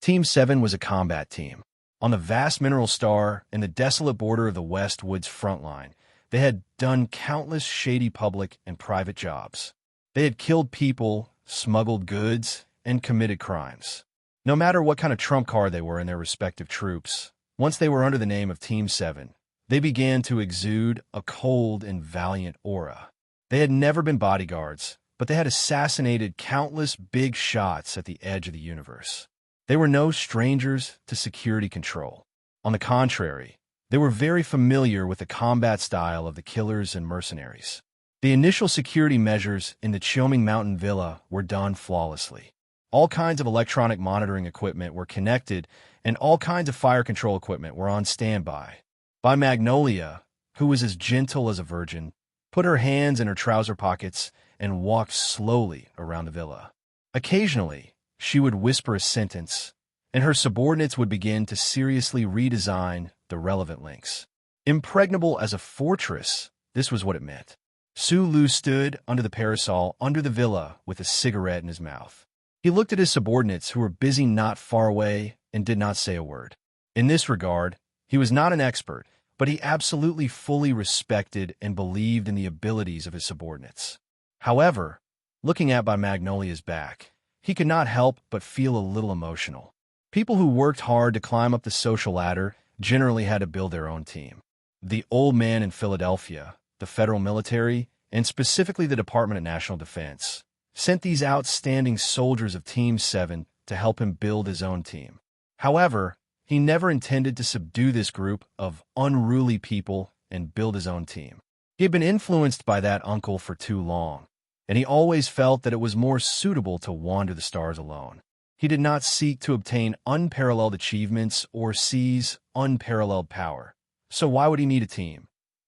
Speaker 1: Team 7 was a combat team. On the vast mineral star and the desolate border of the West Woods front line, they had done countless shady public and private jobs. They had killed people, smuggled goods, and committed crimes. No matter what kind of trump card they were in their respective troops, once they were under the name of Team 7, they began to exude a cold and valiant aura. They had never been bodyguards, but they had assassinated countless big shots at the edge of the universe. They were no strangers to security control. On the contrary, they were very familiar with the combat style of the killers and mercenaries. The initial security measures in the Cheoming Mountain Villa were done flawlessly. All kinds of electronic monitoring equipment were connected, and all kinds of fire control equipment were on standby. By Magnolia, who was as gentle as a virgin, put her hands in her trouser pockets and walked slowly around the villa. Occasionally, she would whisper a sentence, and her subordinates would begin to seriously redesign the relevant links. Impregnable as a fortress, this was what it meant. Sulu stood under the parasol under the villa with a cigarette in his mouth. He looked at his subordinates who were busy not far away and did not say a word. In this regard, he was not an expert, but he absolutely fully respected and believed in the abilities of his subordinates. However, looking at by Magnolia's back, he could not help but feel a little emotional. People who worked hard to climb up the social ladder generally had to build their own team. The old man in Philadelphia, the federal military, and specifically the Department of National Defense, sent these outstanding soldiers of Team 7 to help him build his own team. However, he never intended to subdue this group of unruly people and build his own team. He had been influenced by that uncle for too long, and he always felt that it was more suitable to wander the stars alone. He did not seek to obtain unparalleled achievements or seize unparalleled power. So why would he need a team?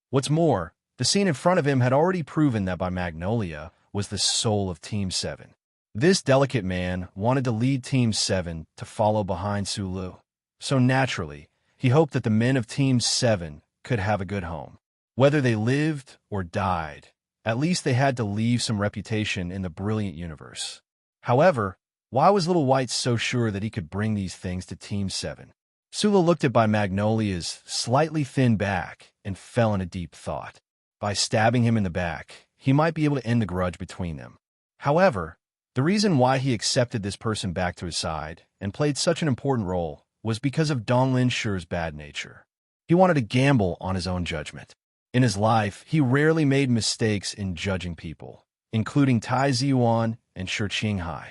Speaker 1: What's more, the scene in front of him had already proven that by Magnolia was the soul of Team 7. This delicate man wanted to lead Team 7 to follow behind Sulu. So naturally, he hoped that the men of Team 7 could have a good home. Whether they lived or died, at least they had to leave some reputation in the brilliant universe. However, why was Little White so sure that he could bring these things to Team 7? Sulu looked at by Magnolia's slightly thin back and fell in a deep thought. By stabbing him in the back, he might be able to end the grudge between them. However, the reason why he accepted this person back to his side and played such an important role was because of Dong Lin Shi's bad nature. He wanted to gamble on his own judgment. In his life, he rarely made mistakes in judging people, including Tai Ziyuan and Shi Qinghai.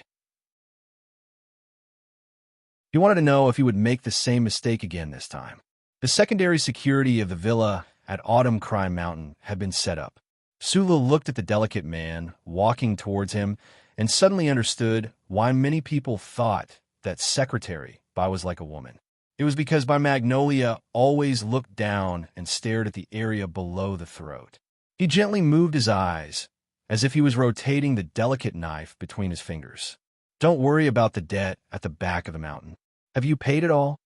Speaker 1: He wanted to know if he would make the same mistake again this time. The secondary security of the villa at Autumn Crime Mountain had been set up. Sulu looked at the delicate man walking towards him and suddenly understood why many people thought that Secretary Bai was like a woman. It was because Bai Magnolia always looked down and stared at the area below the throat. He gently moved his eyes, as if he was rotating the delicate knife between his fingers. Don't worry about the debt at the back of the mountain. Have you paid it all?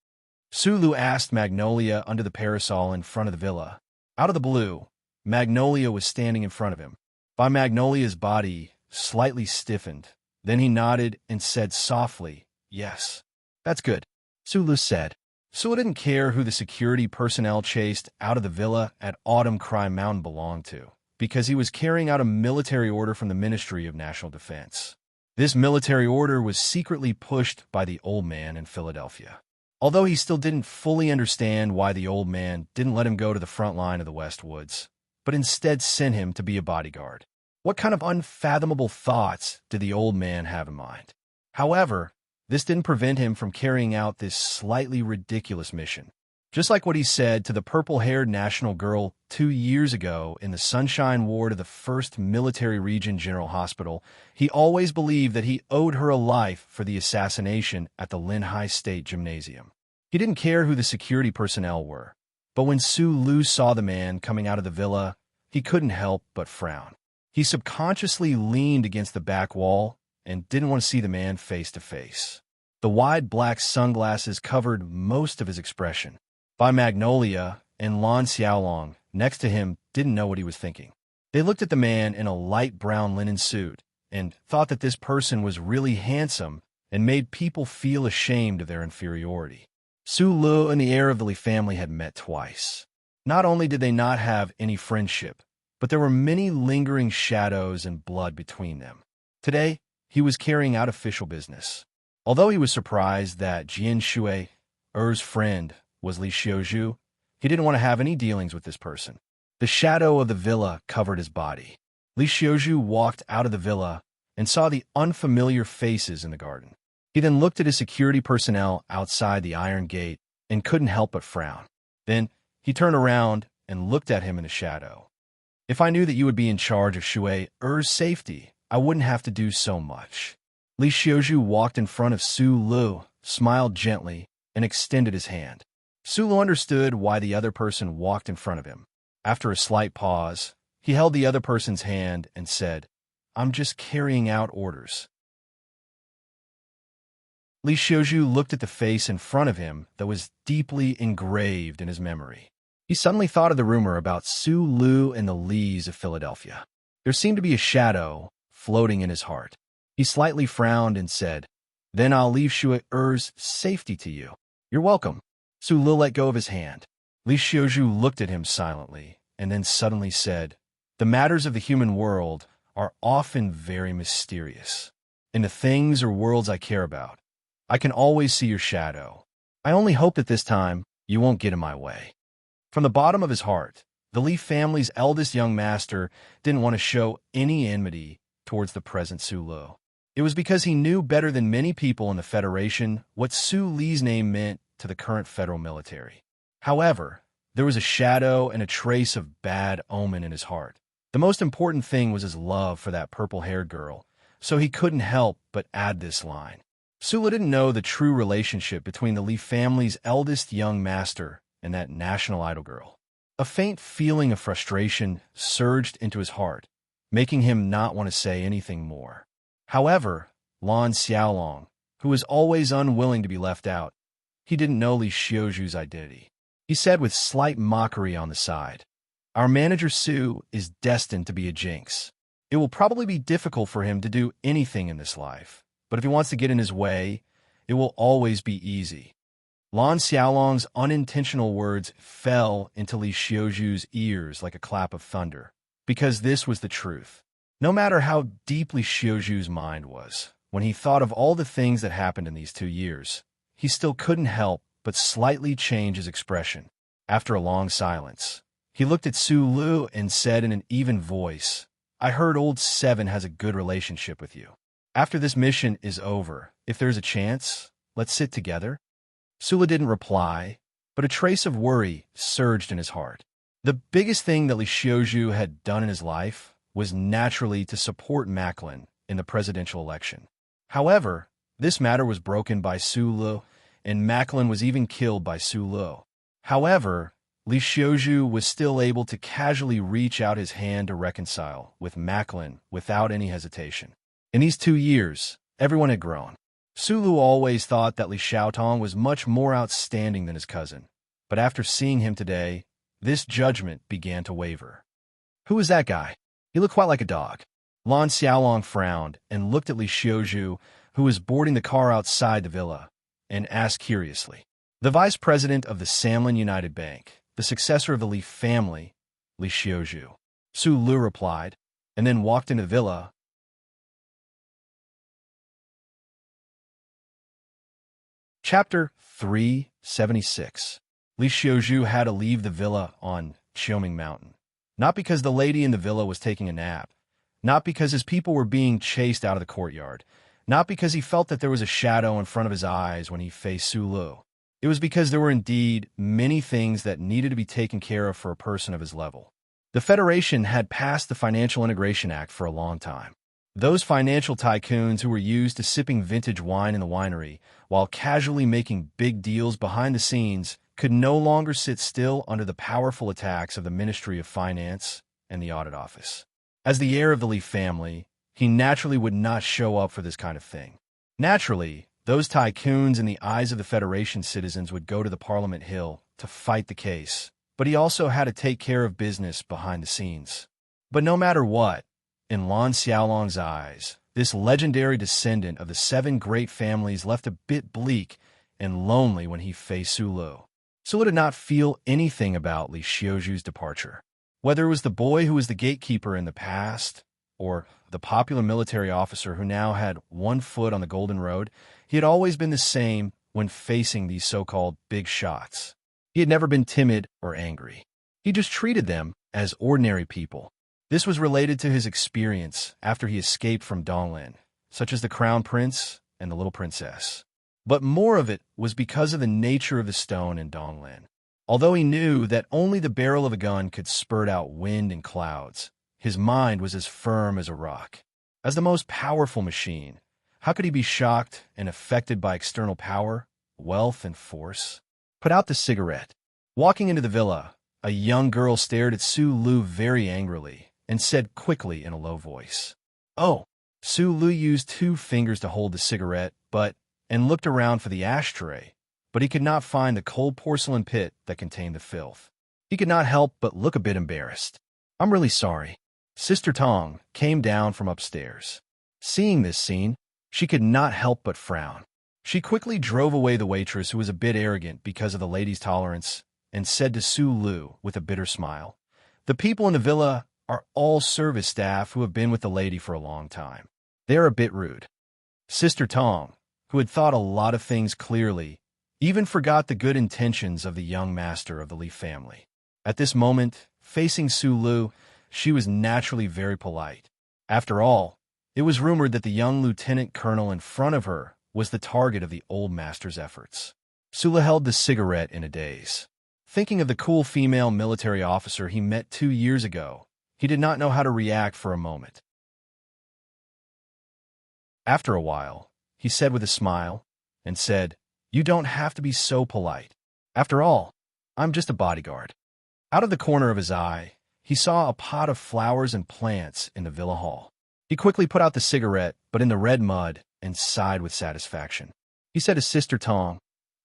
Speaker 1: Sulu asked Magnolia under the parasol in front of the villa. Out of the blue, Magnolia was standing in front of him. By Magnolia's body slightly stiffened. Then he nodded and said softly, "Yes." "That's good," Sulu said. Sulu didn't care who the security personnel chased out of the villa at Autumn Crime Mountain belonged to, because he was carrying out a military order from the Ministry of National Defense. This military order was secretly pushed by the old man in Philadelphia. Although he still didn't fully understand why the old man didn't let him go to the front line of the West Woods, but instead sent him to be a bodyguard. What kind of unfathomable thoughts did the old man have in mind? However, this didn't prevent him from carrying out this slightly ridiculous mission. Just like what he said to the purple-haired national girl 2 years ago in the Sunshine Ward of the 1st Military Region General Hospital, he always believed that he owed her a life for the assassination at the Linhai State Gymnasium. He didn't care who the security personnel were, but when Sulu saw the man coming out of the villa, he couldn't help but frown. He subconsciously leaned against the back wall and didn't want to see the man face to face. The wide black sunglasses covered most of his expression. By Magnolia and Lan Xiaolong, next to him, didn't know what he was thinking. They looked at the man in a light brown linen suit and thought that this person was really handsome and made people feel ashamed of their inferiority. Sulu and the heir of the Li family had met twice. Not only did they not have any friendship, but there were many lingering shadows and blood between them. Today, he was carrying out official business. Although he was surprised that Jian Shui, Er's friend, was Li Xiuzhu, he didn't want to have any dealings with this person. The shadow of the villa covered his body. Li Xiuzhu walked out of the villa and saw the unfamiliar faces in the garden. He then looked at his security personnel outside the iron gate and couldn't help but frown. Then he turned around and looked at him in the shadow. If I knew that you would be in charge of Shui Er's safety, I wouldn't have to do so much. Li Xiaozhu walked in front of Su Lu, smiled gently, and extended his hand. Su Lu understood why the other person walked in front of him. After a slight pause, he held the other person's hand and said, "I'm just carrying out orders." Li Xiaozhu looked at the face in front of him that was deeply engraved in his memory. He suddenly thought of the rumor about Su Lu and the Lees of Philadelphia. There seemed to be a shadow floating in his heart. He slightly frowned and said, "Then I'll leave Shui Er's safety to you." "You're welcome." Su Lu let go of his hand. Li Xiaozhu looked at him silently and then suddenly said, "The matters of the human world are often very mysterious. In the things or worlds I care about, I can always see your shadow. I only hope that this time you won't get in my way." From the bottom of his heart, the Li family's eldest young master didn't want to show any enmity towards the present Su Lu. It was because he knew better than many people in the Federation what Su Li's name meant to the current federal military. However, there was a shadow and a trace of bad omen in his heart. The most important thing was his love for that purple-haired girl, so he couldn't help but add this line. Su Lu didn't know the true relationship between the Li family's eldest young master and that national idol girl. A faint feeling of frustration surged into his heart, making him not want to say anything more. However, Lan Xiaolong, who was always unwilling to be left out, he didn't know Li Xiaozhu's identity. He said with slight mockery on the side, "Our manager Su is destined to be a jinx. It will probably be difficult for him to do anything in this life, but if he wants to get in his way, it will always be easy." Lan Xiaolong's unintentional words fell into Li Xiaozhu's ears like a clap of thunder, because this was the truth. No matter how deep Li Xiaozhu's mind was, when he thought of all the things that happened in these 2 years, he still couldn't help but slightly change his expression. After a long silence, he looked at Su Lu and said in an even voice, "I heard Old Seven has a good relationship with you. After this mission is over, if there's a chance, let's sit together." Su Lu didn't reply, but a trace of worry surged in his heart. The biggest thing that Li Xiaozhu had done in his life was naturally to support Macklin in the presidential election. However, this matter was broken by Su Lu, and Macklin was even killed by Su Lu. However, Li Xiaozhu was still able to casually reach out his hand to reconcile with Macklin without any hesitation. In these 2 years, everyone had grown. Su Lu always thought that Li Xiaotong was much more outstanding than his cousin, but after seeing him today, this judgment began to waver. "Who is that guy? He looked quite like a dog." Lan Xiaolong frowned and looked at Li Xiaozhu, who was boarding the car outside the villa, and asked curiously. "The vice president of the Samlin United Bank, the successor of the Li family, Li Xiaozhu," Su Lu replied, and then walked into the villa. Chapter 376. Li Xiaozhu had to leave the villa on Qiuming Mountain. Not because the lady in the villa was taking a nap, not because his people were being chased out of the courtyard, not because he felt that there was a shadow in front of his eyes when he faced Su Lu. It was because there were indeed many things that needed to be taken care of for a person of his level. The Federation had passed the Financial Integration Act for a long time. Those financial tycoons who were used to sipping vintage wine in the winery while casually making big deals behind the scenes could no longer sit still under the powerful attacks of the Ministry of Finance and the Audit Office. As the heir of the Li family, he naturally would not show up for this kind of thing. Naturally, those tycoons in the eyes of the Federation citizens would go to the Parliament Hill to fight the case, but he also had to take care of business behind the scenes. But no matter what, in Lan Xiaolong's eyes, this legendary descendant of the 7 great families left a bit bleak and lonely when he faced Su Lu. Su Lu did not feel anything about Li Xiaozhu's departure. Whether it was the boy who was the gatekeeper in the past, or the popular military officer who now had one foot on the Golden Road, he had always been the same when facing these so-called big shots. He had never been timid or angry. He just treated them as ordinary people. This was related to his experience after he escaped from Donglin, such as the Crown Prince and the Little Princess. But more of it was because of the nature of the stone in Donglin. Although he knew that only the barrel of a gun could spurt out wind and clouds, his mind was as firm as a rock. As the most powerful machine, how could he be shocked and affected by external power, wealth, and force? Put out the cigarette. Walking into the villa, a young girl stared at Su Lu very angrily and said quickly in a low voice, "Oh." Su Lu used 2 fingers to hold the cigarette, and looked around for the ashtray, but he could not find the cold porcelain pit that contained the filth. He could not help but look a bit embarrassed. "I'm really sorry." Sister Tong came down from upstairs. Seeing this scene, she could not help but frown. She quickly drove away the waitress, who was a bit arrogant because of the lady's tolerance, and said to Su Lu with a bitter smile, "The people in the villa are all service staff who have been with the lady for a long time. They are a bit rude." Sister Tong, who had thought a lot of things clearly, even forgot the good intentions of the young master of the Li family. At this moment, facing Su Lu, she was naturally very polite. After all, it was rumored that the young lieutenant colonel in front of her was the target of the old master's efforts. Su Lu held the cigarette in a daze. Thinking of the cool female military officer he met 2 years ago, he did not know how to react for a moment. After a while, he said with a smile, and said, "You don't have to be so polite. After all, I'm just a bodyguard." Out of the corner of his eye, he saw a pot of flowers and plants in the villa hall. He quickly put out the cigarette, but in the red mud, and sighed with satisfaction. He said to Sister Tong,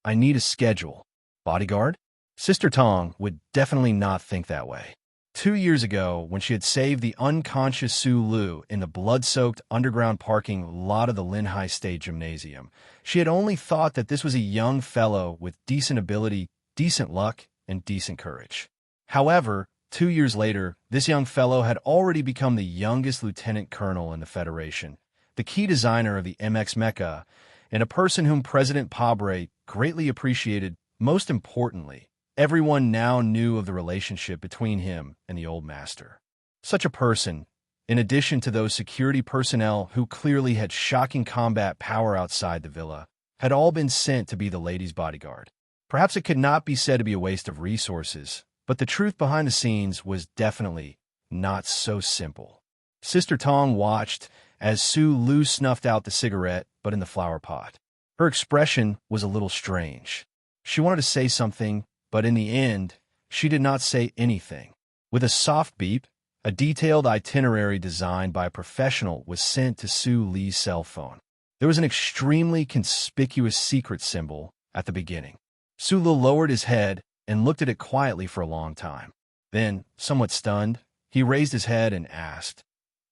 Speaker 1: "I need a schedule." Bodyguard? Sister Tong would definitely not think that way. 2 years ago, when she had saved the unconscious Su Lu in the blood-soaked underground parking lot of the Linhai State Gymnasium, she had only thought that this was a young fellow with decent ability, decent luck, and decent courage. However, 2 years later, this young fellow had already become the youngest lieutenant colonel in the Federation, the key designer of the MX Mecha, and a person whom President Pabre greatly appreciated. Most importantly, everyone now knew of the relationship between him and the old master. Such a person, in addition to those security personnel who clearly had shocking combat power outside the villa, had all been sent to be the lady's bodyguard. Perhaps it could not be said to be a waste of resources, but the truth behind the scenes was definitely not so simple. Sister Tong watched as Su Lu snuffed out the cigarette, but in the flower pot. Her expression was a little strange. She wanted to say something, but in the end, she did not say anything. With a soft beep, a detailed itinerary designed by a professional was sent to Su Li's cell phone. There was an extremely conspicuous secret symbol at the beginning. Su Li lowered his head and looked at it quietly for a long time. Then, somewhat stunned, he raised his head and asked,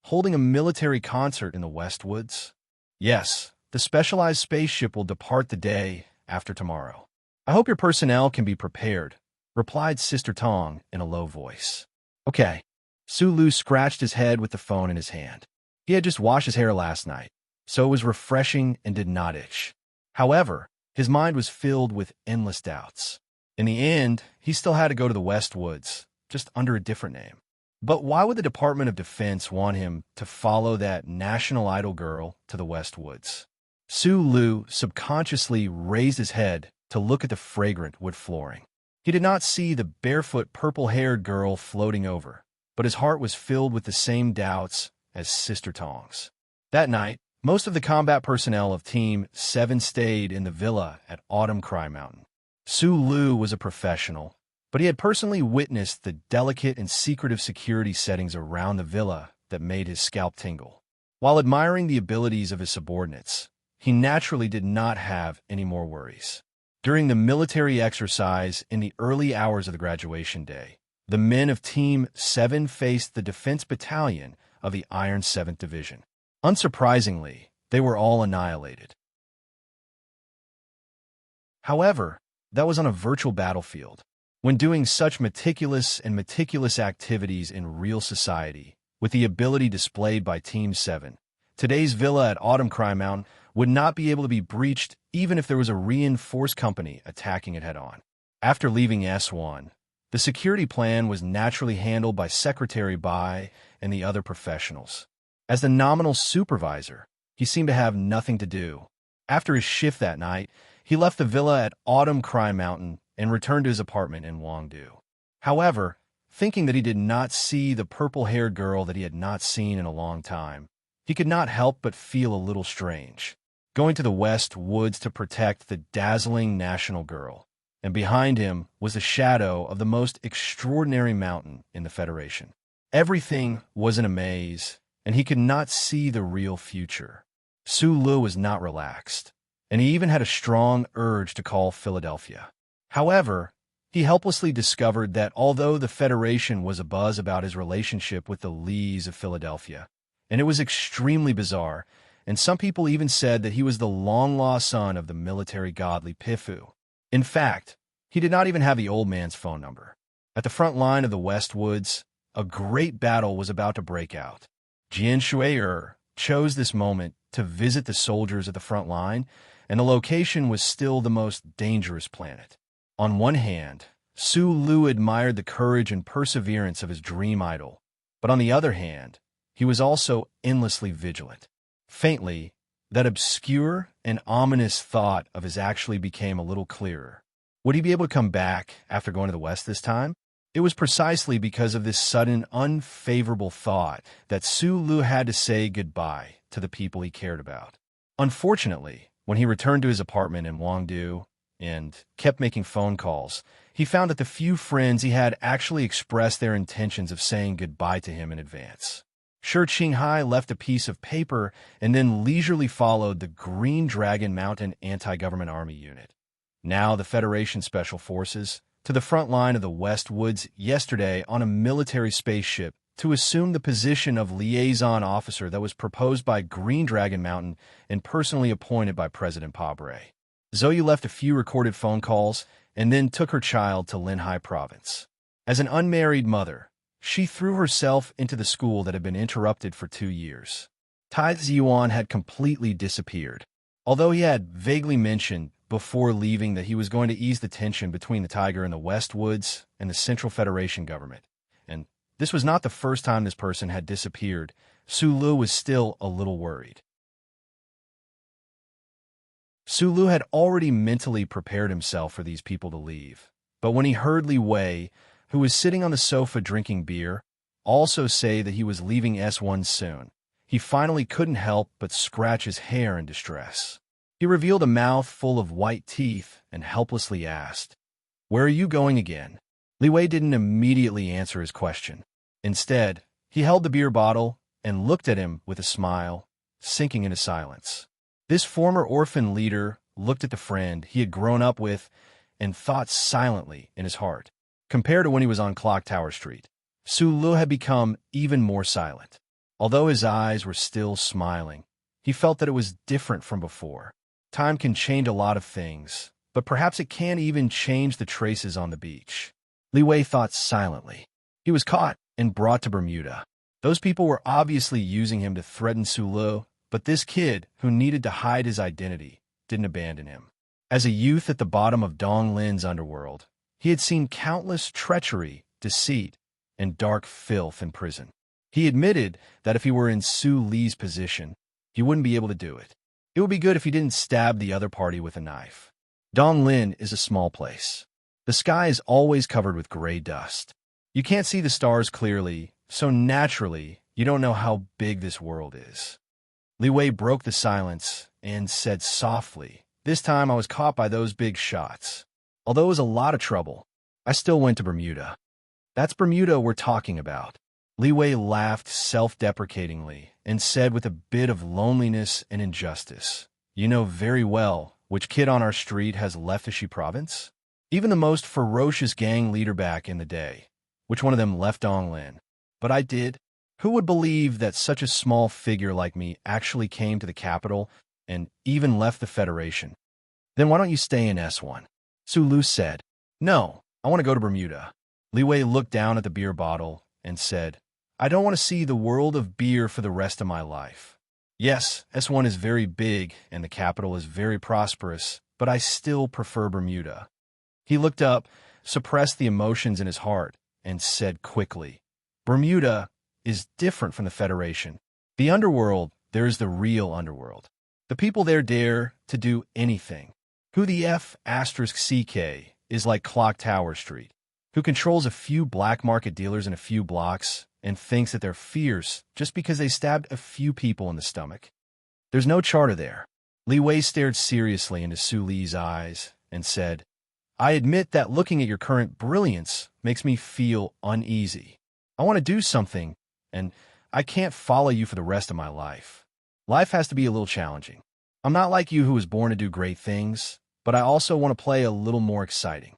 Speaker 1: "Holding a military concert in the Westwoods?" "Yes, the specialized spaceship will depart the day after tomorrow. I hope your personnel can be prepared," replied Sister Tong in a low voice. "Okay." Su Lu scratched his head with the phone in his hand. He had just washed his hair last night, so it was refreshing and did not itch. However, his mind was filled with endless doubts. In the end, he still had to go to the Westwoods, just under a different name. But why would the Department of Defense want him to follow that national idol girl to the Westwoods? Su Lu subconsciously raised his head to look at the fragrant wood flooring. He did not see the barefoot, purple-haired girl floating over, but his heart was filled with the same doubts as Sister Tong's. That night, most of the combat personnel of Team 7 stayed in the villa at Autumn Cry Mountain. Su Lu was a professional, but he had personally witnessed the delicate and secretive security settings around the villa that made his scalp tingle. While admiring the abilities of his subordinates, he naturally did not have any more worries. During the military exercise in the early hours of the graduation day, the men of Team 7 faced the defense battalion of the Iron 7th Division. Unsurprisingly, they were all annihilated. However, that was on a virtual battlefield. When doing such meticulous activities in real society, with the ability displayed by Team 7, today's villa at Autumn Cry Mountain would not be able to be breached even if there was a reinforced company attacking it head-on. After leaving S1, The security plan was naturally handled by Secretary Bai and the other professionals. As the nominal supervisor, he seemed to have nothing to do. After his shift that night, he left the villa at Autumn Cry Mountain and returned to his apartment in Wangdu. However, thinking that he did not see the purple-haired girl that he had not seen in a long time, he could not help but feel a little strange. Going to the West Woods to protect the dazzling national girl, and behind him was the shadow of the most extraordinary mountain in the Federation. Everything was in a maze, and he could not see the real future. Sulu was not relaxed, and he even had a strong urge to call Philadelphia. However, he helplessly discovered that although the Federation was abuzz about his relationship with the Lees of Philadelphia, and it was extremely bizarre, and some people even said that he was the long-lost son of the military godly Pifu. In fact, he did not even have the old man's phone number. At the front line of the West Woods, a great battle was about to break out. Jian Shui'er chose this moment to visit the soldiers at the front line, and the location was still the most dangerous planet. On one hand, Su Lu admired the courage and perseverance of his dream idol, but on the other hand, he was also endlessly vigilant. Faintly, that obscure and ominous thought of his actually became a little clearer. Would he be able to come back after going to the West this time? It was precisely because of this sudden, unfavorable thought that Su Lu had to say goodbye to the people he cared about. Unfortunately, when he returned to his apartment in Wangdu and kept making phone calls, he found that the few friends he had actually expressed their intentions of saying goodbye to him in advance. Shi Qinghai left a piece of paper and then leisurely followed the Green Dragon Mountain Anti-Government Army Unit, now the Federation Special Forces, to the front line of the West Woods yesterday on a military spaceship to assume the position of liaison officer that was proposed by Green Dragon Mountain and personally appointed by President Pabre. Zoe left a few recorded phone calls and then took her child to Linhai Province. As an unmarried mother, she threw herself into the school that had been interrupted for 2 years. Tai Ziyuan had completely disappeared, although he had vaguely mentioned before leaving that he was going to ease the tension between the tiger in the West Woods and the Central Federation government. And this was not the first time this person had disappeared. Sulu was still a little worried. Sulu had already mentally prepared himself for these people to leave, but when he heard Li Wei, who was sitting on the sofa drinking beer, also say that he was leaving S1 soon, he finally couldn't help but scratch his hair in distress. He revealed a mouth full of white teeth and helplessly asked, "Where are you going again?" Li Wei didn't immediately answer his question. Instead, he held the beer bottle and looked at him with a smile, sinking into silence. This former orphan leader looked at the friend he had grown up with and thought silently in his heart. Compared to when he was on Clock Tower Street, Su Lu had become even more silent. Although his eyes were still smiling, he felt that it was different from before. Time can change a lot of things, but perhaps it can even change the traces on the beach. Li Wei thought silently. He was caught and brought to Bermuda. Those people were obviously using him to threaten Sulu, but this kid, who needed to hide his identity, didn't abandon him. As a youth at the bottom of Dong Lin's underworld, he had seen countless treachery, deceit, and dark filth in prison. He admitted that if he were in Su Li's position, he wouldn't be able to do it. It would be good if he didn't stab the other party with a knife. Dong Lin is a small place. The sky is always covered with gray dust. You can't see the stars clearly, so naturally, you don't know how big this world is. Li Wei broke the silence and said softly, "This time I was caught by those big shots. Although it was a lot of trouble, I still went to Bermuda." "That's Bermuda we're talking about." Li Wei laughed self-deprecatingly and said with a bit of loneliness and injustice, "You know very well which kid on our street has left Ishi Province? Even the most ferocious gang leader back in the day. Which one of them left Donglin? But I did. Who would believe that such a small figure like me actually came to the capital and even left the Federation? Then why don't you stay in S1? Su Lu said, "No, I want to go to Bermuda." Li Wei looked down at the beer bottle and said, "I don't want to see the world of beer for the rest of my life. Yes, S1 is very big and the capital is very prosperous, but I still prefer Bermuda." He looked up, suppressed the emotions in his heart, and said quickly, "Bermuda is different from the Federation. The underworld, there is the real underworld. The people there dare to do anything. Who the F***CK is like Clock Tower Street, who controls a few black market dealers in a few blocks and thinks that they're fierce just because they stabbed a few people in the stomach. There's no charter there." Li Wei stared seriously into Su Li's eyes and said, "I admit that looking at your current brilliance makes me feel uneasy. I want to do something, and I can't follow you for the rest of my life. Life has to be a little challenging. I'm not like you who was born to do great things, but I also want to play a little more exciting."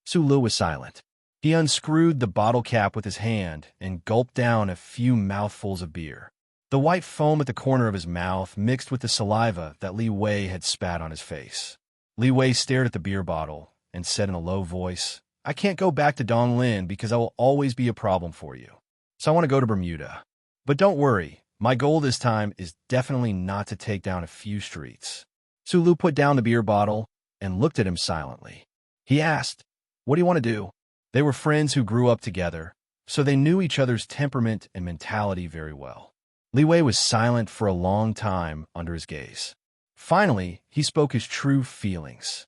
Speaker 1: Su Lu was silent. He unscrewed the bottle cap with his hand and gulped down a few mouthfuls of beer. The white foam at the corner of his mouth mixed with the saliva that Li Wei had spat on his face. Li Wei stared at the beer bottle and said in a low voice, "I can't go back to Donglin because I will always be a problem for you. So I want to go to Bermuda. But don't worry, my goal this time is definitely not to take down a few streets." Su Lu put down the beer bottle and looked at him silently. He asked, "What do you want to do?" They were friends who grew up together, so they knew each other's temperament and mentality very well. Li Wei was silent for a long time under his gaze. Finally, he spoke his true feelings.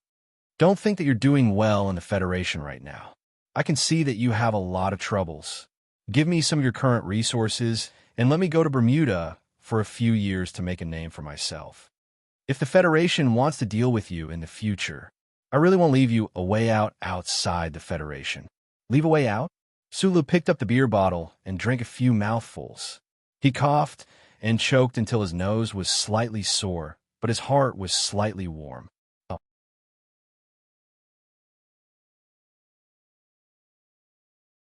Speaker 1: "Don't think that you're doing well in the Federation right now. I can see that you have a lot of troubles. Give me some of your current resources, and let me go to Bermuda for a few years to make a name for myself. If the Federation wants to deal with you in the future, I really won't leave you a way out outside the Federation." "Leave a way out?" Su Lu picked up the beer bottle and drank a few mouthfuls. He coughed and choked until his nose was slightly sore, but his heart was slightly warm.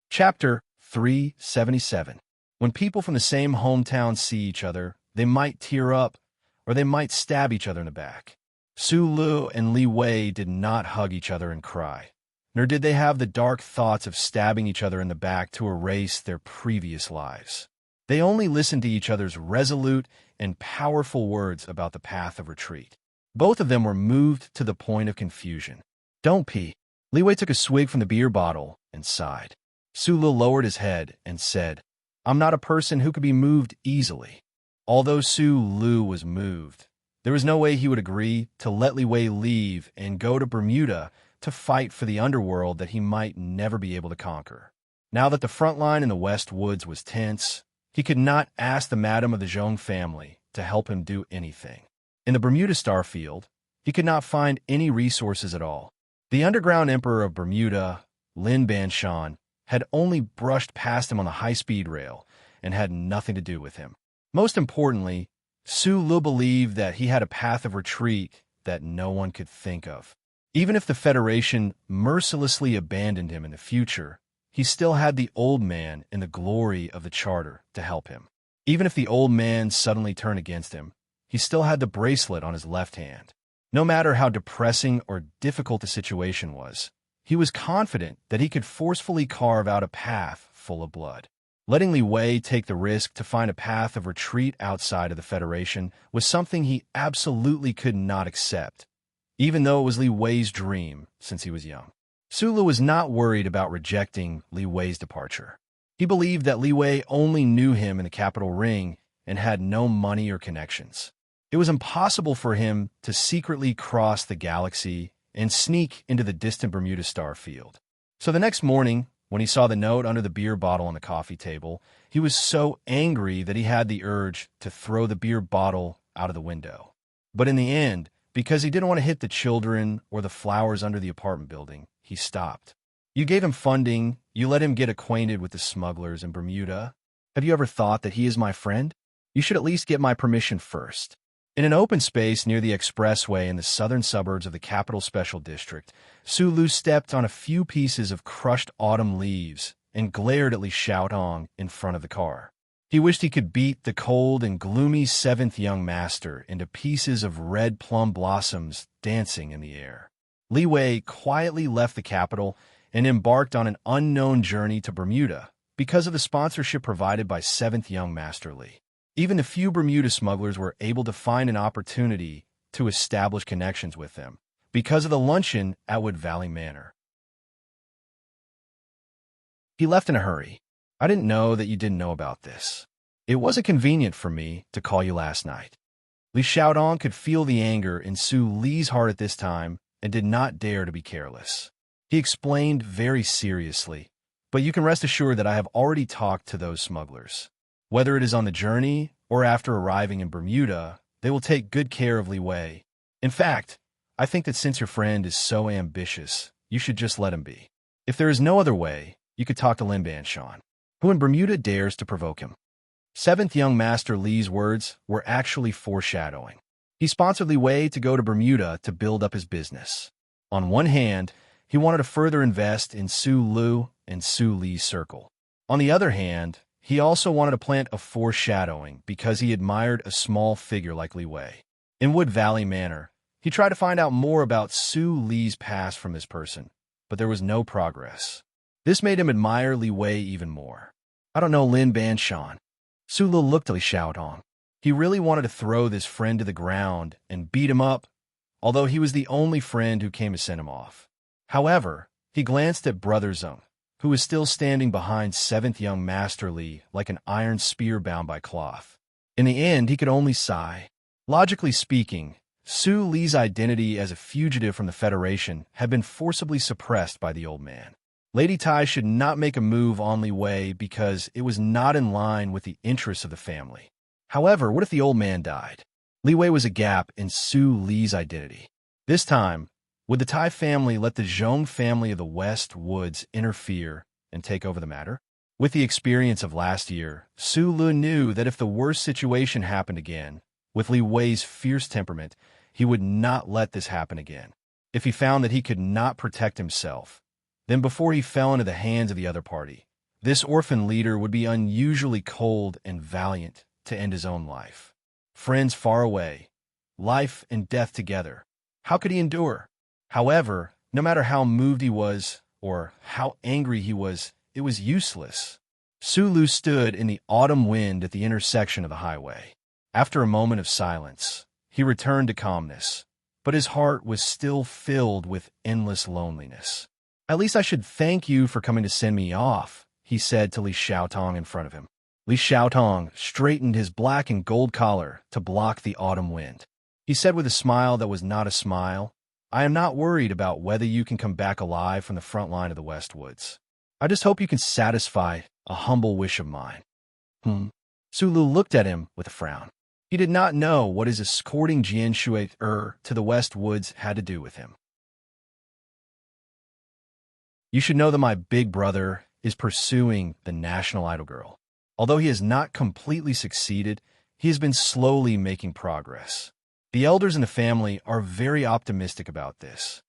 Speaker 1: Chapter 377. When people from the same hometown see each other, they might tear up, or they might stab each other in the back. Su Lu and Li Wei did not hug each other and cry, nor did they have the dark thoughts of stabbing each other in the back to erase their previous lives. They only listened to each other's resolute and powerful words about the path of retreat. Both of them were moved to the point of confusion. "Don't pee." Li Wei took a swig from the beer bottle and sighed. Su Lu lowered his head and said, "I'm not a person who could be moved easily." Although Su Lu was moved, there was no way he would agree to let Li Wei leave and go to Bermuda to fight for the underworld that he might never be able to conquer. Now that the front line in the West Woods was tense, he could not ask the madam of the Zhong family to help him do anything. In the Bermuda Starfield, he could not find any resources at all. The underground emperor of Bermuda, Lin Banshan, had only brushed past him on the high-speed rail and had nothing to do with him. Most importantly, Su Lu believed that he had a path of retreat that no one could think of. Even if the Federation mercilessly abandoned him in the future, he still had the old man and the glory of the Charter to help him. Even if the old man suddenly turned against him, he still had the bracelet on his left hand. No matter how depressing or difficult the situation was, he was confident that he could forcefully carve out a path full of blood. Letting Li Wei take the risk to find a path of retreat outside of the Federation was something he absolutely could not accept, even though it was Li Wei's dream since he was young. Su Lu was not worried about rejecting Li Wei's departure. He believed that Li Wei only knew him in the capital ring and had no money or connections. It was impossible for him to secretly cross the galaxy and sneak into the distant Bermuda Starfield. So the next morning, when he saw the note under the beer bottle on the coffee table, he was so angry that he had the urge to throw the beer bottle out of the window. But in the end, because he didn't want to hit the children or the flowers under the apartment building, he stopped. "You gave him funding, you let him get acquainted with the smugglers in Bermuda. Have you ever thought that he is my friend? You should at least get my permission first." In an open space near the expressway in the southern suburbs of the Capital Special District, Su Lu stepped on a few pieces of crushed autumn leaves and glared at Li Xiaotong in front of the car. He wished he could beat the cold and gloomy seventh young master into pieces of red plum blossoms dancing in the air. Li Wei quietly left the capital and embarked on an unknown journey to Bermuda because of the sponsorship provided by seventh young Master Li. Even the few Bermuda smugglers were able to find an opportunity to establish connections with them, because of the luncheon at Wood Valley Manor. He left in a hurry. I didn't know that you didn't know about this. It wasn't convenient for me to call you last night. Li Xiaodong could feel the anger in Su Li's heart at this time and did not dare to be careless. He explained very seriously, but you can rest assured that I have already talked to those smugglers. Whether it is on the journey or after arriving in Bermuda, they will take good care of Li Wei. In fact, I think that since your friend is so ambitious, you should just let him be. If there is no other way, you could talk to Lin Banshan, who in Bermuda dares to provoke him. Seventh young Master Li's words were actually foreshadowing. He sponsored Li Wei to go to Bermuda to build up his business. On one hand, he wanted to further invest in Su Lu and Su Li's circle. On the other hand, he also wanted to plant a foreshadowing because he admired a small figure like Li Wei. In Wood Valley Manor, he tried to find out more about Su Li's past from this person, but there was no progress. This made him admire Li Wei even more. I don't know Lin Banshan. Su Lu looked at Li Xiaodong. He really wanted to throw this friend to the ground and beat him up, although he was the only friend who came to send him off. However, he glanced at Brother Zeng, who was still standing behind seventh young Master Li like an iron spear bound by cloth. In the end, he could only sigh. Logically speaking, Su Li's identity as a fugitive from the Federation had been forcibly suppressed by the old man. Lady Tai should not make a move on Li Wei because it was not in line with the interests of the family. However, what if the old man died? Li Wei was a gap in Su Li's identity. This time, would the Tai family let the Zhong family of the West Woods interfere and take over the matter? With the experience of last year, Su Lu knew that if the worst situation happened again, with Li Wei's fierce temperament, he would not let this happen again. If he found that he could not protect himself, then before he fell into the hands of the other party, this orphan leader would be unusually cold and valiant to end his own life. Friends far away, life and death together. How could he endure? However, no matter how moved he was or how angry he was, it was useless. Su Lu stood in the autumn wind at the intersection of the highway. After a moment of silence, he returned to calmness, but his heart was still filled with endless loneliness. At least I should thank you for coming to send me off, he said to Li Xiaotong in front of him. Li Xiaotong straightened his black and gold collar to block the autumn wind. He said with a smile that was not a smile, I am not worried about whether you can come back alive from the front line of the West Woods. I just hope you can satisfy a humble wish of mine. Su Lu looked at him with a frown. He did not know what his escorting Jian Shui to the West Woods had to do with him. You should know that my big brother is pursuing the national idol girl. Although he has not completely succeeded, he has been slowly making progress. The elders in the family are very optimistic about this.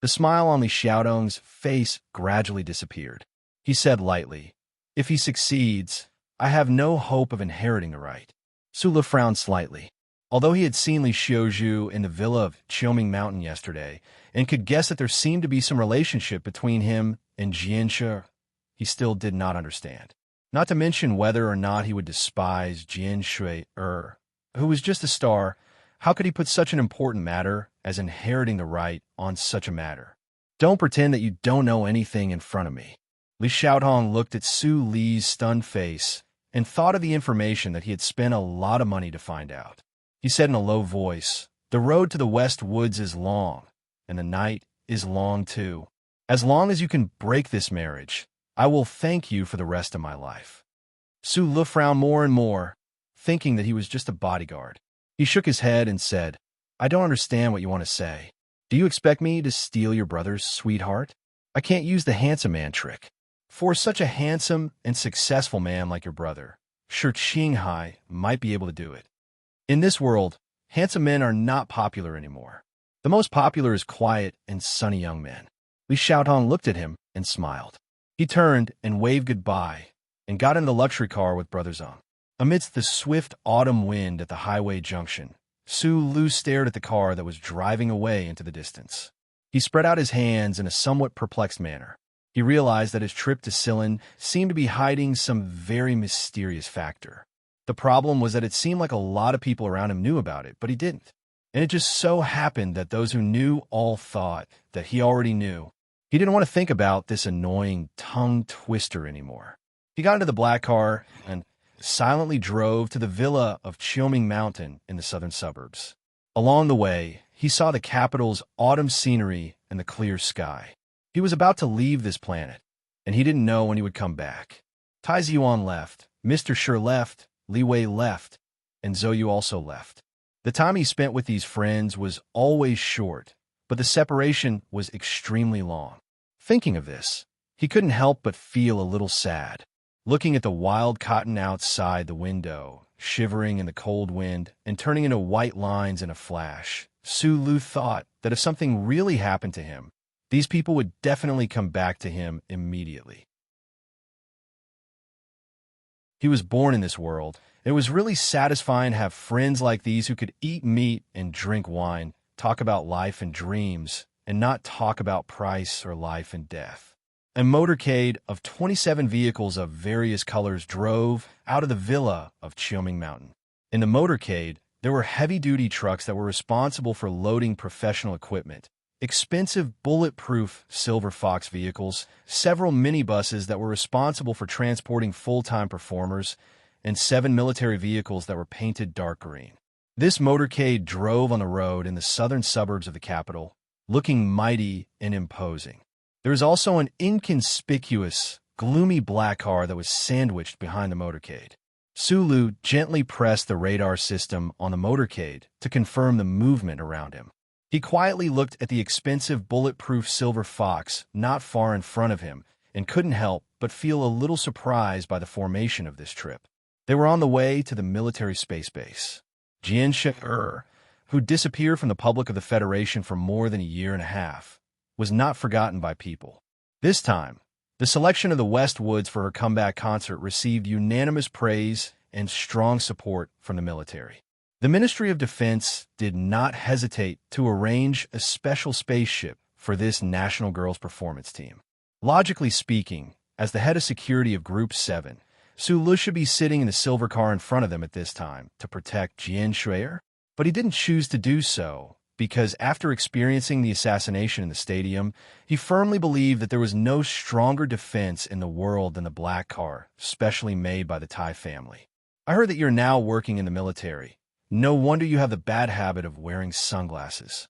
Speaker 1: The smile on Li Xiaodong's face gradually disappeared. He said lightly, if he succeeds, I have no hope of inheriting the right. Su Lu frowned slightly. Although he had seen Li Xiaozhu in the villa of Qiuming Mountain yesterday and could guess that there seemed to be some relationship between him and Jianshe, he still did not understand. Not to mention whether or not he would despise Jian Shui, who was just a star. How could he put such an important matter as inheriting the right on such a matter? Don't pretend that you don't know anything in front of me. Li Xiaodong looked at Su Li's stunned face and thought of the information that he had spent a lot of money to find out. He said in a low voice, the road to the West Woods is long, and the night is long too. As long as you can break this marriage, I will thank you for the rest of my life. Su Lu frowned more and more, thinking that he was just a bodyguard. He shook his head and said, I don't understand what you want to say. Do you expect me to steal your brother's sweetheart? I can't use the handsome man trick. For such a handsome and successful man like your brother, sure Qinghai might be able to do it. In this world, handsome men are not popular anymore. The most popular is quiet and sunny young men. Li Xiaotong looked at him and smiled. He turned and waved goodbye and got in the luxury car with Brother Zeng. Amidst the swift autumn wind at the highway junction, Su Lu stared at the car that was driving away into the distance. He spread out his hands in a somewhat perplexed manner. He realized that his trip to Silin seemed to be hiding some very mysterious factor. The problem was that it seemed like a lot of people around him knew about it, but he didn't. And it just so happened that those who knew all thought that he already knew. He didn't want to think about this annoying tongue twister anymore. He got into the black car and silently drove to the villa of Cheoming Mountain in the southern suburbs. Along the way, he saw the capital's autumn scenery and the clear sky. He was about to leave this planet, and he didn't know when he would come back. Tai Ziyuan left, Mr. Sure left, Li Wei left, and Zhou also left. The time he spent with these friends was always short, but the separation was extremely long. Thinking of this, he couldn't help but feel a little sad. Looking at the wild cotton outside the window, shivering in the cold wind and turning into white lines in a flash, Su Lu thought that if something really happened to him, these people would definitely come back to him immediately. He was born in this world. It was really satisfying to have friends like these who could eat meat and drink wine, talk about life and dreams, and not talk about price or life and death. A motorcade of 27 vehicles of various colors drove out of the villa of Cheoming Mountain. In the motorcade, there were heavy-duty trucks that were responsible for loading professional equipment, expensive bulletproof Silver Fox vehicles, several minibuses that were responsible for transporting full-time performers, and 7 military vehicles that were painted dark green. This motorcade drove on the road in the southern suburbs of the capital, looking mighty and imposing. There was also an inconspicuous, gloomy black car that was sandwiched behind the motorcade. Su Lu gently pressed the radar system on the motorcade to confirm the movement around him. He quietly looked at the expensive bulletproof Silver Fox not far in front of him and couldn't help but feel a little surprised by the formation of this trip. They were on the way to the military space base. Jian Shi, who disappeared from the public of the Federation for more than a year and a half, was not forgotten by people. This time, the selection of the West Woods for her comeback concert received unanimous praise and strong support from the military. The Ministry of Defense did not hesitate to arrange a special spaceship for this National Girls Performance team. Logically speaking, as the head of security of Group 7, Su Lu should be sitting in the silver car in front of them at this time to protect Jian Shuier, but he didn't choose to do so because after experiencing the assassination in the stadium, he firmly believed that there was no stronger defense in the world than the black car, specially made by the Tai family. I heard that you're now working in the military. No wonder you have the bad habit of wearing sunglasses.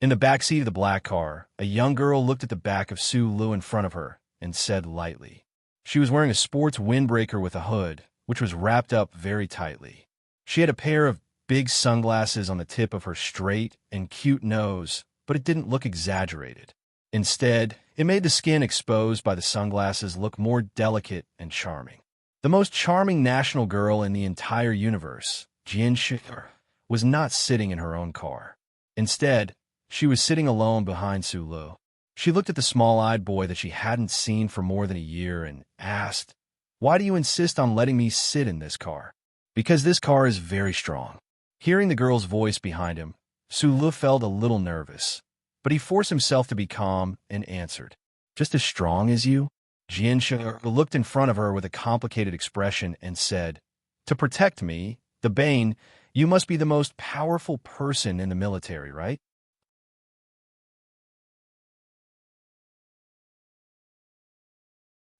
Speaker 1: In the backseat of the black car, a young girl looked at the back of Su Lu in front of her and said lightly. She was wearing a sports windbreaker with a hood, which was wrapped up very tightly. She had a pair of big sunglasses on the tip of her straight and cute nose, but it didn't look exaggerated. Instead, it made the skin exposed by the sunglasses look more delicate and charming. The most charming national girl in the entire universe, Jian Shi, was not sitting in her own car. Instead, she was sitting alone behind Su Lu. She looked at the small-eyed boy that she hadn't seen for more than a year and asked, "Why do you insist on letting me sit in this car?" "Because this car is very strong." Hearing the girl's voice behind him, Su Lu felt a little nervous, but he forced himself to be calm and answered, "Just as strong as you?" Jian Shi looked in front of her with a complicated expression and said, "To protect me, the Bane, you must be the most powerful person in the military, right?"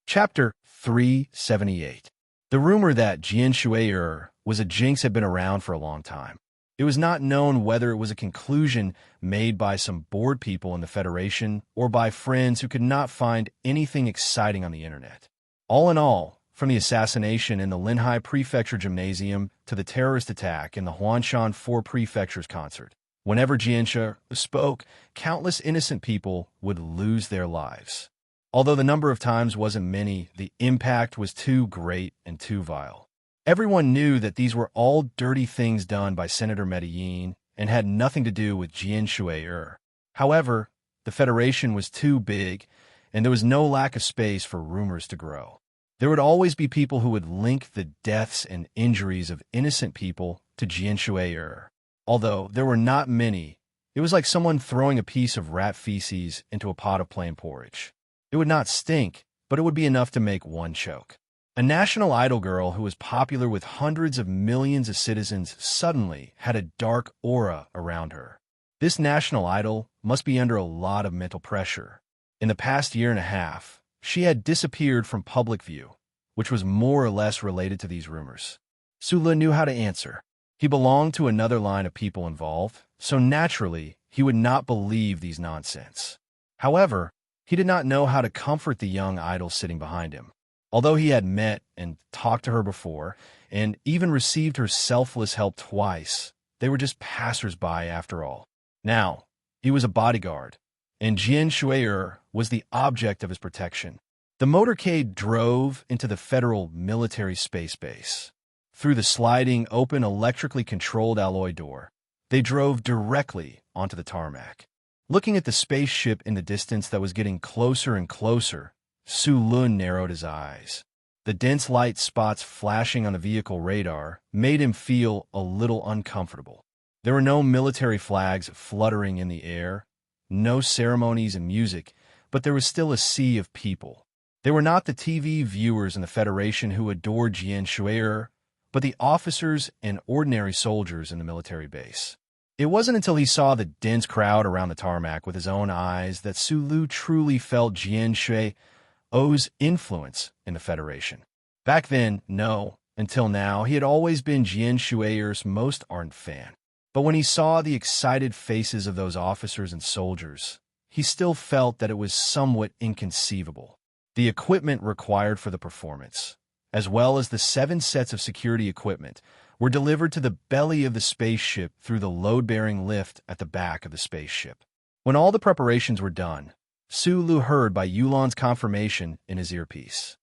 Speaker 1: Chapter 378. The rumor that Jian Shuier was a jinx had been around for a long time. It was not known whether it was a conclusion made by some bored people in the Federation or by friends who could not find anything exciting on the internet. All in all, from the assassination in the Linhai Prefecture Gymnasium to the terrorist attack in the Huanshan 4 Prefectures concert, whenever Jianxia spoke, countless innocent people would lose their lives. Although the number of times wasn't many, the impact was too great and too vile. Everyone knew that these were all dirty things done by Senator Medellin and had nothing to do with Jian Shuier. However, the Federation was too big, and there was no lack of space for rumors to grow. There would always be people who would link the deaths and injuries of innocent people to Jian Shuier. Although there were not many, it was like someone throwing a piece of rat feces into a pot of plain porridge. It would not stink, but it would be enough to make one choke. A national idol girl who was popular with hundreds of millions of citizens suddenly had a dark aura around her. This national idol must be under a lot of mental pressure. In the past year and a half, she had disappeared from public view, which was more or less related to these rumors. Sula knew how to answer. He belonged to another line of people involved, so naturally, he would not believe these nonsense. However, he did not know how to comfort the young idol sitting behind him. Although he had met and talked to her before, and even received her selfless help twice, they were just passers-by after all. Now, he was a bodyguard, and Jian Shui'er was the object of his protection. The motorcade drove into the federal military space base. Through the sliding, open, electrically controlled alloy door, they drove directly onto the tarmac. Looking at the spaceship in the distance that was getting closer and closer, Su Lun narrowed his eyes. The dense light spots flashing on the vehicle radar made him feel a little uncomfortable. There were no military flags fluttering in the air, no ceremonies and music, but there was still a sea of people. They were not the TV viewers in the Federation who adored Jian Shui'er, but the officers and ordinary soldiers in the military base. It wasn't until he saw the dense crowd around the tarmac with his own eyes that Su Lu truly felt Jian Shui'er's influence in the Federation. Back then, no. Until now, he had always been Jian Shui'er's most ardent fan. But when he saw the excited faces of those officers and soldiers, he still felt that it was somewhat inconceivable. The equipment required for the performance, as well as the 7 sets of security equipment, were delivered to the belly of the spaceship through the load-bearing lift at the back of the spaceship. When all the preparations were done, Su Lu heard by Yulan's confirmation in his earpiece.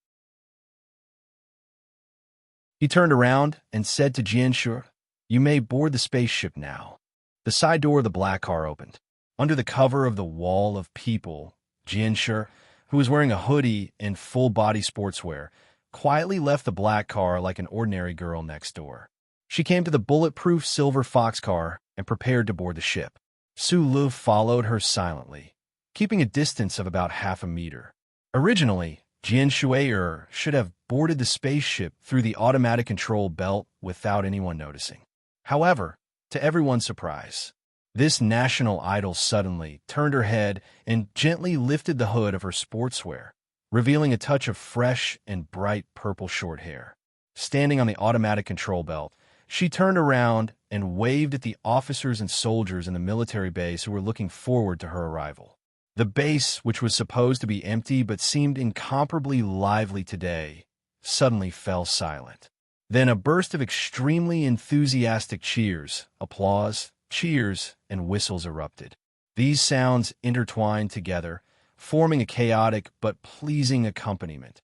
Speaker 1: He turned around and said to Jian Shui'er, "You may board the spaceship now." The side door of the black car opened. Under the cover of the wall of people, Jian Shui'er, who was wearing a hoodie and full-body sportswear, quietly left the black car like an ordinary girl next door. She came to the bulletproof silver fox car and prepared to board the ship. Su Lu followed her silently, keeping a distance of about half a meter. Originally, Jian Shui'er should have boarded the spaceship through the automatic control belt without anyone noticing. However, to everyone's surprise, this national idol suddenly turned her head and gently lifted the hood of her sportswear, revealing a touch of fresh and bright purple short hair. Standing on the automatic control belt, she turned around and waved at the officers and soldiers in the military base who were looking forward to her arrival. The base, which was supposed to be empty but seemed incomparably lively today, suddenly fell silent. Then a burst of extremely enthusiastic cheers, applause, cheers, and whistles erupted. These sounds intertwined together, forming a chaotic but pleasing accompaniment.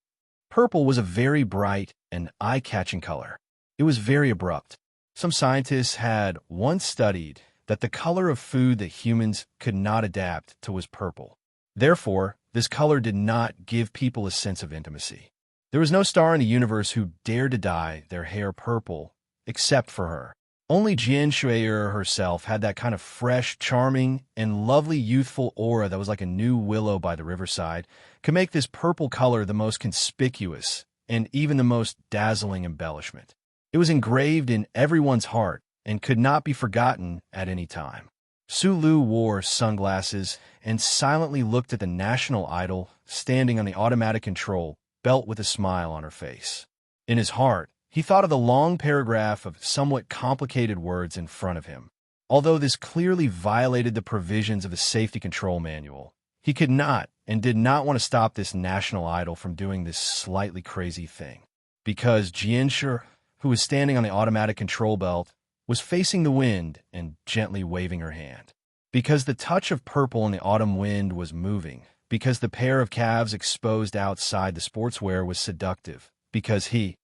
Speaker 1: Purple was a very bright and eye-catching color. It was very abrupt. Some scientists had once studied that the color of food that humans could not adapt to was purple. Therefore, this color did not give people a sense of intimacy. There was no star in the universe who dared to dye their hair purple, except for her. Only Jian Shui'er herself had that kind of fresh, charming, and lovely youthful aura that was like a new willow by the riverside, could make this purple color the most conspicuous and even the most dazzling embellishment. It was engraved in everyone's heart and could not be forgotten at any time. Su Lu wore sunglasses and silently looked at the national idol standing on the automatic control belt with a smile on her face. In his heart, he thought of the long paragraph of somewhat complicated words in front of him. Although this clearly violated the provisions of the safety control manual, he could not and did not want to stop this national idol from doing this slightly crazy thing. Because Jian Shui'er, who was standing on the automatic control belt, was facing the wind and gently waving her hand. Because the touch of purple in the autumn wind was moving. Because the pair of calves exposed outside the sportswear was seductive. Because he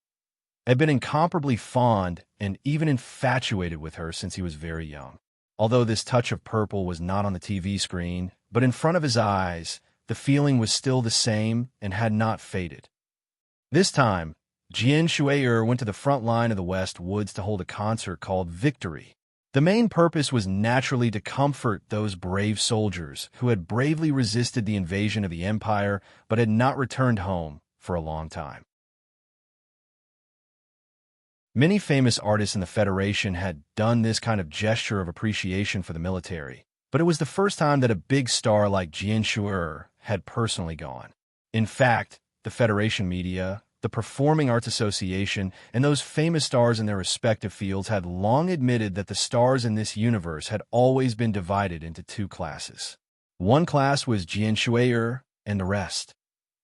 Speaker 1: had been incomparably fond and even infatuated with her since he was very young. Although this touch of purple was not on the TV screen, but in front of his eyes, the feeling was still the same and had not faded. This time, Jian Shui'er went to the front line of the West Woods to hold a concert called Victory. The main purpose was naturally to comfort those brave soldiers who had bravely resisted the invasion of the Empire but had not returned home for a long time. Many famous artists in the Federation had done this kind of gesture of appreciation for the military, but it was the first time that a big star like Jian Shu'er had personally gone. In fact, the Federation media, the Performing Arts Association, and those famous stars in their respective fields had long admitted that the stars in this universe had always been divided into two classes. One class was Jian Shu'er, and the rest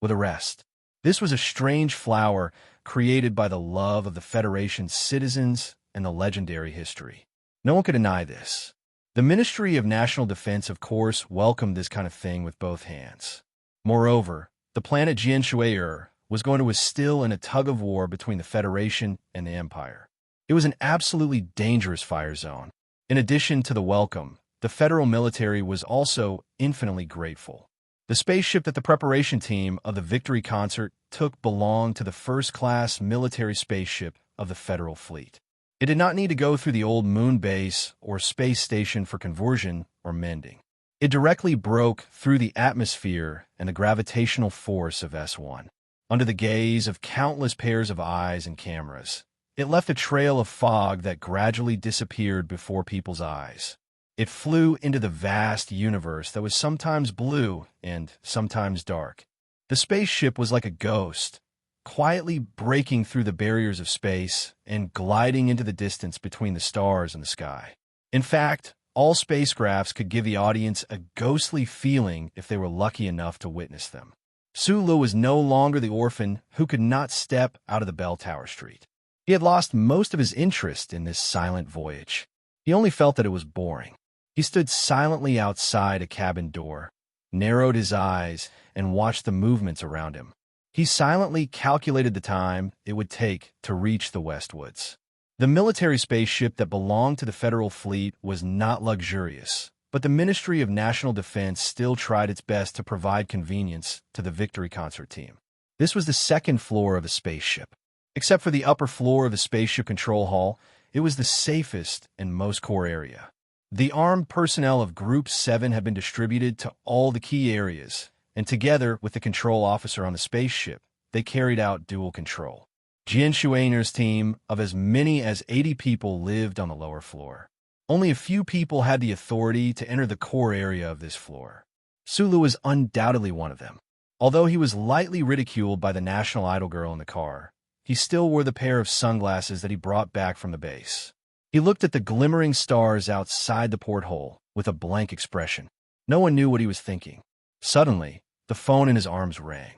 Speaker 1: were the rest. This was a strange flower created by the love of the Federation's citizens and the legendary history. No one could deny this. The Ministry of National Defense, of course, welcomed this kind of thing with both hands. Moreover, the planet Jian Shu'er was going to still in a tug-of-war between the Federation and the Empire. It was an absolutely dangerous fire zone. In addition to the welcome, the federal military was also infinitely grateful. The spaceship that the preparation team of the Victory Concert took belonged to the first-class military spaceship of the Federal Fleet. It did not need to go through the old moon base or space station for conversion or mending. It directly broke through the atmosphere and the gravitational force of S1. Under the gaze of countless pairs of eyes and cameras, it left a trail of fog that gradually disappeared before people's eyes. It flew into the vast universe that was sometimes blue and sometimes dark. The spaceship was like a ghost, quietly breaking through the barriers of space and gliding into the distance between the stars and the sky. In fact, all spacecrafts could give the audience a ghostly feeling if they were lucky enough to witness them. Sulu was no longer the orphan who could not step out of the bell tower street. He had lost most of his interest in this silent voyage. He only felt that it was boring. He stood silently outside a cabin door, narrowed his eyes, and watched the movements around him. He silently calculated the time it would take to reach the Westwoods. The military spaceship that belonged to the Federal Fleet was not luxurious, but the Ministry of National Defense still tried its best to provide convenience to the Victory Concert team. This was the second floor of the spaceship. Except for the upper floor of the spaceship control hall, it was the safest and most core area. The armed personnel of Group 7 had been distributed to all the key areas, and together with the control officer on the spaceship, they carried out dual control. Jian Shu'er's team of as many as 80 people lived on the lower floor. Only a few people had the authority to enter the core area of this floor. Sulu was undoubtedly one of them. Although he was lightly ridiculed by the National Idol girl in the car, he still wore the pair of sunglasses that he brought back from the base. He looked at the glimmering stars outside the porthole with a blank expression. No one knew what he was thinking. Suddenly, the phone in his arms rang.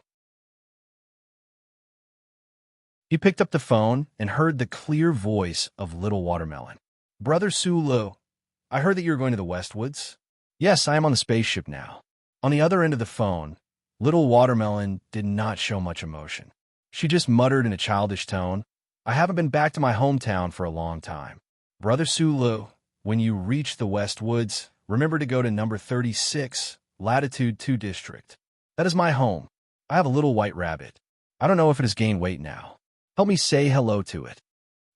Speaker 1: He picked up the phone and heard the clear voice of Little Watermelon. "Brother Sulu, I heard that you're going to the Westwoods." "Yes, I am on the spaceship now." On the other end of the phone, Little Watermelon did not show much emotion. She just muttered in a childish tone, "I haven't been back to my hometown for a long time. Brother Sulu, when you reach the Westwoods, remember to go to number 36, latitude 2 district. That is my home. I have a little white rabbit. I don't know if it has gained weight now. Help me say hello to it."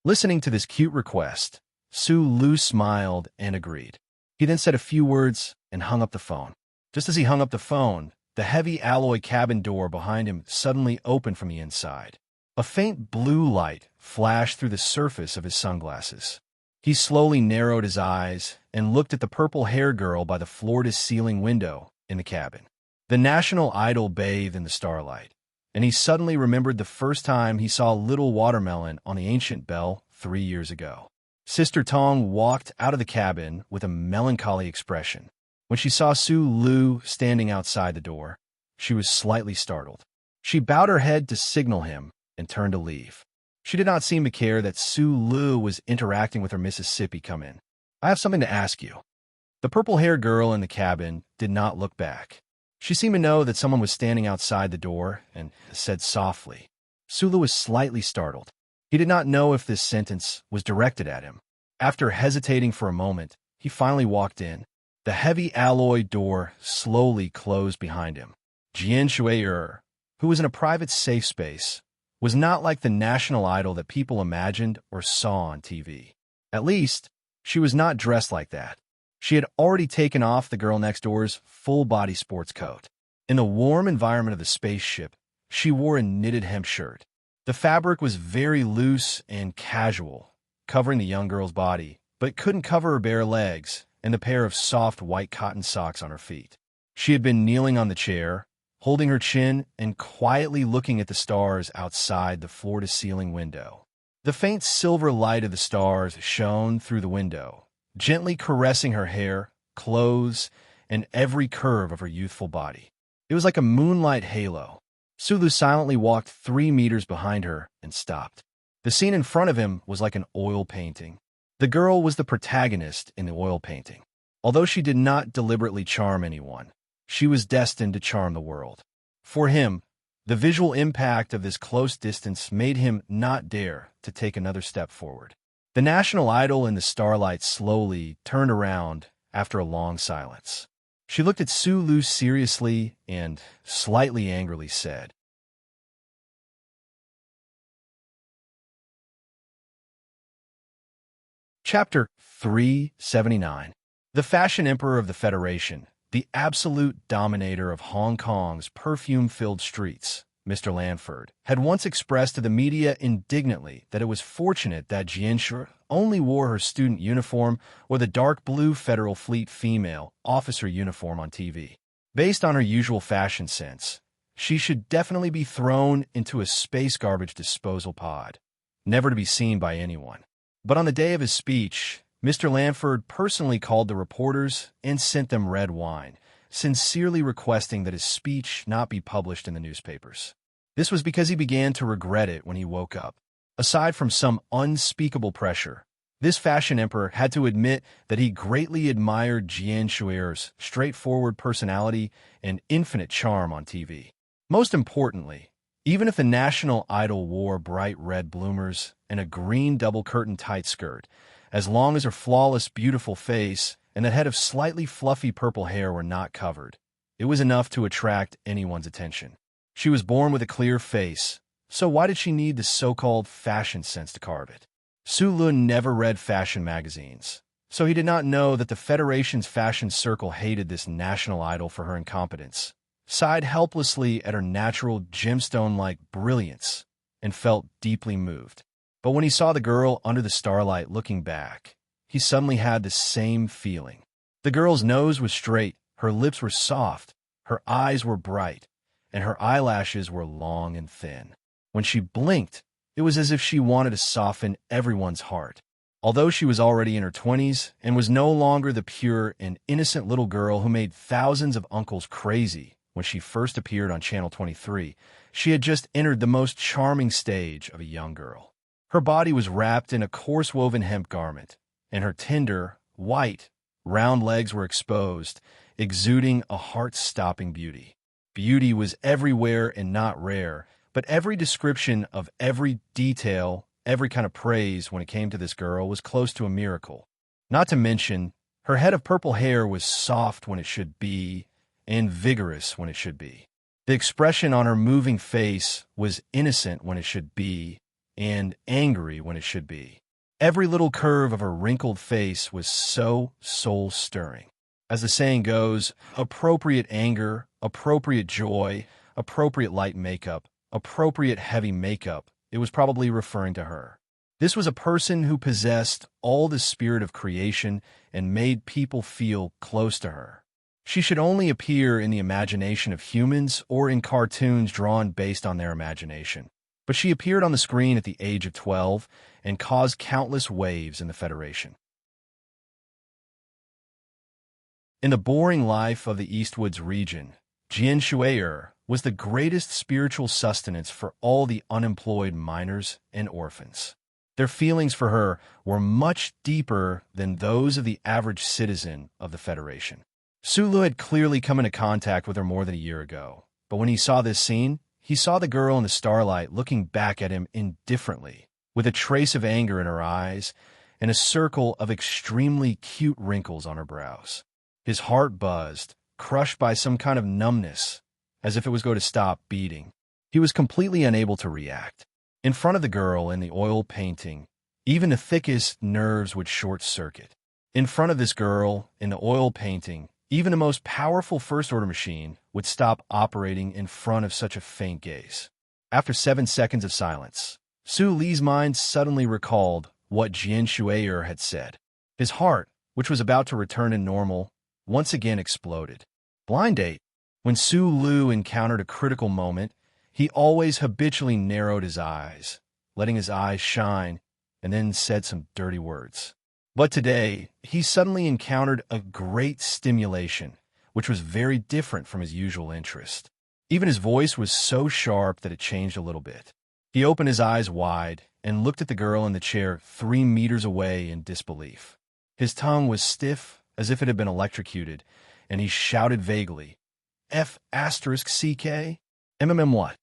Speaker 1: Listening to this cute request, Sulu smiled and agreed. He then said a few words and hung up the phone. Just as he hung up the phone, the heavy alloy cabin door behind him suddenly opened from the inside. A faint blue light flashed through the surface of his sunglasses. He slowly narrowed his eyes and looked at the purple-hair girl by the floor-to-ceiling window in the cabin. The National Idol bathed in the starlight, and he suddenly remembered the first time he saw Little Watermelon on the ancient bell 3 years ago. Sister Tong walked out of the cabin with a melancholy expression. When she saw Sulu standing outside the door, she was slightly startled. She bowed her head to signal him and turned to leave. She did not seem to care that Sulu was interacting with her Mississippi come in. "I have something to ask you." The purple-haired girl in the cabin did not look back. She seemed to know that someone was standing outside the door and said softly. Sulu was slightly startled. He did not know if this sentence was directed at him. After hesitating for a moment, he finally walked in. The heavy alloy door slowly closed behind him. Jian Shu'er, who was in a private safe space, was not like the national idol that people imagined or saw on TV. At least, she was not dressed like that. She had already taken off the girl next door's full-body sports coat. In the warm environment of the spaceship, she wore a knitted hemp shirt. The fabric was very loose and casual, covering the young girl's body, but couldn't cover her bare legs and the pair of soft white cotton socks on her feet. She had been kneeling on the chair, holding her chin and quietly looking at the stars outside the floor-to-ceiling window. The faint silver light of the stars shone through the window, gently caressing her hair, clothes, and every curve of her youthful body. It was like a moonlight halo. Sulu silently walked 3 meters behind her and stopped. The scene in front of him was like an oil painting. The girl was the protagonist in the oil painting. Although she did not deliberately charm anyone, she was destined to charm the world. For him, the visual impact of this close distance made him not dare to take another step forward. The national idol in the starlight slowly turned around after a long silence. She looked at Sulu seriously and slightly angrily said, Chapter 379. The Fashion Emperor of the Federation, the absolute dominator of Hong Kong's perfume-filled streets, Mr. Lanford, had once expressed to the media indignantly that it was fortunate that Jianshui only wore her student uniform or the dark blue Federal Fleet female officer uniform on TV. Based on her usual fashion sense, she should definitely be thrown into a space garbage disposal pod, never to be seen by anyone. But on the day of his speech, Mr. Lanford personally called the reporters and sent them red wine, sincerely requesting that his speech not be published in the newspapers. This was because he began to regret it when he woke up. Aside from some unspeakable pressure, this fashion emperor had to admit that he greatly admired Jian Shui's straightforward personality and infinite charm on TV. Most importantly, even if the national idol wore bright red bloomers and a green double-curtain tight skirt, as long as her flawless, beautiful face and the head of slightly fluffy purple hair were not covered, it was enough to attract anyone's attention. She was born with a clear face, so why did she need the so-called fashion sense to carve it? Su Lun never read fashion magazines, so he did not know that the Federation's fashion circle hated this national idol for her incompetence, sighed helplessly at her natural gemstone-like brilliance, and felt deeply moved. But when he saw the girl under the starlight looking back, he suddenly had the same feeling. The girl's nose was straight, her lips were soft, her eyes were bright, and her eyelashes were long and thin. When she blinked, it was as if she wanted to soften everyone's heart. Although she was already in her 20s and was no longer the pure and innocent little girl who made thousands of uncles crazy when she first appeared on Channel 23, she had just entered the most charming stage of a young girl. Her body was wrapped in a coarse-woven hemp garment, and her tender, white, round legs were exposed, exuding a heart-stopping beauty. Beauty was everywhere and not rare, but every description of every detail, every kind of praise when it came to this girl was close to a miracle. Not to mention, her head of purple hair was soft when it should be, and vigorous when it should be. The expression on her moving face was innocent when it should be, and angry when it should be. Every little curve of her wrinkled face was so soul-stirring. As the saying goes, appropriate anger, appropriate joy, appropriate light makeup, appropriate heavy makeup, it was probably referring to her. This was a person who possessed all the spirit of creation and made people feel close to her. She should only appear in the imagination of humans or in cartoons drawn based on their imagination. But she appeared on the screen at the age of 12 and caused countless waves in the Federation. In the boring life of the Eastwoods region, Jian Shui'er was the greatest spiritual sustenance for all the unemployed miners and orphans. Their feelings for her were much deeper than those of the average citizen of the Federation. Sulu had clearly come into contact with her more than a year ago, but when he saw this scene, he saw the girl in the starlight looking back at him indifferently, with a trace of anger in her eyes and a circle of extremely cute wrinkles on her brows. His heart buzzed, crushed by some kind of numbness, as if it was going to stop beating. He was completely unable to react. In front of the girl in the oil painting, even the thickest nerves would short-circuit. In front of this girl in the oil painting, even the most powerful first-order machine would stop operating in front of such a faint gaze. After 7 seconds of silence, Su Li's mind suddenly recalled what Jian Shui'er had said. His heart, which was about to return to normal, once again exploded. Blind date. When Su Lu encountered a critical moment, he always habitually narrowed his eyes, letting his eyes shine, and then said some dirty words. But today, he suddenly encountered a great stimulation, which was very different from his usual interest. Even his voice was so sharp that it changed a little bit. He opened his eyes wide and looked at the girl in the chair 3 meters away in disbelief. His tongue was stiff as if it had been electrocuted, and he shouted vaguely, F***CK? MMM what?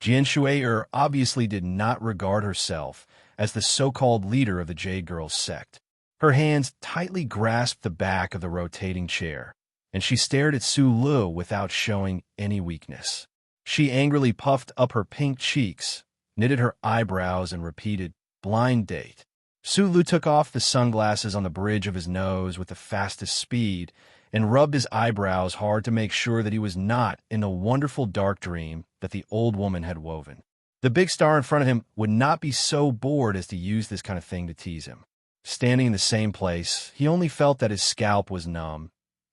Speaker 1: Jian Shui'er obviously did not regard herself as the so-called leader of the Jade Girls sect. Her hands tightly grasped the back of the rotating chair, and she stared at Su Lu without showing any weakness. She angrily puffed up her pink cheeks, knitted her eyebrows, and repeated, blind date. Su Lu took off the sunglasses on the bridge of his nose with the fastest speed and rubbed his eyebrows hard to make sure that he was not in the wonderful dark dream that the old woman had woven. The big star in front of him would not be so bored as to use this kind of thing to tease him. Standing in the same place, he only felt that his scalp was numb,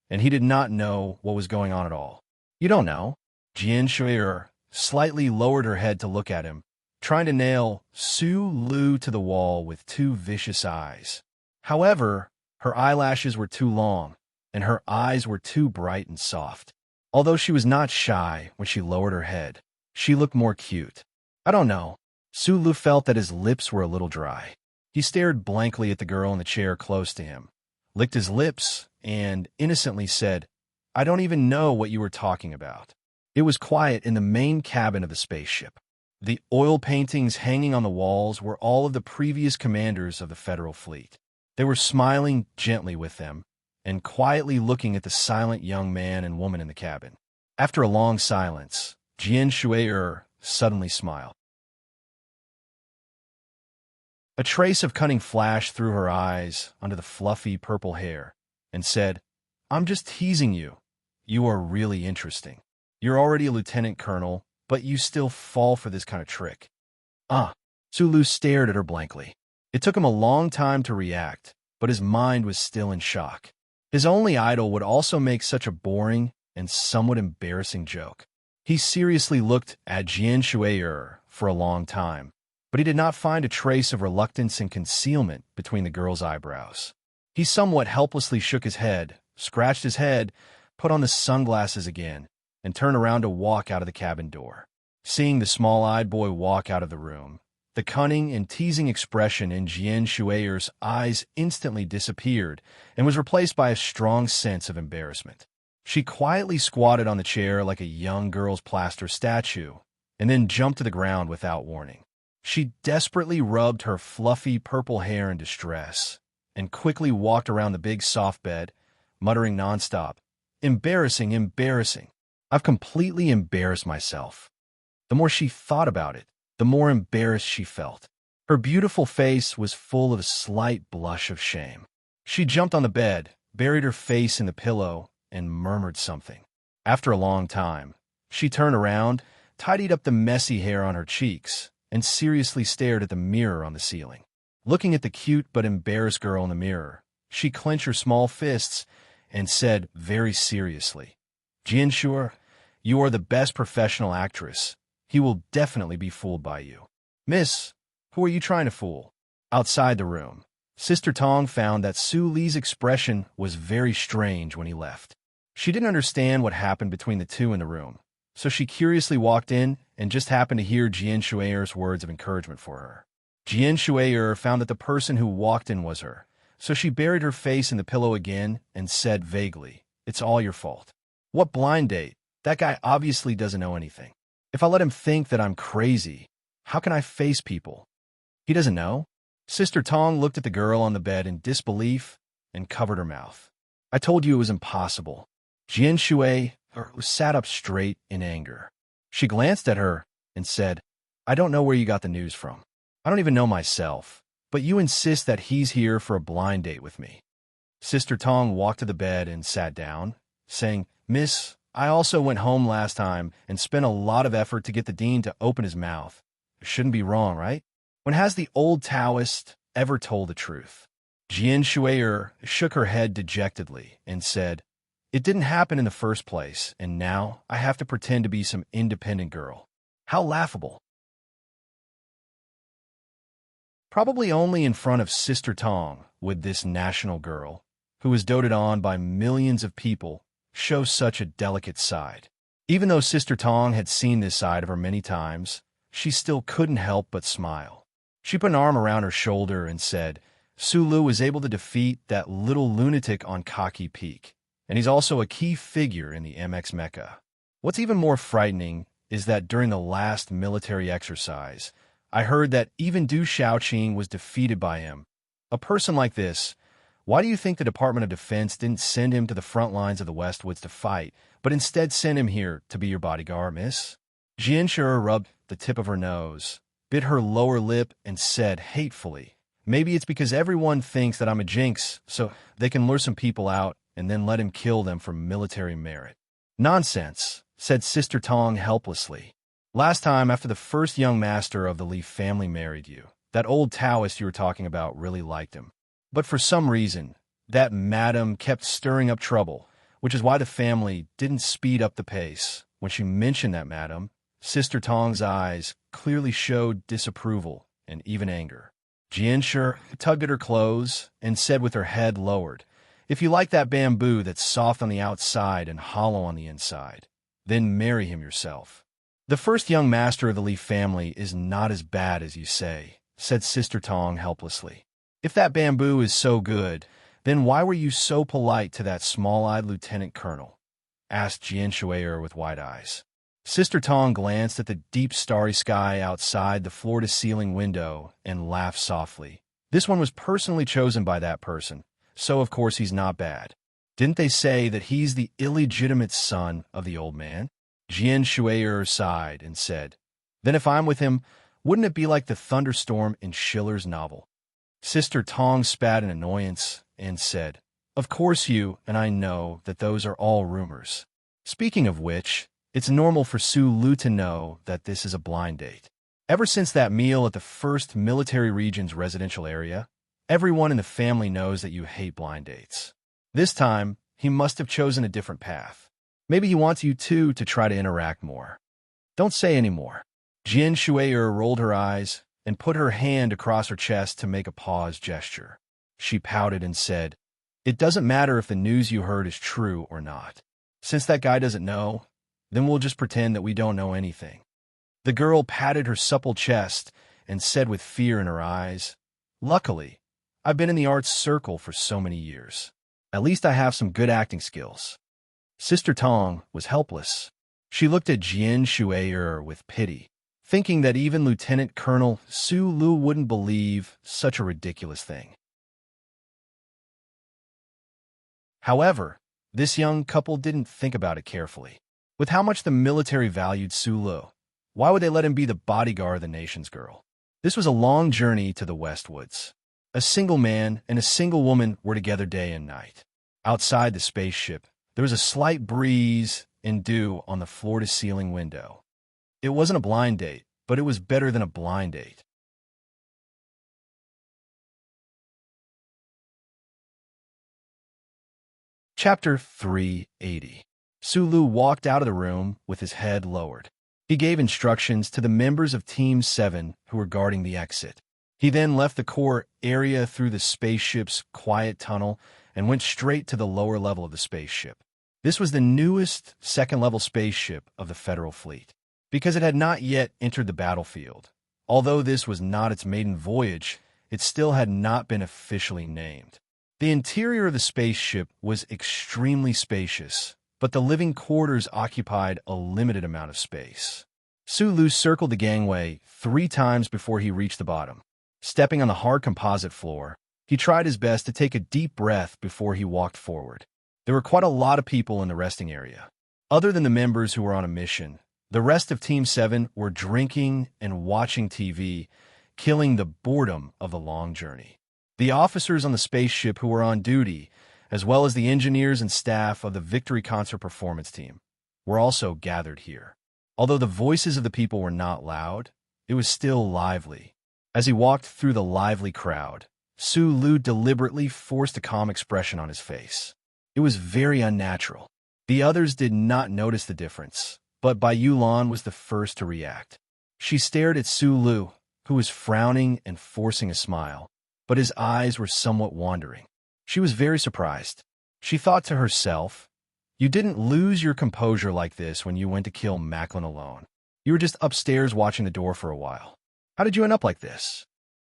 Speaker 1: and he did not know what was going on at all. You don't know. Jian Shui'er slightly lowered her head to look at him, trying to nail Su Lu to the wall with 2 vicious eyes. However, her eyelashes were too long, and her eyes were too bright and soft. Although she was not shy when she lowered her head, she looked more cute. I don't know. Su Lu felt that his lips were a little dry. He stared blankly at the girl in the chair close to him, licked his lips, and innocently said, I don't even know what you were talking about. It was quiet in the main cabin of the spaceship. The oil paintings hanging on the walls were all of the previous commanders of the Federal Fleet. They were smiling gently with them and quietly looking at the silent young man and woman in the cabin. After a long silence, Jian Shui'er suddenly smiled. A trace of cunning flashed through her eyes under the fluffy purple hair and said, I'm just teasing you. You are really interesting. You're already a lieutenant colonel, but you still fall for this kind of trick. Su Lu stared at her blankly. It took him a long time to react, but his mind was still in shock. His only idol would also make such a boring and somewhat embarrassing joke. He seriously looked at Jian Shui'er for a long time, but he did not find a trace of reluctance and concealment between the girl's eyebrows. He somewhat helplessly shook his head, scratched his head, put on the sunglasses again, and turned around to walk out of the cabin door. Seeing the small-eyed boy walk out of the room, the cunning and teasing expression in Jian Shui'er's eyes instantly disappeared and was replaced by a strong sense of embarrassment. She quietly squatted on the chair like a young girl's plaster statue, and then jumped to the ground without warning. She desperately rubbed her fluffy purple hair in distress and quickly walked around the big soft bed, muttering nonstop, Embarrassing, embarrassing. I've completely embarrassed myself. The more she thought about it, the more embarrassed she felt. Her beautiful face was full of a slight blush of shame. She jumped on the bed, buried her face in the pillow, and murmured something. After a long time, she turned around, tidied up the messy hair on her cheeks, and seriously stared at the mirror on the ceiling. Looking at the cute but embarrassed girl in the mirror, she clenched her small fists and said very seriously, Jian Shui'er, you are the best professional actress. He will definitely be fooled by you. Miss, who are you trying to fool? Outside the room, Sister Tong found that Su Li's expression was very strange when he left. She didn't understand what happened between the two in the room, so she curiously walked in and just happened to hear Jian Shui'er's words of encouragement for her. Jian Shui'er found that the person who walked in was her, so she buried her face in the pillow again and said vaguely, It's all your fault. What blind date? That guy obviously doesn't know anything. If I let him think that I'm crazy, how can I face people? He doesn't know? Sister Tong looked at the girl on the bed in disbelief and covered her mouth. I told you it was impossible. Jian Shui'er sat up straight in anger. She glanced at her and said, I don't know where you got the news from. I don't even know myself, but you insist that he's here for a blind date with me. Sister Tong walked to the bed and sat down, saying, Miss, I also went home last time and spent a lot of effort to get the dean to open his mouth. It shouldn't be wrong, right? When has the old Taoist ever told the truth? Jian Shui'er shook her head dejectedly and said, "It didn't happen in the first place, and now I have to pretend to be some independent girl. How laughable." Probably only in front of Sister Tong would this national girl, who was doted on by millions of people, show such a delicate side. Even though Sister Tong had seen this side of her many times, she still couldn't help but smile. She put an arm around her shoulder and said, "Sulu was able to defeat that little lunatic on Kaki Peak, and he's also a key figure in the MX Mecha. What's even more frightening is that during the last military exercise, I heard that even Du Xiaoqing was defeated by him. A person like this, why do you think the Department of Defense didn't send him to the front lines of the Westwoods to fight, but instead sent him here to be your bodyguard, miss?" Jian Shui'er rubbed the tip of her nose, bit her lower lip, and said hatefully, "Maybe it's because everyone thinks that I'm a jinx, so they can lure some people out and then let him kill them for military merit." "Nonsense," said Sister Tong helplessly. "Last time, after the first young master of the Li family married you, that old Taoist you were talking about really liked him. But for some reason, that madam kept stirring up trouble, which is why the family didn't speed up the pace. When she mentioned that madam, Sister Tong's eyes clearly showed disapproval and even anger. Jian Shui'er tugged at her clothes and said with her head lowered, "If you like that bamboo that's soft on the outside and hollow on the inside, then marry him yourself." "The first young master of the Li family is not as bad as you say," said Sister Tong helplessly. "If that bamboo is so good, then why were you so polite to that small-eyed lieutenant colonel?" asked Jian Shui'er with wide eyes. Sister Tong glanced at the deep starry sky outside the floor-to-ceiling window and laughed softly. "This one was personally chosen by that person, so of course he's not bad. Didn't they say that he's the illegitimate son of the old man?" Jian Shui'er sighed and said, "Then if I'm with him, wouldn't it be like the thunderstorm in Schiller's novel?" Sister Tong spat in annoyance and said, "Of course you and I know that those are all rumors. Speaking of which, it's normal for Su Lu to know that this is a blind date. Ever since that meal at the 1st Military Region's residential area, everyone in the family knows that you hate blind dates. This time, he must have chosen a different path. Maybe he wants you two to try to interact more. Don't say any more." Jian Shui'er rolled her eyes and put her hand across her chest to make a pause gesture. She pouted and said, "It doesn't matter if the news you heard is true or not. Since that guy doesn't know, then we'll just pretend that we don't know anything." The girl patted her supple chest and said with fear in her eyes, "Luckily, I've been in the arts circle for so many years. At least I have some good acting skills." Sister Tong was helpless. She looked at Jian Shui'er with pity, thinking that even Lieutenant Colonel Su Lu wouldn't believe such a ridiculous thing. However, this young couple didn't think about it carefully. With how much the military valued Su Lu, why would they let him be the bodyguard of the nation's girl? This was a long journey to the Westwoods. A single man and a single woman were together day and night. Outside the spaceship, there was a slight breeze and dew on the floor-to-ceiling window. It wasn't a blind date, but it was better than a blind date. Chapter 380. Sulu walked out of the room with his head lowered. He gave instructions to the members of Team 7 who were guarding the exit. He then left the core area through the spaceship's quiet tunnel and went straight to the lower level of the spaceship. This was the newest second-level spaceship of the Federal Fleet, because it had not yet entered the battlefield. Although this was not its maiden voyage, it still had not been officially named. The interior of the spaceship was extremely spacious, but the living quarters occupied a limited amount of space. Sulu circled the gangway 3 times before he reached the bottom. Stepping on the hard composite floor, he tried his best to take a deep breath before he walked forward. There were quite a lot of people in the resting area. Other than the members who were on a mission, the rest of Team 7 were drinking and watching TV, killing the boredom of the long journey. The officers on the spaceship who were on duty, as well as the engineers and staff of the Victory Concert Performance Team, were also gathered here. Although the voices of the people were not loud, it was still lively. As he walked through the lively crowd, Sulu deliberately forced a calm expression on his face. It was very unnatural. The others did not notice the difference, but Bai Yulan was the first to react. She stared at Sulu, who was frowning and forcing a smile, but his eyes were somewhat wandering. She was very surprised. She thought to herself, "You didn't lose your composure like this when you went to kill Macklin alone. You were just upstairs watching the door for a while. How did you end up like this?"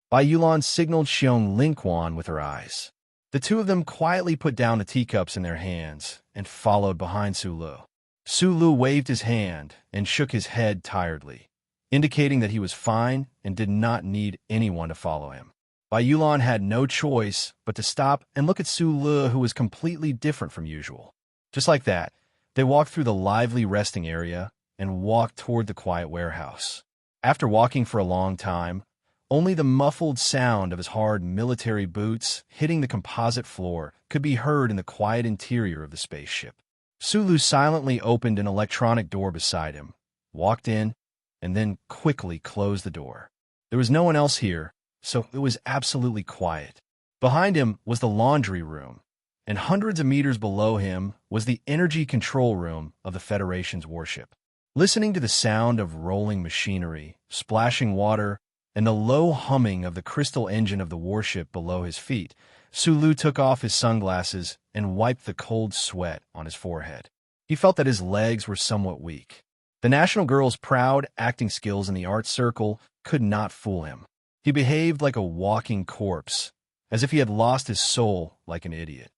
Speaker 1: Bai Yulan signaled Xiong Lingquan with her eyes. The two of them quietly put down the teacups in their hands and followed behind Sulu. Sulu waved his hand and shook his head tiredly, indicating that he was fine and did not need anyone to follow him. Bai Yulan had no choice but to stop and look at Sulu, who was completely different from usual. Just like that, they walked through the lively resting area and walked toward the quiet warehouse. After walking for a long time, only the muffled sound of his hard military boots hitting the composite floor could be heard in the quiet interior of the spaceship. Sulu silently opened an electronic door beside him, walked in, and then quickly closed the door. There was no one else here, so it was absolutely quiet. Behind him was the laundry room, and hundreds of meters below him was the energy control room of the Federation's warship. Listening to the sound of rolling machinery, splashing water, and the low humming of the crystal engine of the warship below his feet, Sulu took off his sunglasses and wiped the cold sweat on his forehead. He felt that his legs were somewhat weak. The National Girl's proud acting skills in the art circle could not fool him. He behaved like a walking corpse, as if he had lost his soul like an idiot.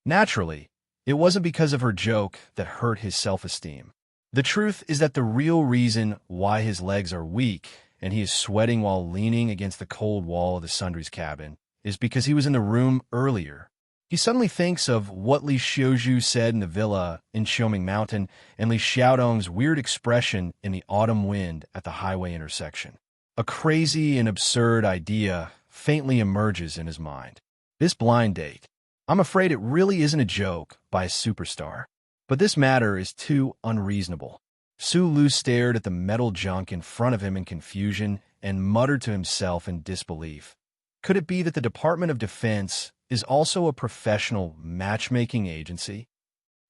Speaker 1: Naturally, it wasn't because of her joke that hurt his self-esteem. The truth is that the real reason why his legs are weak and he is sweating while leaning against the cold wall of the Sundry's cabin is because he was in the room earlier. He suddenly thinks of what Li Xiuzhu said in the villa in Xiaoming Mountain and Li Xiaodong's weird expression in the autumn wind at the highway intersection. A crazy and absurd idea faintly emerges in his mind. This blind date. I'm afraid it really isn't a joke by a superstar. But this matter is too unreasonable. Sulu stared at the metal junk in front of him in confusion and muttered to himself in disbelief. Could it be that the Department of Defense is also a professional matchmaking agency?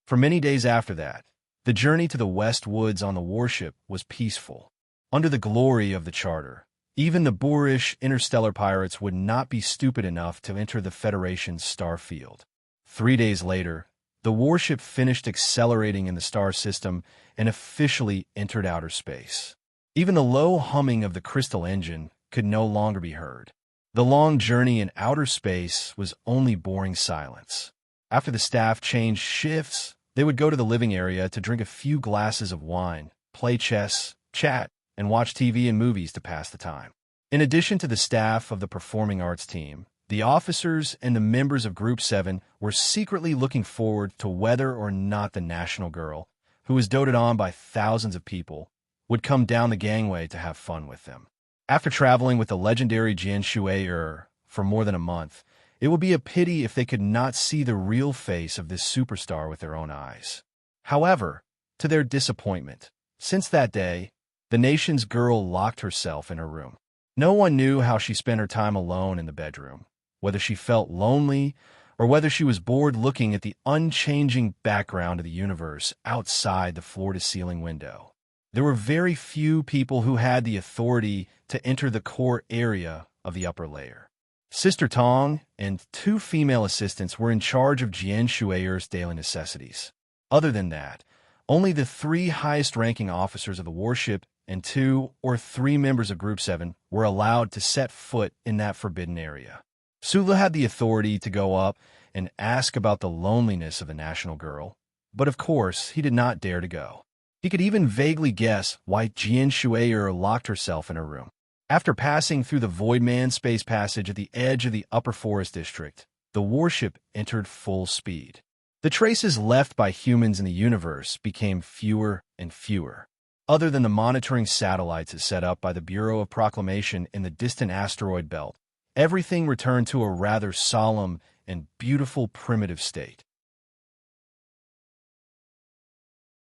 Speaker 1: For many days after that, the journey to the West Woods on the warship was peaceful. Under the glory of the charter, even the boorish interstellar pirates would not be stupid enough to enter the Federation's star field. 3 days later, the warship finished accelerating in the star system and officially entered outer space. Even the low humming of the crystal engine could no longer be heard. The long journey in outer space was only boring silence. After the staff changed shifts, they would go to the living area to drink a few glasses of wine, play chess, chat, and watch TV and movies to pass the time. In addition to the staff of the performing arts team, the officers and the members of Group 7 were secretly looking forward to whether or not the National Girl, who was doted on by thousands of people, would come down the gangway to have fun with them. After traveling with the legendary Jian Shuai for more than a month, it would be a pity if they could not see the real face of this superstar with their own eyes. However, to their disappointment, since that day, the nation's girl locked herself in her room. No one knew how she spent her time alone in the bedroom, whether she felt lonely or whether she was bored looking at the unchanging background of the universe outside the floor-to-ceiling window. There were very few people who had the authority to enter the core area of the upper layer. Sister Tong and 2 female assistants were in charge of Jian Shuai's daily necessities. Other than that, only the 3 highest-ranking officers of the warship and 2 or 3 members of Group 7 were allowed to set foot in that forbidden area. Sulu had the authority to go up and ask about the loneliness of the National Girl, but of course he did not dare to go. He could even vaguely guess why Jian Shuai locked herself in her room. After passing through the Voidman space passage at the edge of the Upper Forest District, the warship entered full speed. The traces left by humans in the universe became fewer and fewer. Other than the monitoring satellites set up by the Bureau of Proclamation in the distant asteroid belt, everything returned to a rather solemn and beautiful primitive state.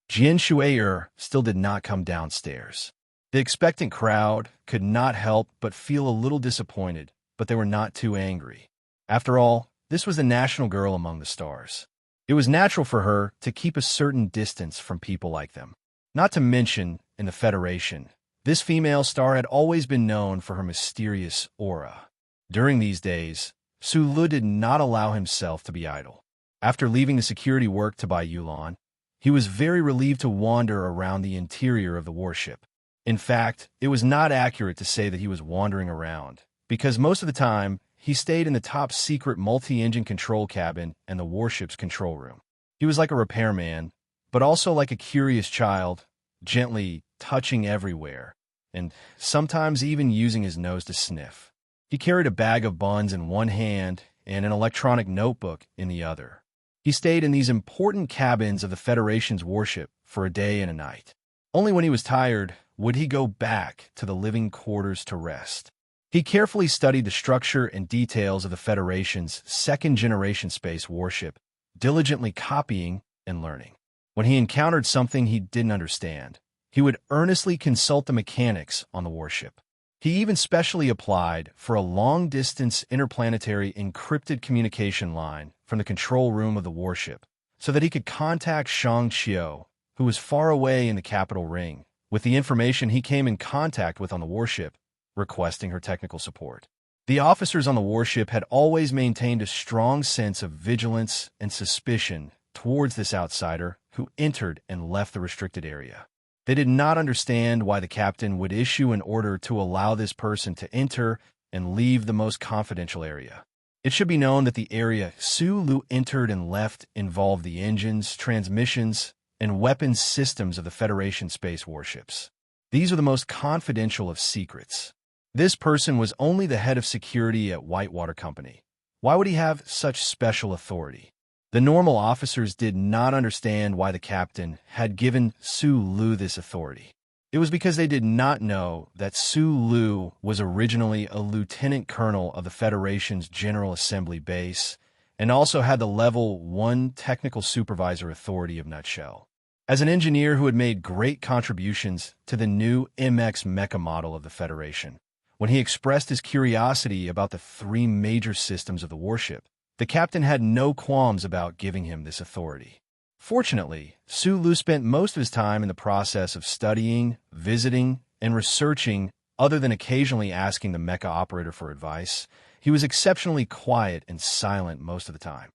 Speaker 1: Jian Shui'er still did not come downstairs. The expectant crowd could not help but feel a little disappointed, but they were not too angry. After all, this was the national girl among the stars. It was natural for her to keep a certain distance from people like them. Not to mention, in the Federation, this female star had always been known for her mysterious aura. During these days, Su Lu did not allow himself to be idle. After leaving the security work to buy Yulan, he was very relieved to wander around the interior of the warship. In fact, it was not accurate to say that he was wandering around, because most of the time, he stayed in the top-secret multi-engine control cabin and the warship's control room. He was like a repairman, but also like a curious child, gently touching everywhere, and sometimes even using his nose to sniff. He carried a bag of buns in one hand and an electronic notebook in the other. He stayed in these important cabins of the Federation's warship for a day and a night. Only when he was tired would he go back to the living quarters to rest. He carefully studied the structure and details of the Federation's second-generation space warship, diligently copying and learning. When he encountered something he didn't understand, he would earnestly consult the mechanics on the warship. He even specially applied for a long-distance interplanetary encrypted communication line from the control room of the warship so that he could contact Shang Qiu, who was far away in the capital ring, with the information he came in contact with on the warship, requesting her technical support. The officers on the warship had always maintained a strong sense of vigilance and suspicion towards this outsider who entered and left the restricted area. They did not understand why the captain would issue an order to allow this person to enter and leave the most confidential area. It should be known that the area Su Lu entered and left involved the engines, transmissions, and weapons systems of the Federation space warships. These are the most confidential of secrets. This person was only the head of security at Whitewater Company. Why would he have such special authority? The normal officers did not understand why the captain had given Su Lu this authority. It was because they did not know that Su Lu was originally a lieutenant colonel of the Federation's General Assembly base and also had the Level 1 technical supervisor authority of Nutshell. As an engineer who had made great contributions to the new MX mecha model of the Federation, when he expressed his curiosity about the three major systems of the warship, the captain had no qualms about giving him this authority. Fortunately, Su Lu spent most of his time in the process of studying, visiting, and researching. Other than occasionally asking the mecha operator for advice, he was exceptionally quiet and silent most of the time.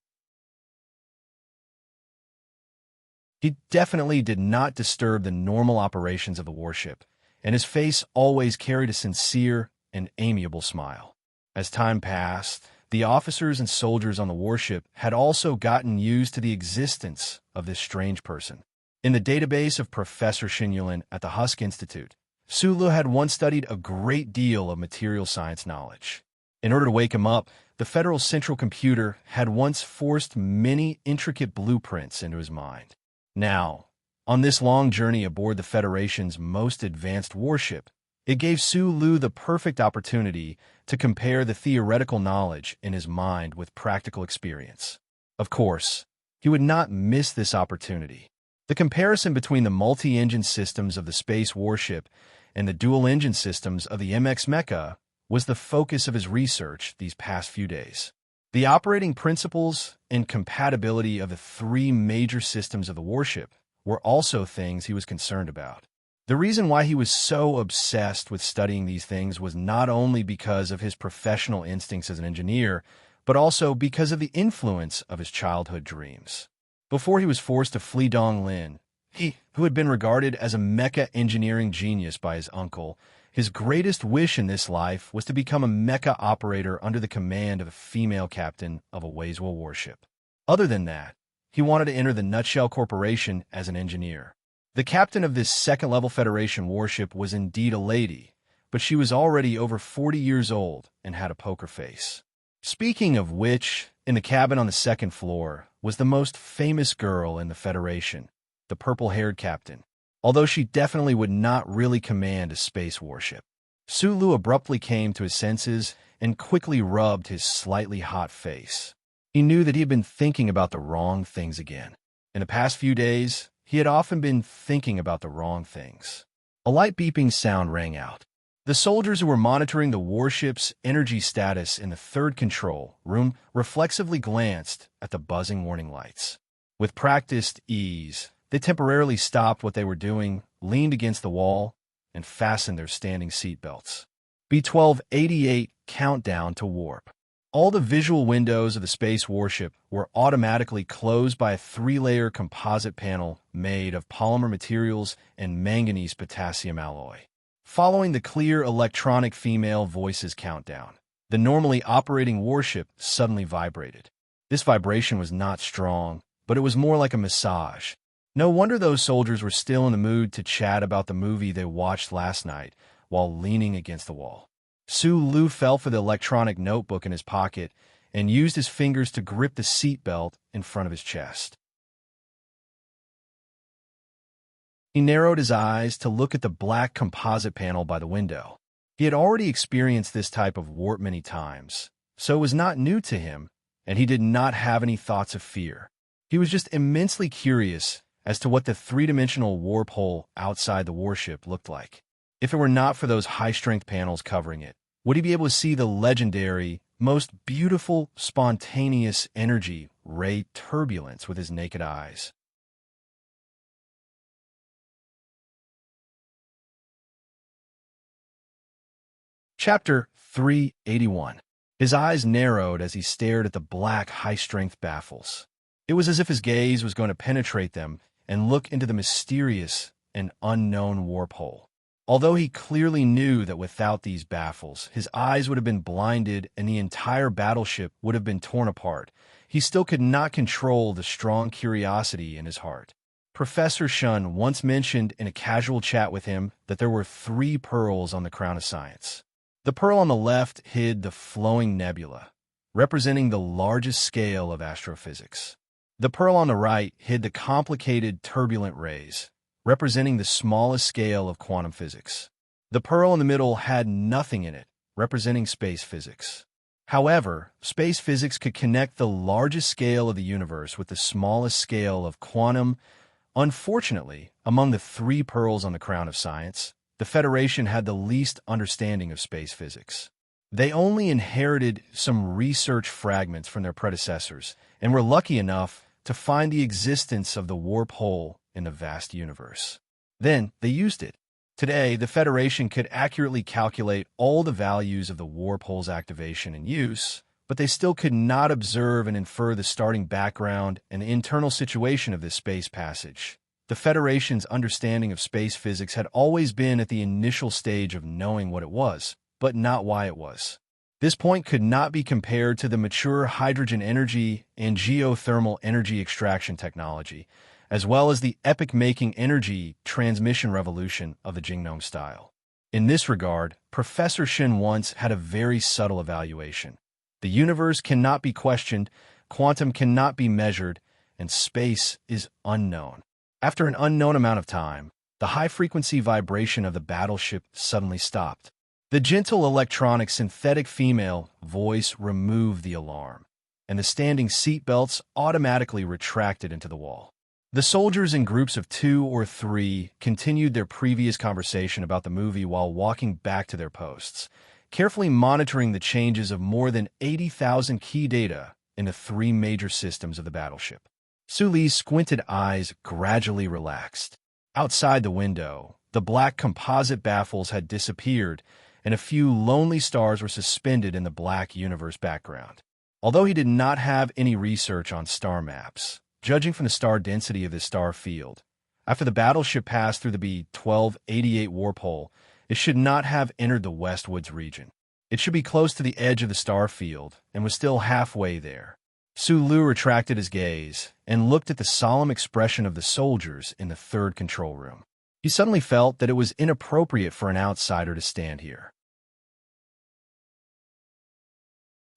Speaker 1: He definitely did not disturb the normal operations of the warship, and his face always carried a sincere and amiable smile. As time passed, the officers and soldiers on the warship had also gotten used to the existence of this strange person. In the database of Professor Xinyulan at the Husk Institute, Su Lu had once studied a great deal of material science knowledge. In order to wake him up, the Federal Central Computer had once forced many intricate blueprints into his mind. Now, on this long journey aboard the Federation's most advanced warship, it gave Su Lu the perfect opportunity to compare the theoretical knowledge in his mind with practical experience. Of course, he would not miss this opportunity. The comparison between the multi-engine systems of the space warship and the dual-engine systems of the MX Mecha was the focus of his research these past few days. The operating principles and compatibility of the three major systems of the warship were also things he was concerned about. The reason why he was so obsessed with studying these things was not only because of his professional instincts as an engineer, but also because of the influence of his childhood dreams. Before he was forced to flee Donglin, he, who had been regarded as a mecha engineering genius by his uncle, his greatest wish in this life was to become a mecha operator under the command of a female captain of a Wayswell warship. Other than that, he wanted to enter the Nutshell Corporation as an engineer. The captain of this second-level Federation warship was indeed a lady, but she was already over 40 years old and had a poker face. Speaking of which, in the cabin on the second floor was the most famous girl in the Federation, the purple-haired captain, although she definitely would not really command a space warship. Su Lu abruptly came to his senses and quickly rubbed his slightly hot face. He knew that he had been thinking about the wrong things again. In the past few days, he had often been thinking about the wrong things. A light beeping sound rang out. The soldiers who were monitoring the warship's energy status in the third control room reflexively glanced at the buzzing warning lights. With practiced ease, they temporarily stopped what they were doing, leaned against the wall, and fastened their standing seatbelts. B-1288 countdown to warp. All the visual windows of the space warship were automatically closed by a 3-layer composite panel made of polymer materials and manganese potassium alloy. Following the clear electronic female voice's countdown, the normally operating warship suddenly vibrated. This vibration was not strong, but it was more like a massage. No wonder those soldiers were still in the mood to chat about the movie they watched last night while leaning against the wall. Sulu felt for the electronic notebook in his pocket and used his fingers to grip the seatbelt in front of his chest. He narrowed his eyes to look at the black composite panel by the window. He had already experienced this type of warp many times, so it was not new to him, and he did not have any thoughts of fear. He was just immensely curious as to what the three-dimensional warp hole outside the warship looked like. If it were not for those high-strength panels covering it, would he be able to see the legendary, most beautiful, spontaneous energy ray turbulence with his naked eyes? Chapter 381. His eyes narrowed as he stared at the black, high-strength baffles. It was as if his gaze was going to penetrate them and look into the mysterious and unknown warp hole. Although he clearly knew that without these baffles, his eyes would have been blinded and the entire battleship would have been torn apart, he still could not control the strong curiosity in his heart. Professor Shun once mentioned in a casual chat with him that there were 3 pearls on the crown of science. The pearl on the left hid the flowing nebula, representing the largest scale of astrophysics. The pearl on the right hid the complicated turbulent rays, representing the smallest scale of quantum physics. The pearl in the middle had nothing in it, representing space physics. However, space physics could connect the largest scale of the universe with the smallest scale of quantum. Unfortunately, among the 3 pearls on the crown of science, the Federation had the least understanding of space physics. They only inherited some research fragments from their predecessors and were lucky enough to find the existence of the warp hole in the vast universe. Then they used it. Today, the Federation could accurately calculate all the values of the warp hole's activation and use, but they still could not observe and infer the starting background and internal situation of this space passage. The Federation's understanding of space physics had always been at the initial stage of knowing what it was, but not why it was. This point could not be compared to the mature hydrogen energy and geothermal energy extraction technology, as well as the epoch-making energy transmission revolution of the Jingnong style. In this regard, Professor Shin once had a very subtle evaluation. The universe cannot be questioned, quantum cannot be measured, and space is unknown. After an unknown amount of time, the high-frequency vibration of the battleship suddenly stopped. The gentle electronic synthetic female voice removed the alarm, and the standing seatbelts automatically retracted into the wall. The soldiers in groups of 2 or 3 continued their previous conversation about the movie while walking back to their posts, carefully monitoring the changes of more than 80,000 key data in the 3 major systems of the battleship. Su Li's squinted eyes gradually relaxed. Outside the window, the black composite baffles had disappeared, and a few lonely stars were suspended in the black universe background. Although he did not have any research on star maps, judging from the star density of this star field, after the battleship passed through the B-1288 warp hole, it should not have entered the Westwoods region. It should be close to the edge of the star field and was still halfway there. Sulu retracted his gaze and looked at the solemn expression of the soldiers in the third control room. He suddenly felt that it was inappropriate for an outsider to stand here.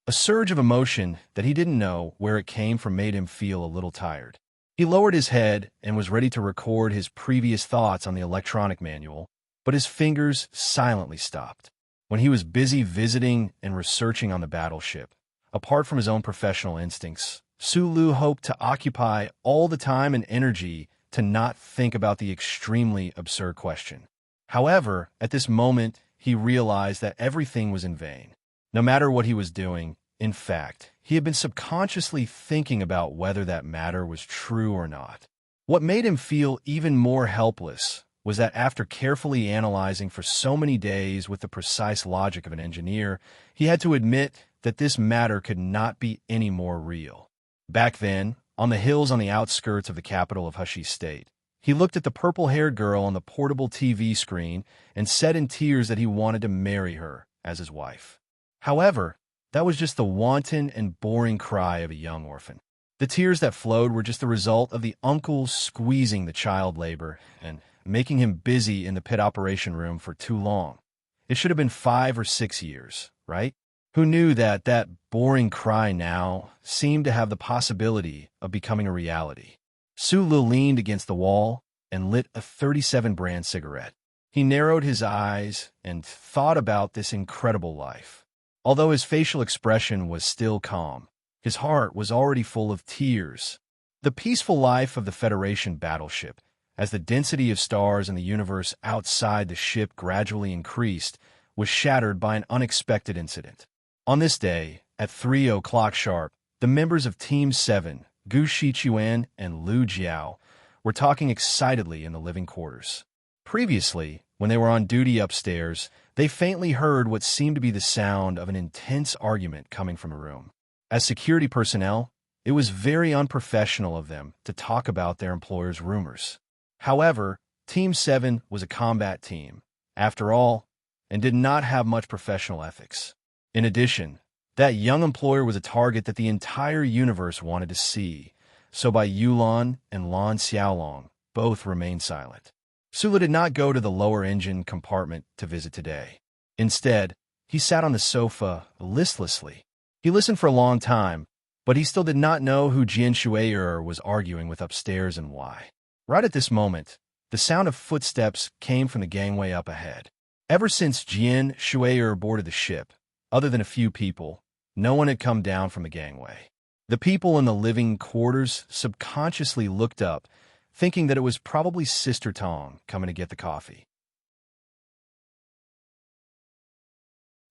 Speaker 1: A surge of emotion that he didn't know where it came from made him feel a little tired. He lowered his head and was ready to record his previous thoughts on the electronic manual, but his fingers silently stopped. When he was busy visiting and researching on the battleship, apart from his own professional instincts, Sulu hoped to occupy all the time and energy to not think about the extremely absurd question. However, at this moment, he realized that everything was in vain. No matter what he was doing, in fact, he had been subconsciously thinking about whether that matter was true or not. What made him feel even more helpless was that after carefully analyzing for so many days with the precise logic of an engineer, he had to admit that this matter could not be any more real. Back then, on the hills on the outskirts of the capital of Hushy State, he looked at the purple-haired girl on the portable TV screen and said in tears that he wanted to marry her as his wife. However, that was just the wanton and boring cry of a young orphan. The tears that flowed were just the result of the uncle squeezing the child labor and making him busy in the pit operation room for too long. It should have been 5 or 6 years, right? Who knew that that boring cry now seemed to have the possibility of becoming a reality? Sulu leaned against the wall and lit a 37 brand cigarette. He narrowed his eyes and thought about this incredible life. Although his facial expression was still calm, his heart was already full of tears. The peaceful life of the Federation battleship, as the density of stars in the universe outside the ship gradually increased, was shattered by an unexpected incident. On this day, at 3 o'clock sharp, the members of Team 7, Gu Shichuan and Lu Jiao, were talking excitedly in the living quarters. Previously, when they were on duty upstairs, they faintly heard what seemed to be the sound of an intense argument coming from a room. As security personnel, it was very unprofessional of them to talk about their employer's rumors. However, Team 7 was a combat team, after all, and did not have much professional ethics. In addition, that young employer was a target that the entire universe wanted to see, so Bai Yulan and Lan Xiaolong both remained silent. Sula did not go to the lower engine compartment to visit today. Instead, he sat on the sofa listlessly. He listened for a long time, but he still did not know who Jian Shui'er was arguing with upstairs and why. Right at this moment, the sound of footsteps came from the gangway up ahead. Ever since Jian Shui'er boarded the ship, other than a few people, no one had come down from the gangway. The people in the living quarters subconsciously looked up, thinking that it was probably Sister Tong coming to get the coffee.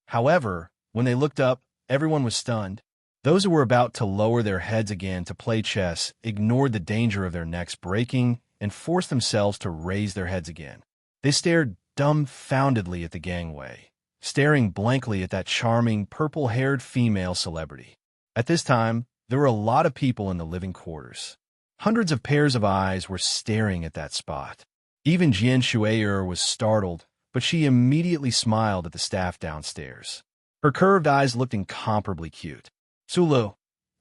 Speaker 1: However, when they looked up, everyone was stunned. Those who were about to lower their heads again to play chess ignored the danger of their necks breaking and forced themselves to raise their heads again. They stared dumbfoundedly at the gangway, staring blankly at that charming, purple-haired female celebrity. At this time, there were a lot of people in the living quarters. Hundreds of pairs of eyes were staring at that spot. Even Jian Shui'er was startled, but she immediately smiled at the staff downstairs. Her curved eyes looked incomparably cute. Sulu,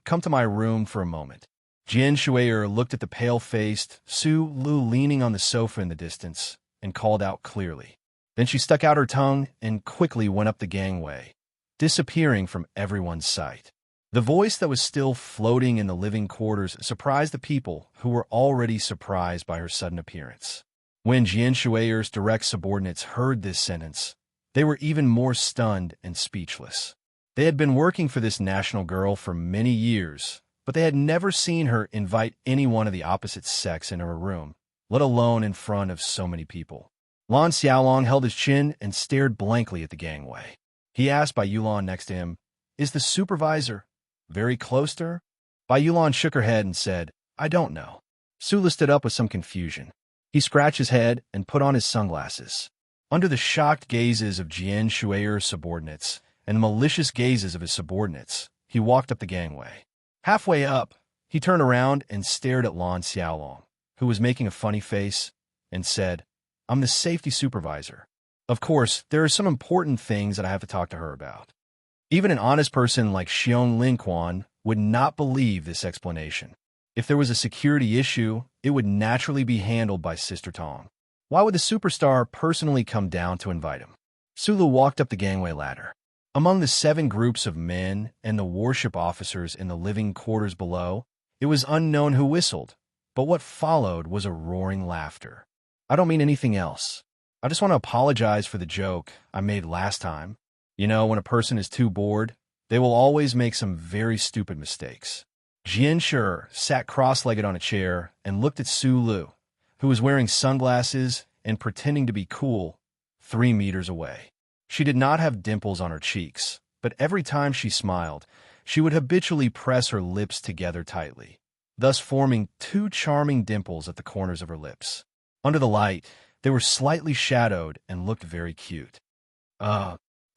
Speaker 1: come to my room for a moment. Jian Shui'er looked at the pale-faced Sulu leaning on the sofa in the distance and called out clearly. Then she stuck out her tongue and quickly went up the gangway, disappearing from everyone's sight. The voice that was still floating in the living quarters surprised the people who were already surprised by her sudden appearance. When Jian Shui'er's direct subordinates heard this sentence, they were even more stunned and speechless. They had been working for this national girl for many years, but they had never seen her invite anyone of the opposite sex into her room, let alone in front of so many people. Lan Xiaolong held his chin and stared blankly at the gangway. He asked Bai Yulan next to him, "Is the supervisor very close to her?" Bai Yulan shook her head and said, "I don't know." Sula stood up with some confusion. He scratched his head and put on his sunglasses. Under the shocked gazes of Jian Shui'er's subordinates and the malicious gazes of his subordinates, he walked up the gangway. Halfway up, he turned around and stared at Lan Xiaolong, who was making a funny face, and said, "I'm the safety supervisor. Of course, there are some important things that I have to talk to her about." Even an honest person like Xiong Linquan would not believe this explanation. If there was a security issue, it would naturally be handled by Sister Tong. Why would the superstar personally come down to invite him? Sulu walked up the gangway ladder. Among the 7 groups of men and the warship officers in the living quarters below, it was unknown who whistled, but what followed was a roaring laughter. I don't mean anything else. I just want to apologize for the joke I made last time. You know, when a person is too bored, they will always make some very stupid mistakes. Jian Shui'er sat cross-legged on a chair and looked at Sulu, who was wearing sunglasses and pretending to be cool 3 meters away. She did not have dimples on her cheeks, but every time she smiled, she would habitually press her lips together tightly, thus forming 2 charming dimples at the corners of her lips. Under the light, they were slightly shadowed and looked very cute.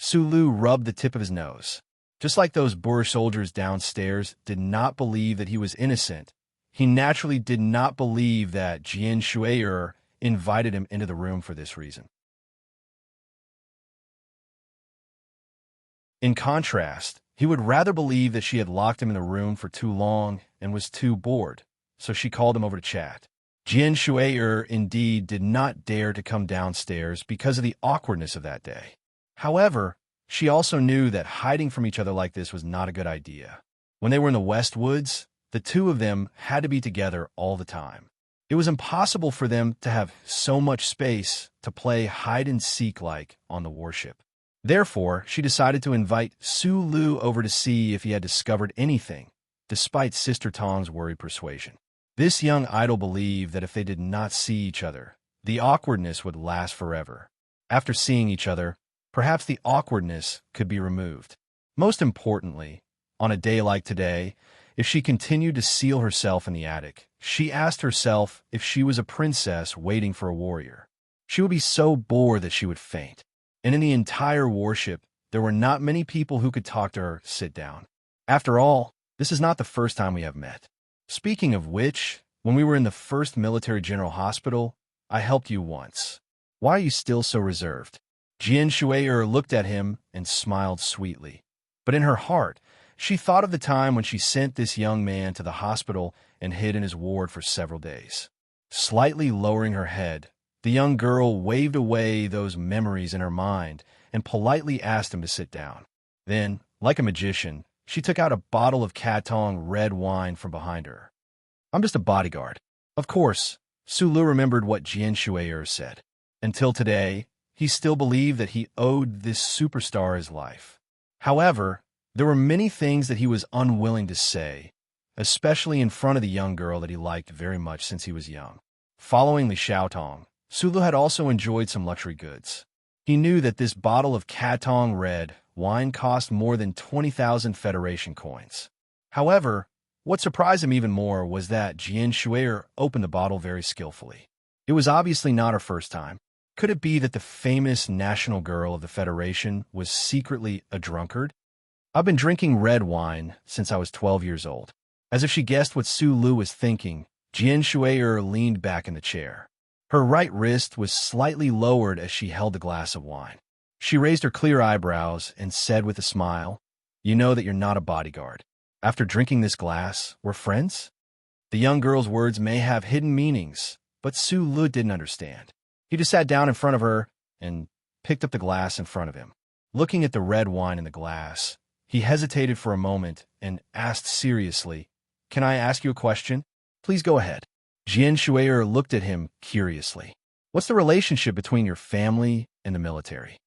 Speaker 1: Sulu rubbed the tip of his nose. Just like those Boer soldiers downstairs did not believe that he was innocent, he naturally did not believe that Jian Shui'er invited him into the room for this reason. In contrast, he would rather believe that she had locked him in the room for too long and was too bored, so she called him over to chat. Jian Shui'er indeed did not dare to come downstairs because of the awkwardness of that day. However, she also knew that hiding from each other like this was not a good idea. When they were in the West Woods, the two of them had to be together all the time. It was impossible for them to have so much space to play hide-and-seek-like on the warship. Therefore, she decided to invite Sulu over to see if he had discovered anything, despite Sister Tong's worried persuasion. This young idol believed that if they did not see each other, the awkwardness would last forever. After seeing each other, perhaps the awkwardness could be removed. Most importantly, on a day like today, if she continued to seal herself in the attic, she asked herself if she was a princess waiting for a warrior. She would be so bored that she would faint. And in the entire warship, there were not many people who could talk to her sit down. After all, this is not the first time we have met. Speaking of which, when we were in the 1st Military General Hospital, I helped you once. Why are you still so reserved? Jian Shui'er looked at him and smiled sweetly. But in her heart, she thought of the time when she sent this young man to the hospital and hid in his ward for several days. Slightly lowering her head, the young girl waved away those memories in her mind and politely asked him to sit down. Then, like a magician, she took out a bottle of Katong red wine from behind her. I'm just a bodyguard. Of course, Sulu remembered what Jian Shui'er said. Until today, he still believed that he owed this superstar his life. However, there were many things that he was unwilling to say, especially in front of the young girl that he liked very much since he was young. Following Li Xiaotong, Sulu had also enjoyed some luxury goods. He knew that this bottle of Katong red wine cost more than 20,000 Federation coins. However, what surprised him even more was that Jian Shui'er opened the bottle very skillfully. It was obviously not her first time. Could it be that the famous national girl of the Federation was secretly a drunkard? I've been drinking red wine since I was 12 years old. As if she guessed what Sulu was thinking, Jian Shui'er leaned back in the chair. Her right wrist was slightly lowered as she held the glass of wine. She raised her clear eyebrows and said with a smile, "You know that you're not a bodyguard. After drinking this glass, we're friends?" The young girl's words may have hidden meanings, but Sulu didn't understand. He just sat down in front of her and picked up the glass in front of him. Looking at the red wine in the glass, he hesitated for a moment and asked seriously, "Can I ask you a question?" "Please go ahead." Jian Shui'er looked at him curiously. "What's the relationship between your family and the military?"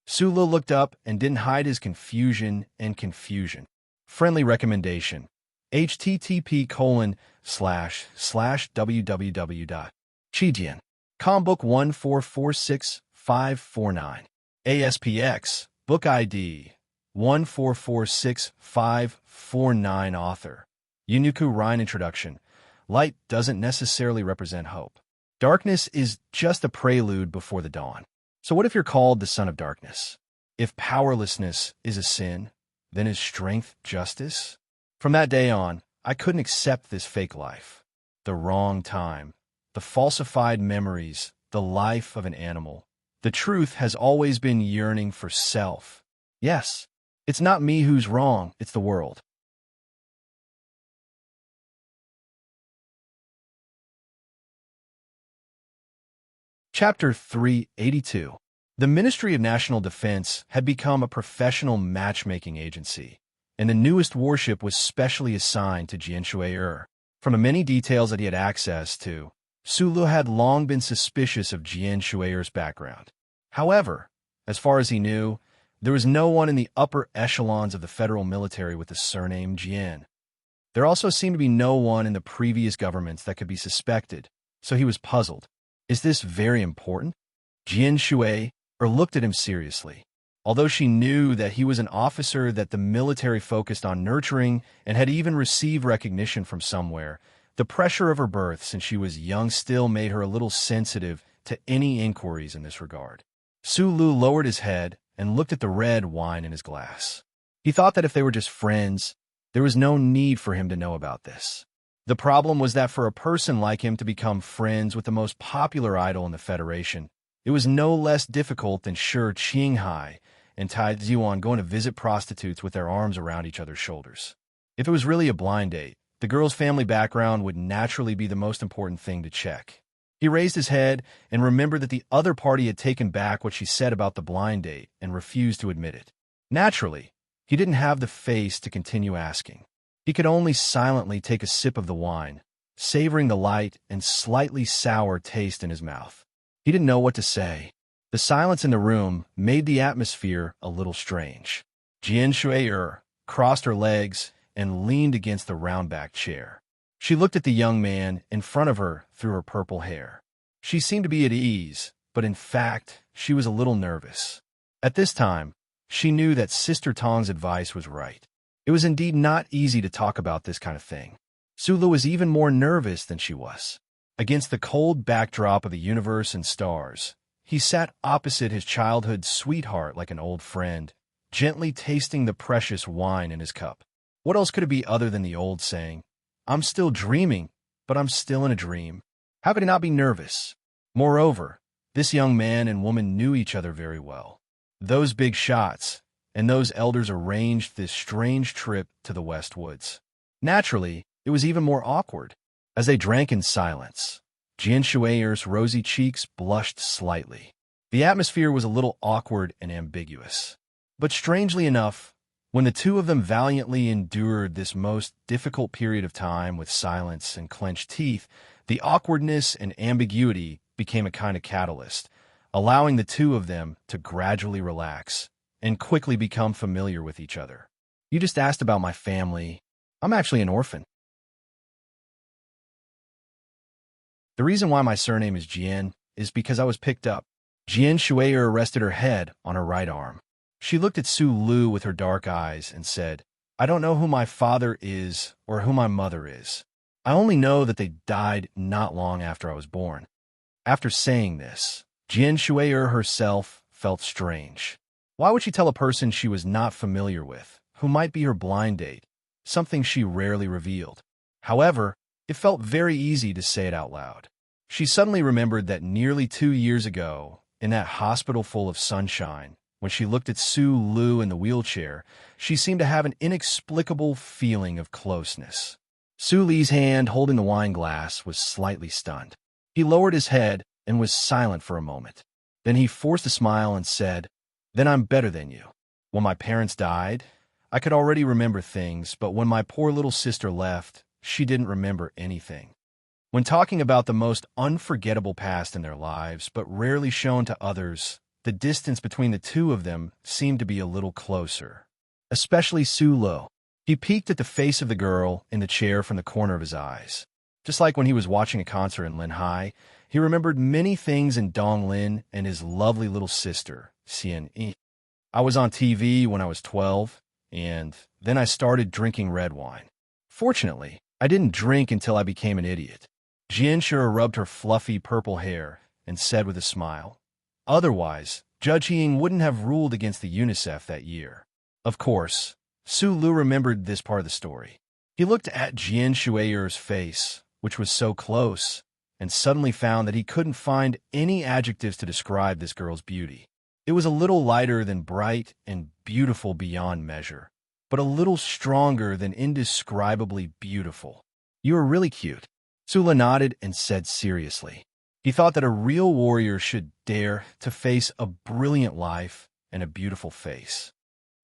Speaker 1: Sulu looked up and didn't hide his confusion and confusion. Friendly recommendation: http://www.chijian.com book 1446549 ASPX book ID 1446549 author Yunuku Rhine introduction. Light doesn't necessarily represent hope. Darkness is just a prelude before the dawn. So what if you're called the son of darkness? If powerlessness is a sin, then is strength justice? From that day on, I couldn't accept this fake life. The wrong time, the falsified memories, the life of an animal. The truth has always been yearning for self. Yes, it's not me who's wrong, it's the world. Chapter 382. The Ministry of National Defense had become a professional matchmaking agency, and the newest warship was specially assigned to Jian Shui'er. From the many details that he had access to, Sulu had long been suspicious of Jian Shui'er's background. However, as far as he knew, there was no one in the upper echelons of the federal military with the surname Jian. There also seemed to be no one in the previous governments that could be suspected, so he was puzzled. Is this very important? Jian Shui looked at him seriously. Although she knew that he was an officer that the military focused on nurturing and had even received recognition from somewhere, the pressure of her birth since she was young still made her a little sensitive to any inquiries in this regard. Su Lu lowered his head and looked at the red wine in his glass. He thought that if they were just friends, there was no need for him to know about this. The problem was that for a person like him to become friends with the most popular idol in the Federation, it was no less difficult than Shi Qinghai and Tai Ziyuan going to visit prostitutes with their arms around each other's shoulders. If it was really a blind date, the girl's family background would naturally be the most important thing to check. He raised his head and remembered that the other party had taken back what she said about the blind date and refused to admit it. Naturally, he didn't have the face to continue asking. He could only silently take a sip of the wine, savoring the light and slightly sour taste in his mouth. He didn't know what to say. The silence in the room made the atmosphere a little strange. Jian Shui crossed her legs and leaned against the round-backed chair. She looked at the young man in front of her through her purple hair. She seemed to be at ease, but in fact, she was a little nervous. At this time, she knew that Sister Tong's advice was right. It was indeed not easy to talk about this kind of thing. Sulu was even more nervous than she was. Against the cold backdrop of the universe and stars, he sat opposite his childhood sweetheart like an old friend, gently tasting the precious wine in his cup. What else could it be other than the old saying, "I'm still dreaming, but I'm still in a dream"? How could he not be nervous? Moreover, this young man and woman knew each other very well. Those big shots and those elders arranged this strange trip to the West Woods. Naturally, it was even more awkward. As they drank in silence, Jian Shui's rosy cheeks blushed slightly. The atmosphere was a little awkward and ambiguous. But strangely enough, when the two of them valiantly endured this most difficult period of time with silence and clenched teeth, the awkwardness and ambiguity became a kind of catalyst, allowing the two of them to gradually relax and quickly become familiar with each other. "You just asked about my family. I'm actually an orphan. The reason why my surname is Jian is because I was picked up." Jian Shui rested her head on her right arm. She looked at Su Lu with her dark eyes and said, "I don't know who my father is or who my mother is. I only know that they died not long after I was born." After saying this, Jian Shui herself felt strange. Why would she tell a person she was not familiar with, who might be her blind date, something she rarely revealed? However, it felt very easy to say it out loud. She suddenly remembered that nearly 2 years ago, in that hospital full of sunshine, when she looked at Su Lu in the wheelchair, she seemed to have an inexplicable feeling of closeness. Su Li's hand holding the wine glass was slightly stunned. He lowered his head and was silent for a moment. Then he forced a smile and said, "Then I'm better than you. When my parents died, I could already remember things, but when my poor little sister left, she didn't remember anything." When talking about the most unforgettable past in their lives, but rarely shown to others, the distance between the two of them seemed to be a little closer. Especially Su Lu. He peeked at the face of the girl in the chair from the corner of his eyes. Just like when he was watching a concert in Linhai, he remembered many things in Donglin and his lovely little sister, Xian Yi. "I was on TV when I was 12, and then I started drinking red wine. Fortunately, I didn't drink until I became an idiot." Jian Shui rubbed her fluffy purple hair and said with a smile, "Otherwise, Judge Ying wouldn't have ruled against the UNICEF that year." Of course, Su Lu remembered this part of the story. He looked at Jian Shui's face, which was so close, and suddenly found that he couldn't find any adjectives to describe this girl's beauty. It was a little lighter than bright and beautiful beyond measure, but a little stronger than indescribably beautiful. "You are really cute." Sula nodded and said seriously. He thought that a real warrior should dare to face a brilliant life and a beautiful face.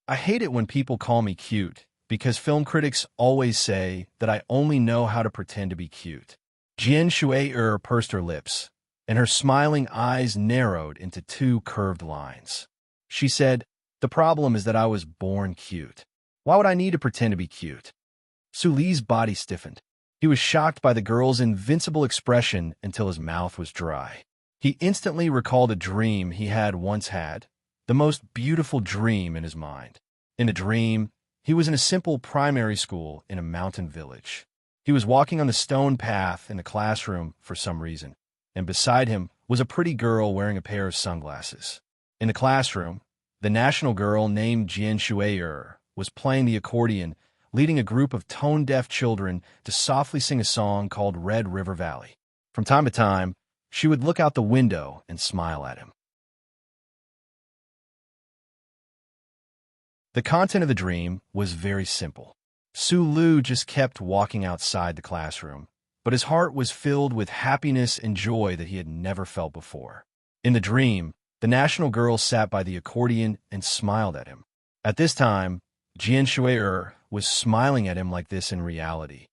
Speaker 1: "I hate it when people call me cute, because film critics always say that I only know how to pretend to be cute." Jian Shui pursed her lips, and her smiling eyes narrowed into 2 curved lines. She said, "The problem is that I was born cute. Why would I need to pretend to be cute?" Su Li's body stiffened. He was shocked by the girl's invincible expression until his mouth was dry. He instantly recalled a dream he had once had, the most beautiful dream in his mind. In a dream, he was in a simple primary school in a mountain village. He was walking on the stone path in the classroom for some reason, and beside him was a pretty girl wearing a pair of sunglasses. In the classroom, the national girl named Jian Shui'er was playing the accordion, leading a group of tone-deaf children to softly sing a song called Red River Valley. From time to time, she would look out the window and smile at him. The content of the dream was very simple. Su Lu just kept walking outside the classroom, but his heart was filled with happiness and joy that he had never felt before. In the dream, the national girl sat by the accordion and smiled at him. At this time, Jian Shui'er was smiling at him like this in reality.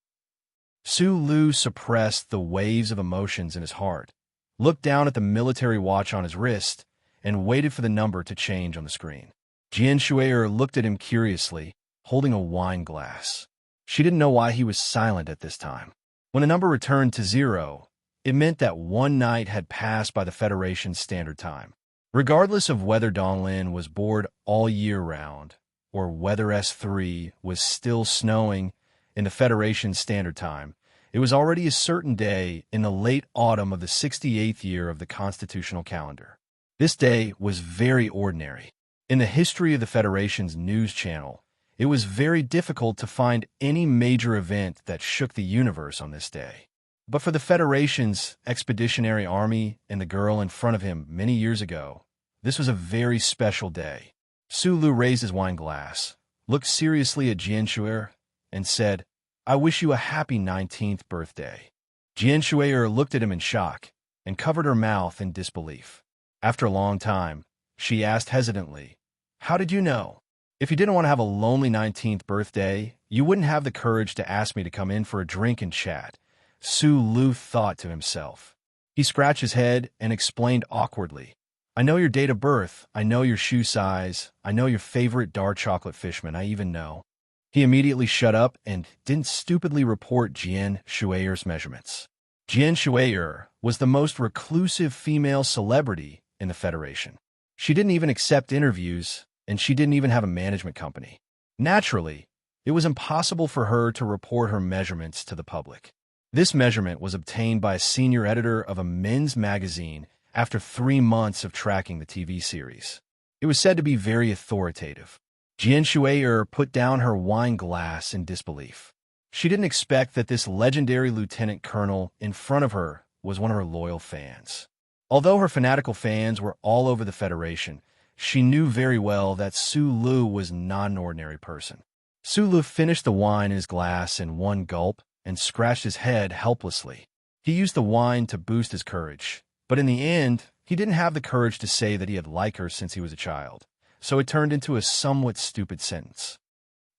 Speaker 1: Su Lu suppressed the waves of emotions in his heart, looked down at the military watch on his wrist, and waited for the number to change on the screen. Jian Shui'er looked at him curiously, holding a wine glass. She didn't know why he was silent at this time. When the number returned to 0, it meant that one night had passed by the Federation's standard time. Regardless of whether Donglin was bored all year round, or whether S3 was still snowing in the Federation's standard time, it was already a certain day in the late autumn of the 68th year of the constitutional calendar. This day was very ordinary. In the history of the Federation's news channel, it was very difficult to find any major event that shook the universe on this day. But for the Federation's expeditionary army and the girl in front of him many years ago, this was a very special day. Su Lu raised his wine glass, looked seriously at Jian Shui'er, and said, "I wish you a happy 19th birthday." Jian Shui'er looked at him in shock and covered her mouth in disbelief. After a long time, she asked hesitantly, "How did you know? If you didn't want to have a lonely 19th birthday, you wouldn't have the courage to ask me to come in for a drink and chat." Su Lu thought to himself. He scratched his head and explained awkwardly, "I know your date of birth, I know your shoe size, I know your favorite dark chocolate fishman, I even know." He immediately shut up and didn't stupidly report Jian Shui'er's measurements. Jian Shui'er was the most reclusive female celebrity in the Federation. She didn't even accept interviews, and she didn't even have a management company. Naturally, it was impossible for her to report her measurements to the public. This measurement was obtained by a senior editor of a men's magazine after 3 months of tracking the TV series. It was said to be very authoritative. Jian Shui'er put down her wine glass in disbelief. She didn't expect that this legendary lieutenant colonel in front of her was one of her loyal fans. Although her fanatical fans were all over the Federation, she knew very well that Su Lu was not an ordinary person. Su Lu finished the wine in his glass in one gulp and scratched his head helplessly. He used the wine to boost his courage, but in the end, he didn't have the courage to say that he had liked her since he was a child, so it turned into a somewhat stupid sentence.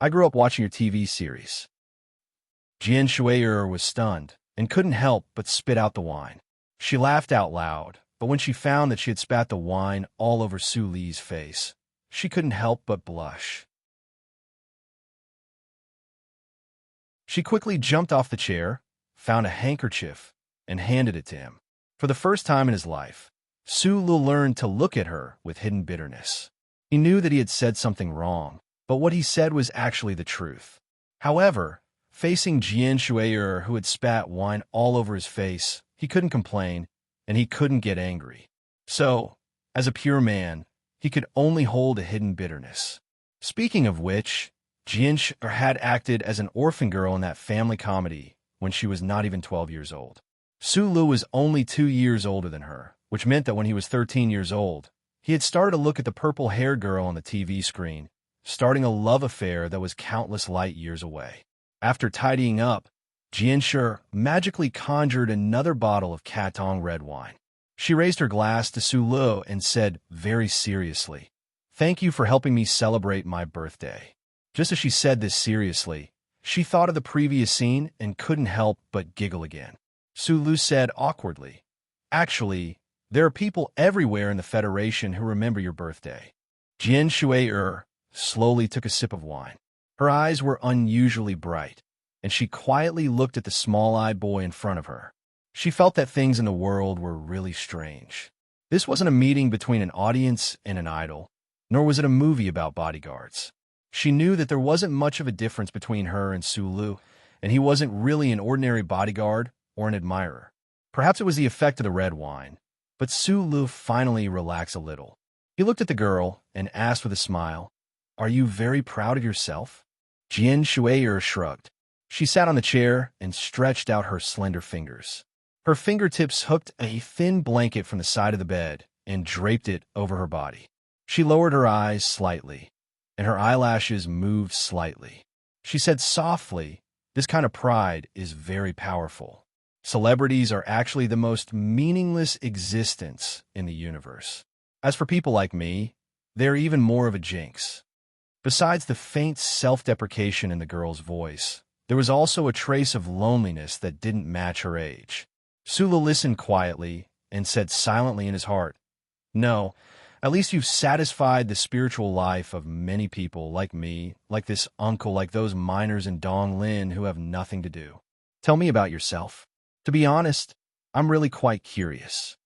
Speaker 1: "I grew up watching your TV series." Jian Shui'er was stunned and couldn't help but spit out the wine. She laughed out loud, but when she found that she had spat the wine all over Su Li's face, she couldn't help but blush. She quickly jumped off the chair, found a handkerchief, and handed it to him. For the first time in his life, Su Lu learned to look at her with hidden bitterness. He knew that he had said something wrong, but what he said was actually the truth. However, facing Jian Shui'er, who had spat wine all over his face, he couldn't complain, and he couldn't get angry. So, as a pure man, he could only hold a hidden bitterness. Speaking of which, Jian Shui'er had acted as an orphan girl in that family comedy when she was not even 12 years old. Su Lu was only 2 years older than her, which meant that when he was 13 years old, he had started to look at the purple-haired girl on the TV screen, starting a love affair that was countless light years away. After tidying up, Jian Shui'er magically conjured another bottle of Katong red wine. She raised her glass to Su Lu and said very seriously, "Thank you for helping me celebrate my birthday." Just as she said this seriously, she thought of the previous scene and couldn't help but giggle again. Su Lu said awkwardly, "Actually, there are people everywhere in the Federation who remember your birthday." Jian Shui'er slowly took a sip of wine. Her eyes were unusually bright. and she quietly looked at the small-eyed boy in front of her. She felt that things in the world were really strange. This wasn't a meeting between an audience and an idol, nor was it a movie about bodyguards. She knew that there wasn't much of a difference between her and Sulu, and he wasn't really an ordinary bodyguard or an admirer. Perhaps it was the effect of the red wine, but Sulu finally relaxed a little. He looked at the girl and asked with a smile, "Are you very proud of yourself?" Jian Shui'er shrugged. She sat on the chair and stretched out her slender fingers. Her fingertips hooked a thin blanket from the side of the bed and draped it over her body. She lowered her eyes slightly, and her eyelashes moved slightly. She said softly, "This kind of pride is very powerful. Celebrities are actually the most meaningless existence in the universe. As for people like me, they're even more of a jinx." Besides the faint self-deprecation in the girl's voice, there was also a trace of loneliness that didn't match her age. Sula listened quietly and said silently in his heart, "No, at least you've satisfied the spiritual life of many people like me, like this uncle, like those miners in Donglin who have nothing to do. Tell me about yourself. To be honest, I'm really quite curious."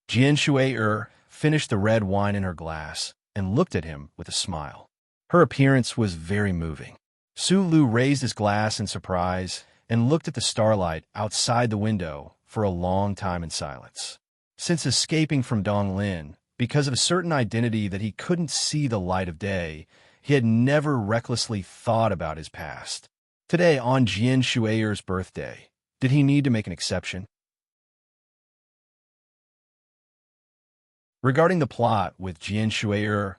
Speaker 1: Jian Shui'er finished the red wine in her glass and looked at him with a smile. Her appearance was very moving. Sulu raised his glass in surprise and looked at the starlight outside the window for a long time in silence. Since escaping from Donglin, because of a certain identity that he couldn't see the light of day, he had never recklessly thought about his past. Today, on Jian Shui'er's birthday, did he need to make an exception? Regarding the plot with Jian Shui'er,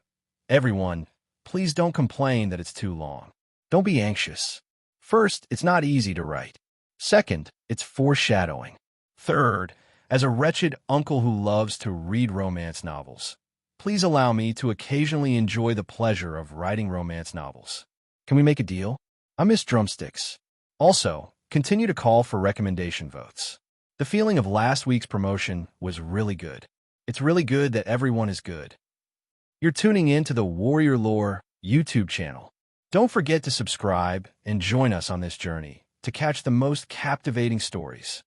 Speaker 1: everyone, please don't complain that it's too long. Don't be anxious. First, it's not easy to write. Second, it's foreshadowing. Third, as a wretched uncle who loves to read romance novels, please allow me to occasionally enjoy the pleasure of writing romance novels. Can we make a deal? I miss drumsticks. Also, continue to call for recommendation votes. The feeling of last week's promotion was really good. It's really good that everyone is good. You're tuning in to the Warrior Lore YouTube channel. Don't forget to subscribe and join us on this journey to catch the most captivating stories.